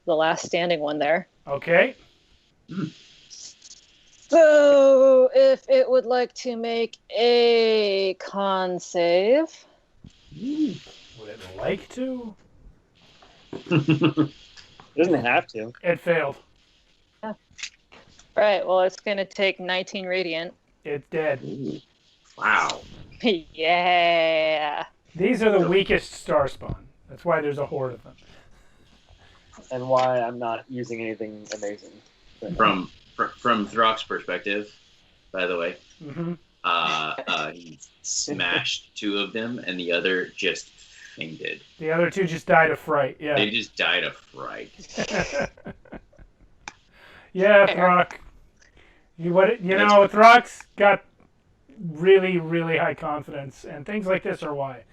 last standing one there. Okay. So, if it would like to make a con save. Would it like to? It doesn't have to. It failed. Right, well, it's going to take 19 radiant. It's dead. Wow. Yeah. These are the weakest star spawn. That's why there's a horde of them. And why I'm not using anything amazing. From Throck's perspective, by the way, Mm-hmm. he smashed 2 of them, and the other just fainted. The other 2 just died of fright. Yeah. They just died of fright. Yeah, Throck. Throck's got really, really high confidence, and things like this are why.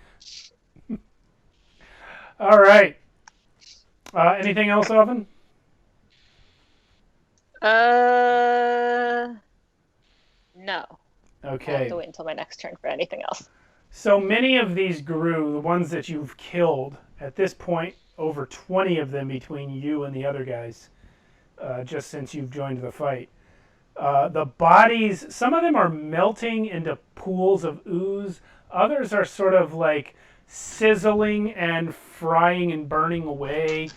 All right. Anything else, Oven? No. I'll Okay. have to wait until my next turn for anything else. So many of these Gru, the ones that you've killed, at this point, over 20 of them between you and the other guys, just since you've joined the fight. The bodies, some of them are melting into pools of ooze. Others are sort of like sizzling and frying and burning away.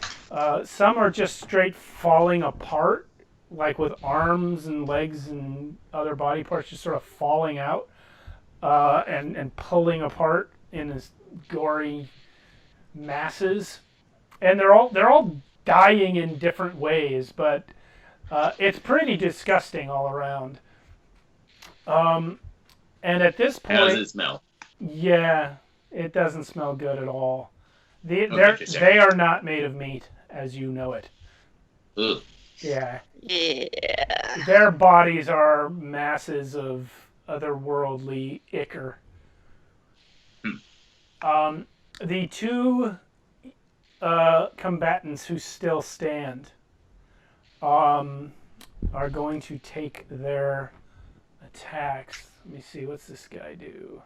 Some are just straight falling apart, like with arms and legs and other body parts just sort of falling out and pulling apart in this gory masses. And they're all dying in different ways, but it's pretty disgusting all around. And at this point, How does it smell? yeah, it doesn't smell good at all. They Okay, are not made of meat, as you know it. Ugh. Yeah. Yeah. Their bodies are masses of otherworldly ichor. The 2 combatants who still stand are going to take their attacks. Let me see, what's this guy do?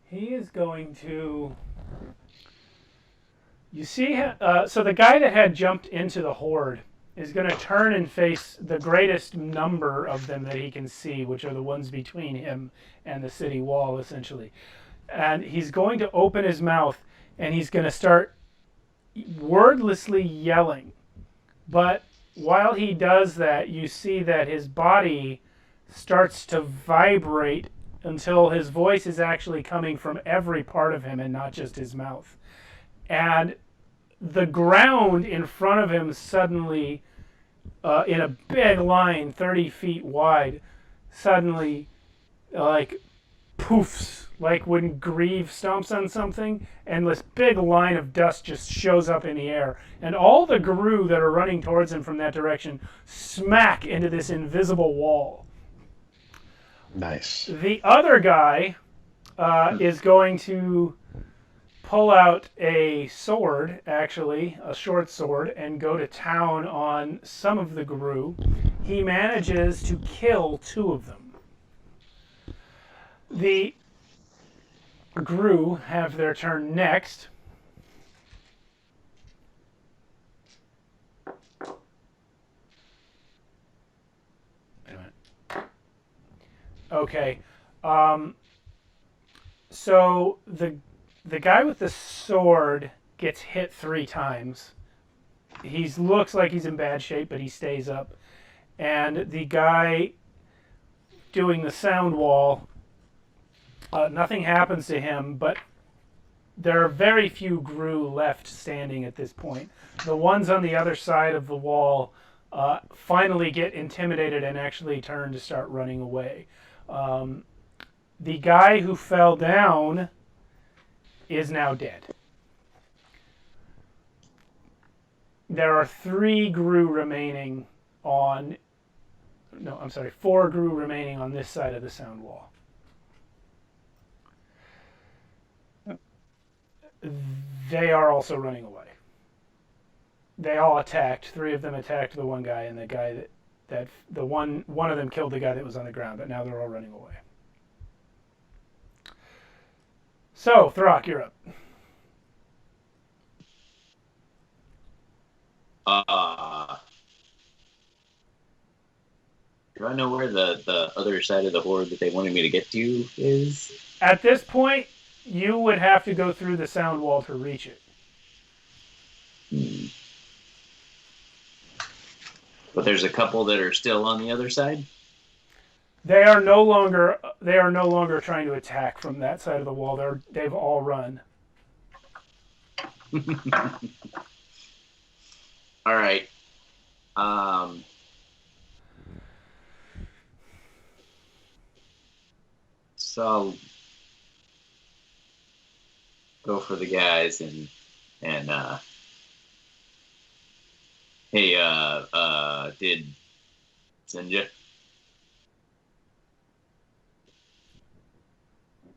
He is going to... You see, so the guy that had jumped into the horde is going to turn and face the greatest number of them that he can see, which are the ones between him and the city wall, essentially. and he's going to open his mouth, and he's going to start wordlessly yelling. But while he does that, you see that his body starts to vibrate until his voice is actually coming from every part of him and not just his mouth. And the ground in front of him suddenly, in a big line 30 feet wide, suddenly like poofs, like when Grieve stomps on something, and this big line of dust just shows up in the air. And all the Gru that are running towards him from that direction smack into this invisible wall. Nice. The other guy is going to pull out a sword, actually, a short sword, and go to town on some of the Gru. He manages to kill 2 of them. The Gru have their turn next. Wait a minute. Okay. So the guy with the sword gets hit 3 times. He looks like he's in bad shape, but he stays up. And the guy doing the sound wall, nothing happens to him, but there are very few Gru left standing at this point. The ones on the other side of the wall finally get intimidated and actually turn to start running away. The guy who fell down is now dead. There are 3 Gru remaining on... No, I'm sorry, 4 Gru remaining on this side of the sound wall. They are also running away. They all attacked. 3 of them attacked the one guy, and the guy that the one of them killed the guy that was on the ground, but now they're all running away. So, Throck, you're up. Do I know where the other side of the horde that they wanted me to get to is? At this point, you would have to go through the sound wall to reach it. But there's a couple that are still on the other side? They are no longer trying to attack from that side of the wall. They've all run. All right. So I'll go for the guys and hey, did Senja?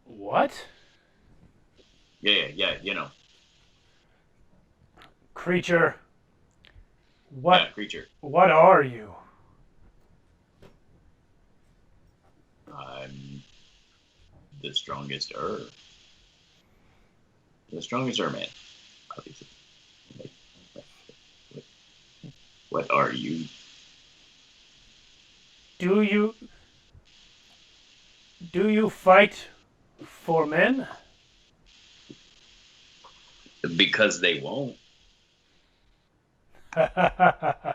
What? Yeah, you know. Creature. What? Yeah, creature. What are you? I'm the strongest The strongest man, obviously. What are you? Do you fight for men? Because they won't. I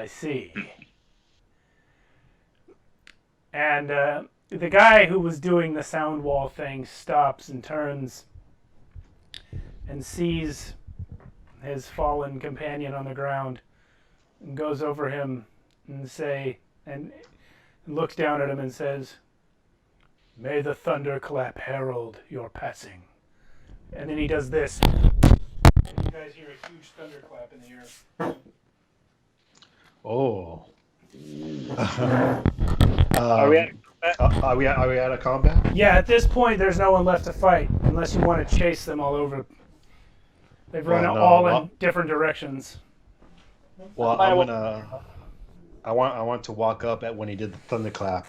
see. And the guy who was doing the sound wall thing stops and turns and sees his fallen companion on the ground and goes over him and looks down at him and says, "May the thunderclap herald your passing." And then he does this. And you guys hear a huge thunderclap in the air. Oh. Are we at Are we out of combat? Yeah, at this point, there's no one left to fight unless you want to chase them all over. They've run Well, no, all well- in different directions. Well, I want to walk up at when he did the thunderclap,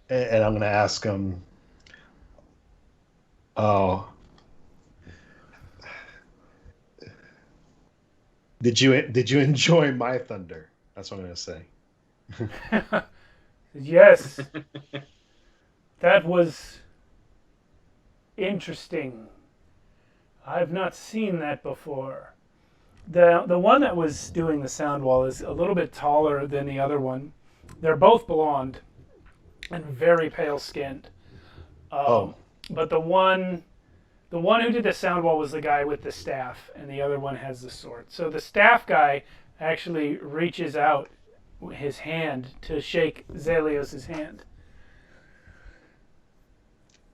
and I'm gonna ask him. Oh. Did you enjoy my thunder? That's what I'm gonna say. Yes. That was interesting. I've not seen that before. The one that was doing the sound wall is a little bit taller than the other one. They're both blonde and very pale skinned. But the one who did the sound wall was the guy with the staff, and the other one has the sword. So the staff guy actually reaches out his hand to shake Zelios' hand.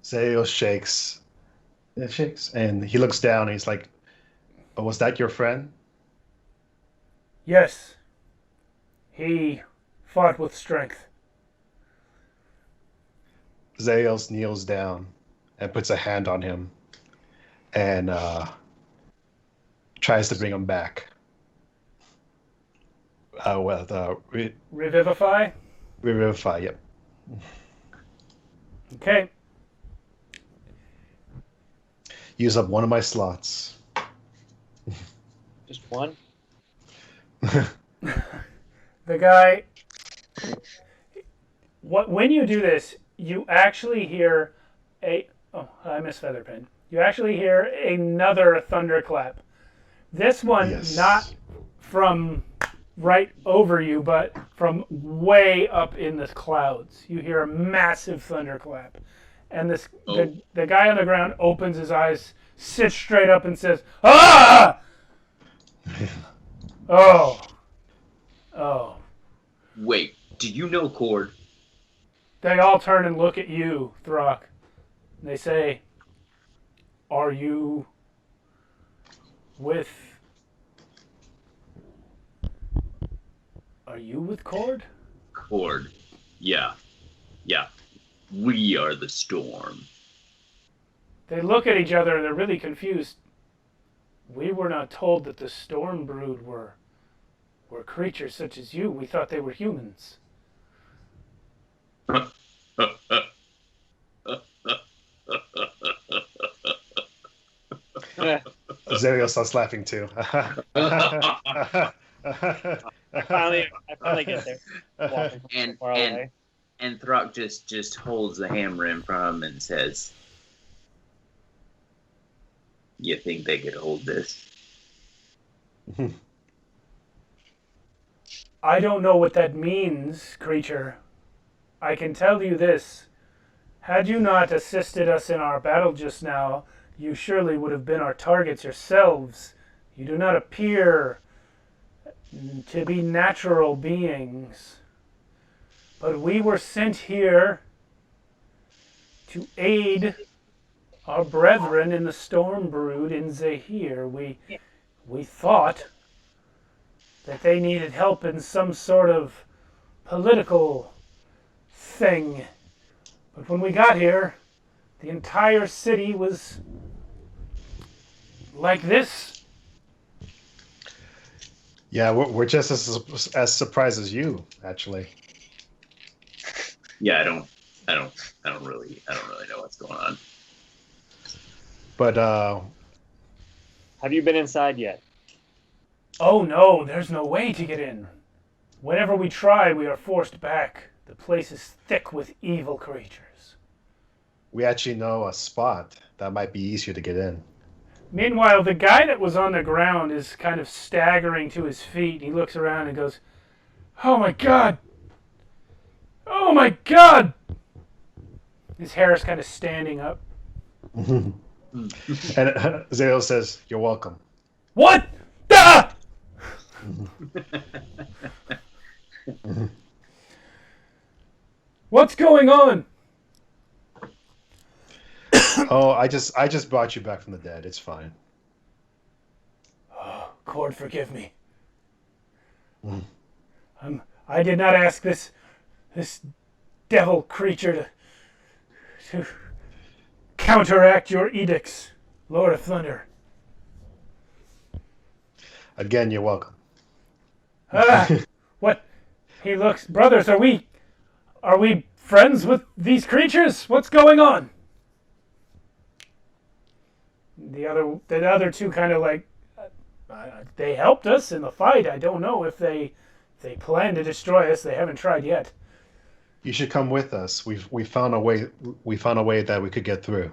Zelios shakes. It shakes, and he looks down. And he's like, "Oh, was that your friend?" Yes. He fought with strength. Zelios kneels down and puts a hand on him, and tries to bring him back. Revivify? Revivify, yep. Okay. Use up one of my slots. Just one? The guy... When you do this, you actually hear a... Oh, I missed Featherpin. You actually hear another thunderclap. This one, Yes. not from right over you, but from way up in the clouds. You hear a massive thunderclap. And the guy on the ground opens his eyes, sits straight up and says, "Ah!" Oh. Wait, do you know Cord? They all turn and look at you, Throck. They say, Are you with Cord? Cord. Yeah. We are the storm. They look at each other and they're really confused. We were not told that the storm brood were creatures such as you. We thought they were humans. Zelios starts laughing too. I finally get there. Walking And far away. and Throck just holds the hammer in front of him and says, "You think they could hold this?" I don't know what that means, creature. I can tell you this. Had you not assisted us in our battle just now, you surely would have been our targets yourselves. You do not appear to be natural beings. But we were sent here to aid our brethren in the storm brood in Zahir. We thought that they needed help in some sort of political thing. But when we got here, the entire city was like this. Yeah, we're just as surprised as you, actually. Yeah, I don't really know what's going on. But Have you been inside yet? Oh no, there's no way to get in. Whenever we try, we are forced back. The place is thick with evil creatures. we actually know a spot that might be easier to get in. Meanwhile, the guy that was on the ground is kind of staggering to his feet. He looks around and goes, "Oh my God! Oh my God!" His hair is kind of standing up. And Zale says, "You're welcome." What? Ah! What's going on? Oh, I just brought you back from the dead. It's fine. Oh, Cord, forgive me. I did not ask this devil creature to counteract your edicts, Lord of Thunder. Again, you're welcome. What? He looks. Brothers, are we friends with these creatures? What's going on? The other two kind of like, they helped us in the fight. I don't know if they plan to destroy us. They haven't tried yet. You should come with us. We found a way. We found a way that we could get through.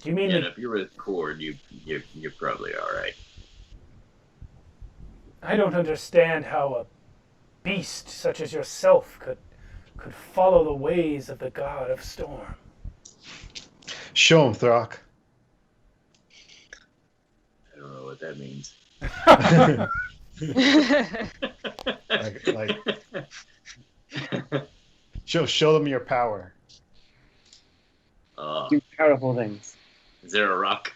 Do you mean And if you're with Cord, you're probably all right. I don't understand how a beast such as yourself could follow the ways of the god of storm. Show him, Throck. I don't know what that means. like, show them your power. Do powerful things. Is there a rock?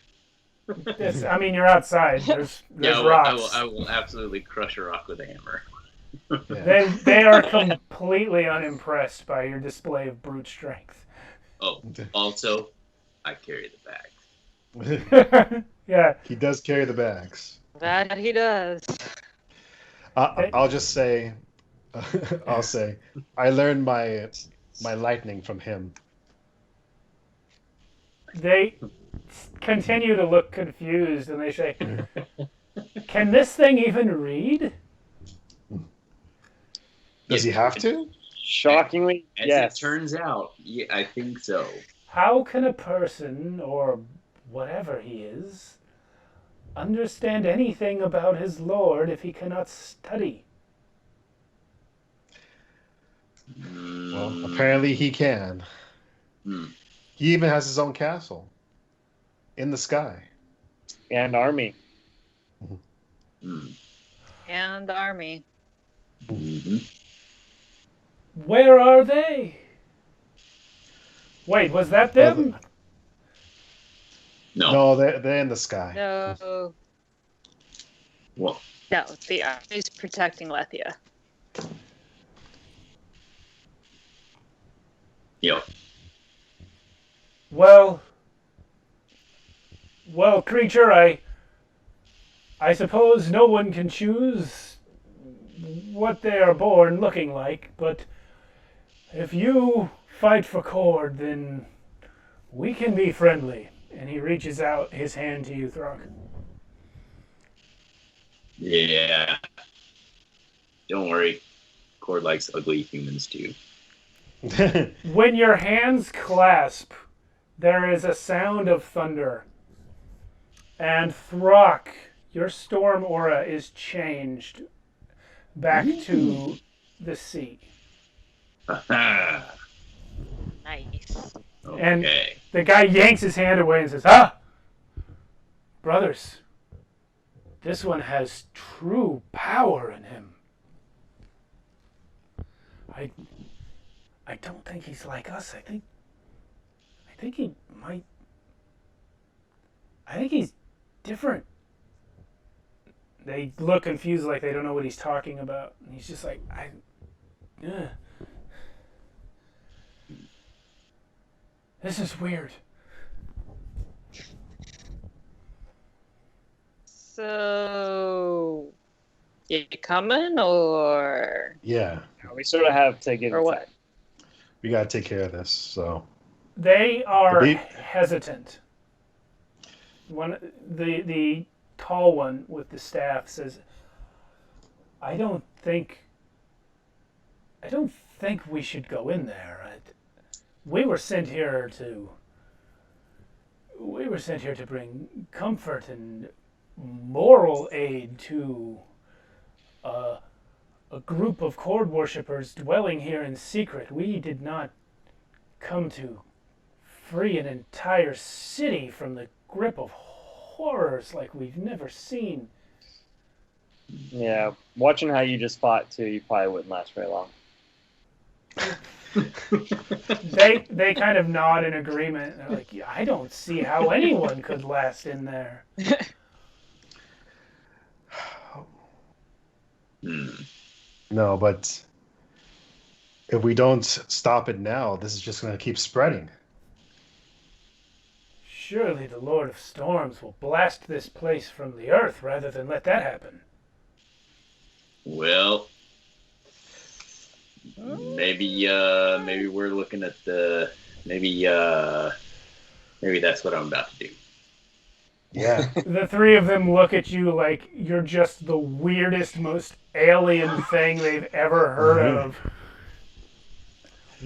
Yes, I mean you're outside. There's Yeah, rocks. I will absolutely crush a rock with a hammer. Yeah. They are completely unimpressed by your display of brute strength. Oh, also, I carry the bag. Yeah. He does carry the bags. That he does. I'll just say, I'll say, I learned my lightning from him. They continue to look confused, and they say, "Can this thing even read?" Does he have to? Shockingly, As yes. it turns out, yeah, I think so. How can a person, or whatever he is, understand anything about his lord if he cannot study? Well, apparently he can. Hmm. He even has his own castle in the sky. And army. Hmm. And army. Mm-hmm. Where are they? Wait, was that them? No. No, they're in the sky. No. Well, No, the army's protecting Lethia. yeah. Well, creature, I suppose no one can choose what they are born looking like, but if you fight for Cord, then we can be friendly. And he reaches out his hand to you, Throg. Yeah. Don't worry. Cord likes ugly humans too. When your hands clasp, there is a sound of thunder. And Throck, your storm aura is changed back to the sea. Okay. Nice. And the guy yanks his hand away and says, "Ah! Brothers, this one has true power in him. I don't think he's like us. I think he might. I think he's different." They look confused, like they don't know what he's talking about. And he's just like, this is weird. So, you coming or Yeah, We sort of have to get or what? we gotta take care of this. So They are The- hesitant. The tall one with the staff says, I don't think we should go in there. We were sent here to bring comfort and moral aid to a group of Cord worshippers dwelling here in secret. We did not come to free an entire city from the grip of horrors like we've never seen. Yeah, watching how you just fought too, you probably wouldn't last very long. They kind of nod in agreement. They're like, "Yeah, I don't see how anyone could last in there." no, but if we don't stop it now, this is just gonna keep spreading. Surely the Lord of Storms will blast this place from the earth rather than let that happen. Well, maybe we're looking at maybe that's what I'm about to do. Yeah. The three of them look at you like you're just the weirdest, most alien thing they've ever heard of.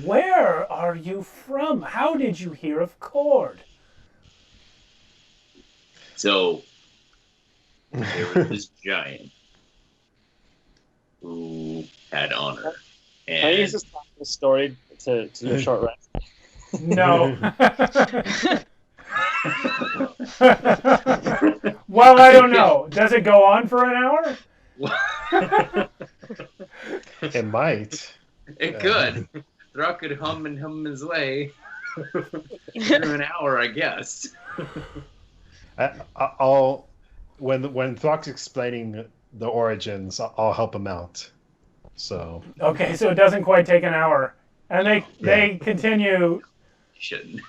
Where are you from? How did you hear of Cord? So there was this giant who had honor. Can I use And this story to do a short rest? No. Well, I don't know. Does it go on for an hour? It might. it could. Throck could hum his way through an hour, I guess. I'll when Throck's explaining the origins, I'll help him out. So Okay, so it doesn't quite take an hour. And they continue. You shouldn't.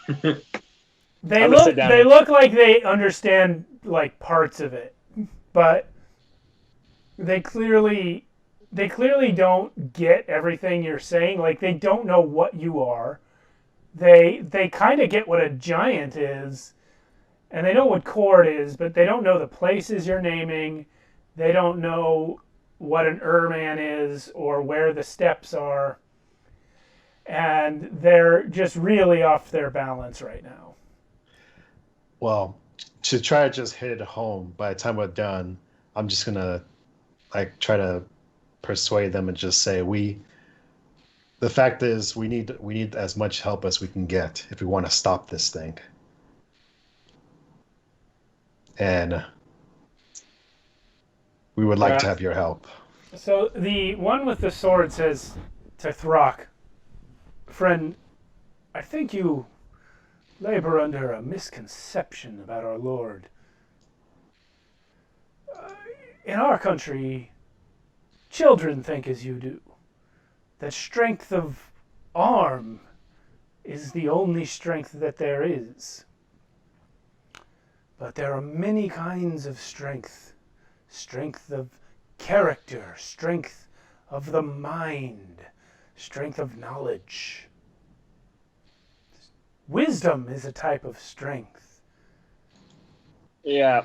They I'm gonna look sit down they here. look like they understand like parts of it, but they clearly don't get everything you're saying. Like they don't know what you are. They kind of get what a giant is, and they know what Cord is, but they don't know the places you're naming. They don't know what an Urman is or where the steps are, and they're just really off their balance right now. well, to try to just hit it home, by the time we're done, I'm just gonna like try to persuade them and just say the fact is we need as much help as we can get if we want to stop this thing. And we would like to have your help. So the one with the sword says to Throck, "Friend, I think you labor under a misconception about our Lord. In our country, children think as you do, that strength of arm is the only strength that there is. But there are many kinds of strength. Strength of character, strength of the mind, strength of knowledge. Wisdom is a type of strength." Yeah.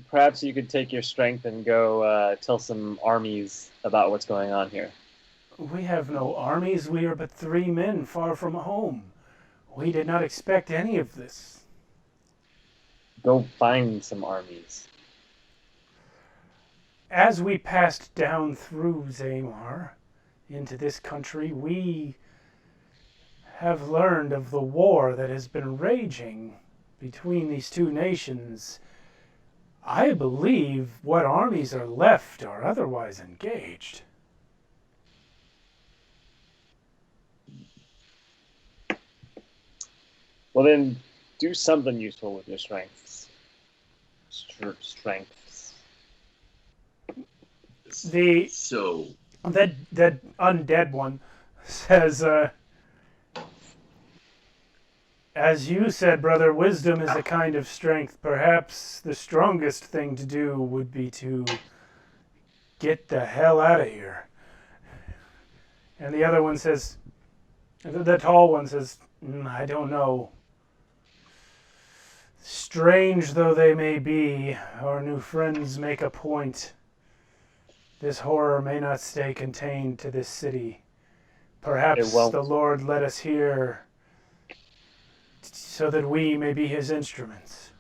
Perhaps you could take your strength and go tell some armies about what's going on here. "We have no armies. We are but 3 men far from home. We did not expect any of this." Go find some armies. As we passed down through Zamar into this country, we have learned of the war that has been raging between these two nations. I believe what armies are left are otherwise engaged. Well, then do something useful with your strengths. Strengths. So That undead one says, "As you said, brother, wisdom is a kind of strength. Perhaps the strongest thing to do would be to get the hell out of here." And the other one says, the tall one says, "I don't know. Strange though they may be, our new friends make a point. This horror may not stay contained to this city. Perhaps It won't. the Lord led us here so that we may be his instruments."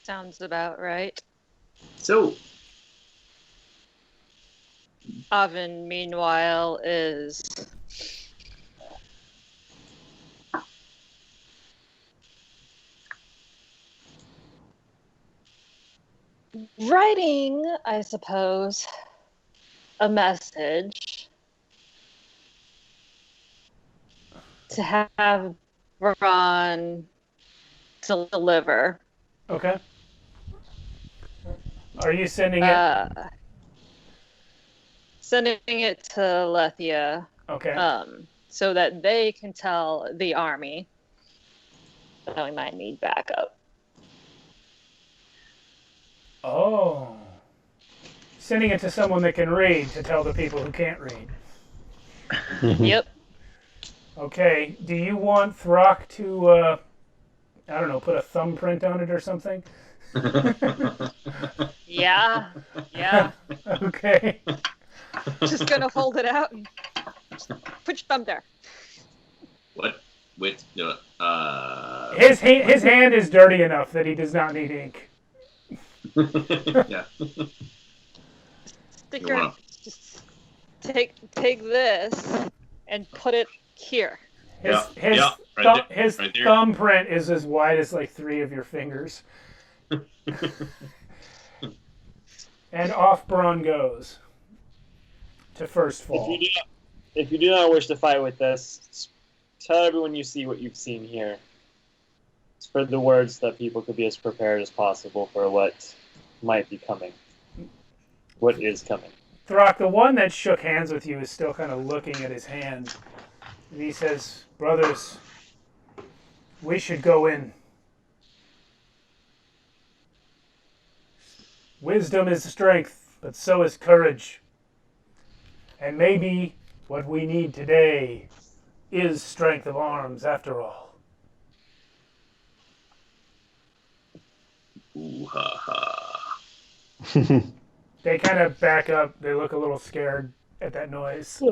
Sounds about right. So Oven, meanwhile, is writing, I suppose, a message to have Ron deliver. Okay. Are you sending it? Sending it to Lethia, Okay. so that they can tell the army that we might need backup. Oh. Sending it to someone that can read to tell the people who can't read. Yep. Okay. Do you want Throck to, I don't know, put a thumbprint on it or something? Yeah. Yeah. Okay. Just gonna hold it out and just put your thumb there. What? With the His hand is dirty enough that he does not need ink. yeah. Stick You your, wanna- just take this and put it here. His his right there. thumbprint is as wide as like 3 of your fingers. And off Braun goes to first fall. If you do not wish to fight with us, tell everyone you see what you've seen here. Spread the words that people could be as prepared as possible for what might be coming. What is coming. Throck, the one that shook hands with you, is still kind of looking at his hand. And he says, brothers, we should go in. Wisdom is strength, but so is courage. And maybe what we need today is strength of arms after all. Ooh ha ha. They kind of back up. They look a little scared at that noise.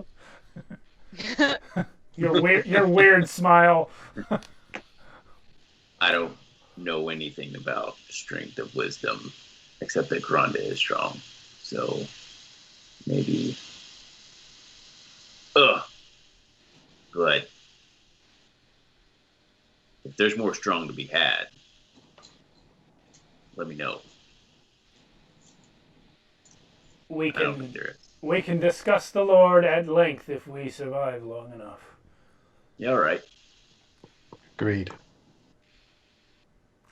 Your weird smile. I don't know anything about strength of wisdom, except that Grande is strong. So maybe. But if there's more strong to be had, let me know. We I don't think can there is. we can discuss the Lord at length if we survive long enough. Yeah, all right. Agreed.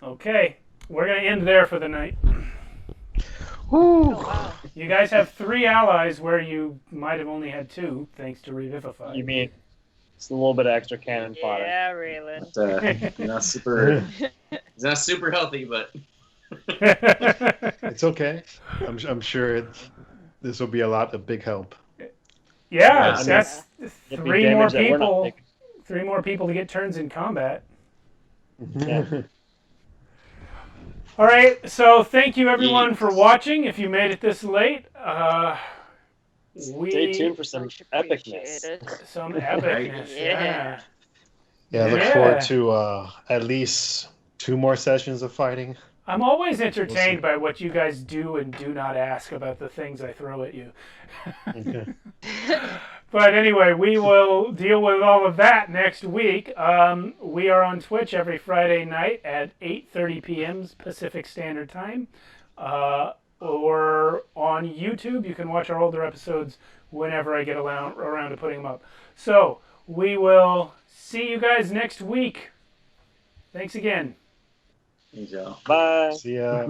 Okay, we're gonna end there for the night. Woo. Oh, wow. You guys have 3 allies where you might have only had 2, thanks to Revivify. You mean it's a little bit of extra cannon fodder. Yeah, Raylan. It's, not super. It's not super healthy, but It's okay. I'm sure this will be a big help. Yeah, Yeah, that's It'd be 3 more damage that we're not people. taking. 3 more people to get turns in combat. Yeah. All right, so thank you everyone Yes. for watching. If you made it this late, Stay tuned for some Much epicness. appreciated. some epicness. Yeah. Yeah, I look Yeah. forward to at least 2 more sessions of fighting. I'm always entertained see. by what you guys do and do not ask about the things I throw at you. Okay. But anyway, we will deal with all of that next week. We are on Twitch every Friday night at 8:30 p.m. Pacific Standard Time. Or on YouTube, you can watch our older episodes whenever I get around to putting them up. So we will see you guys next week. Thanks again. He's out. Bye. See ya.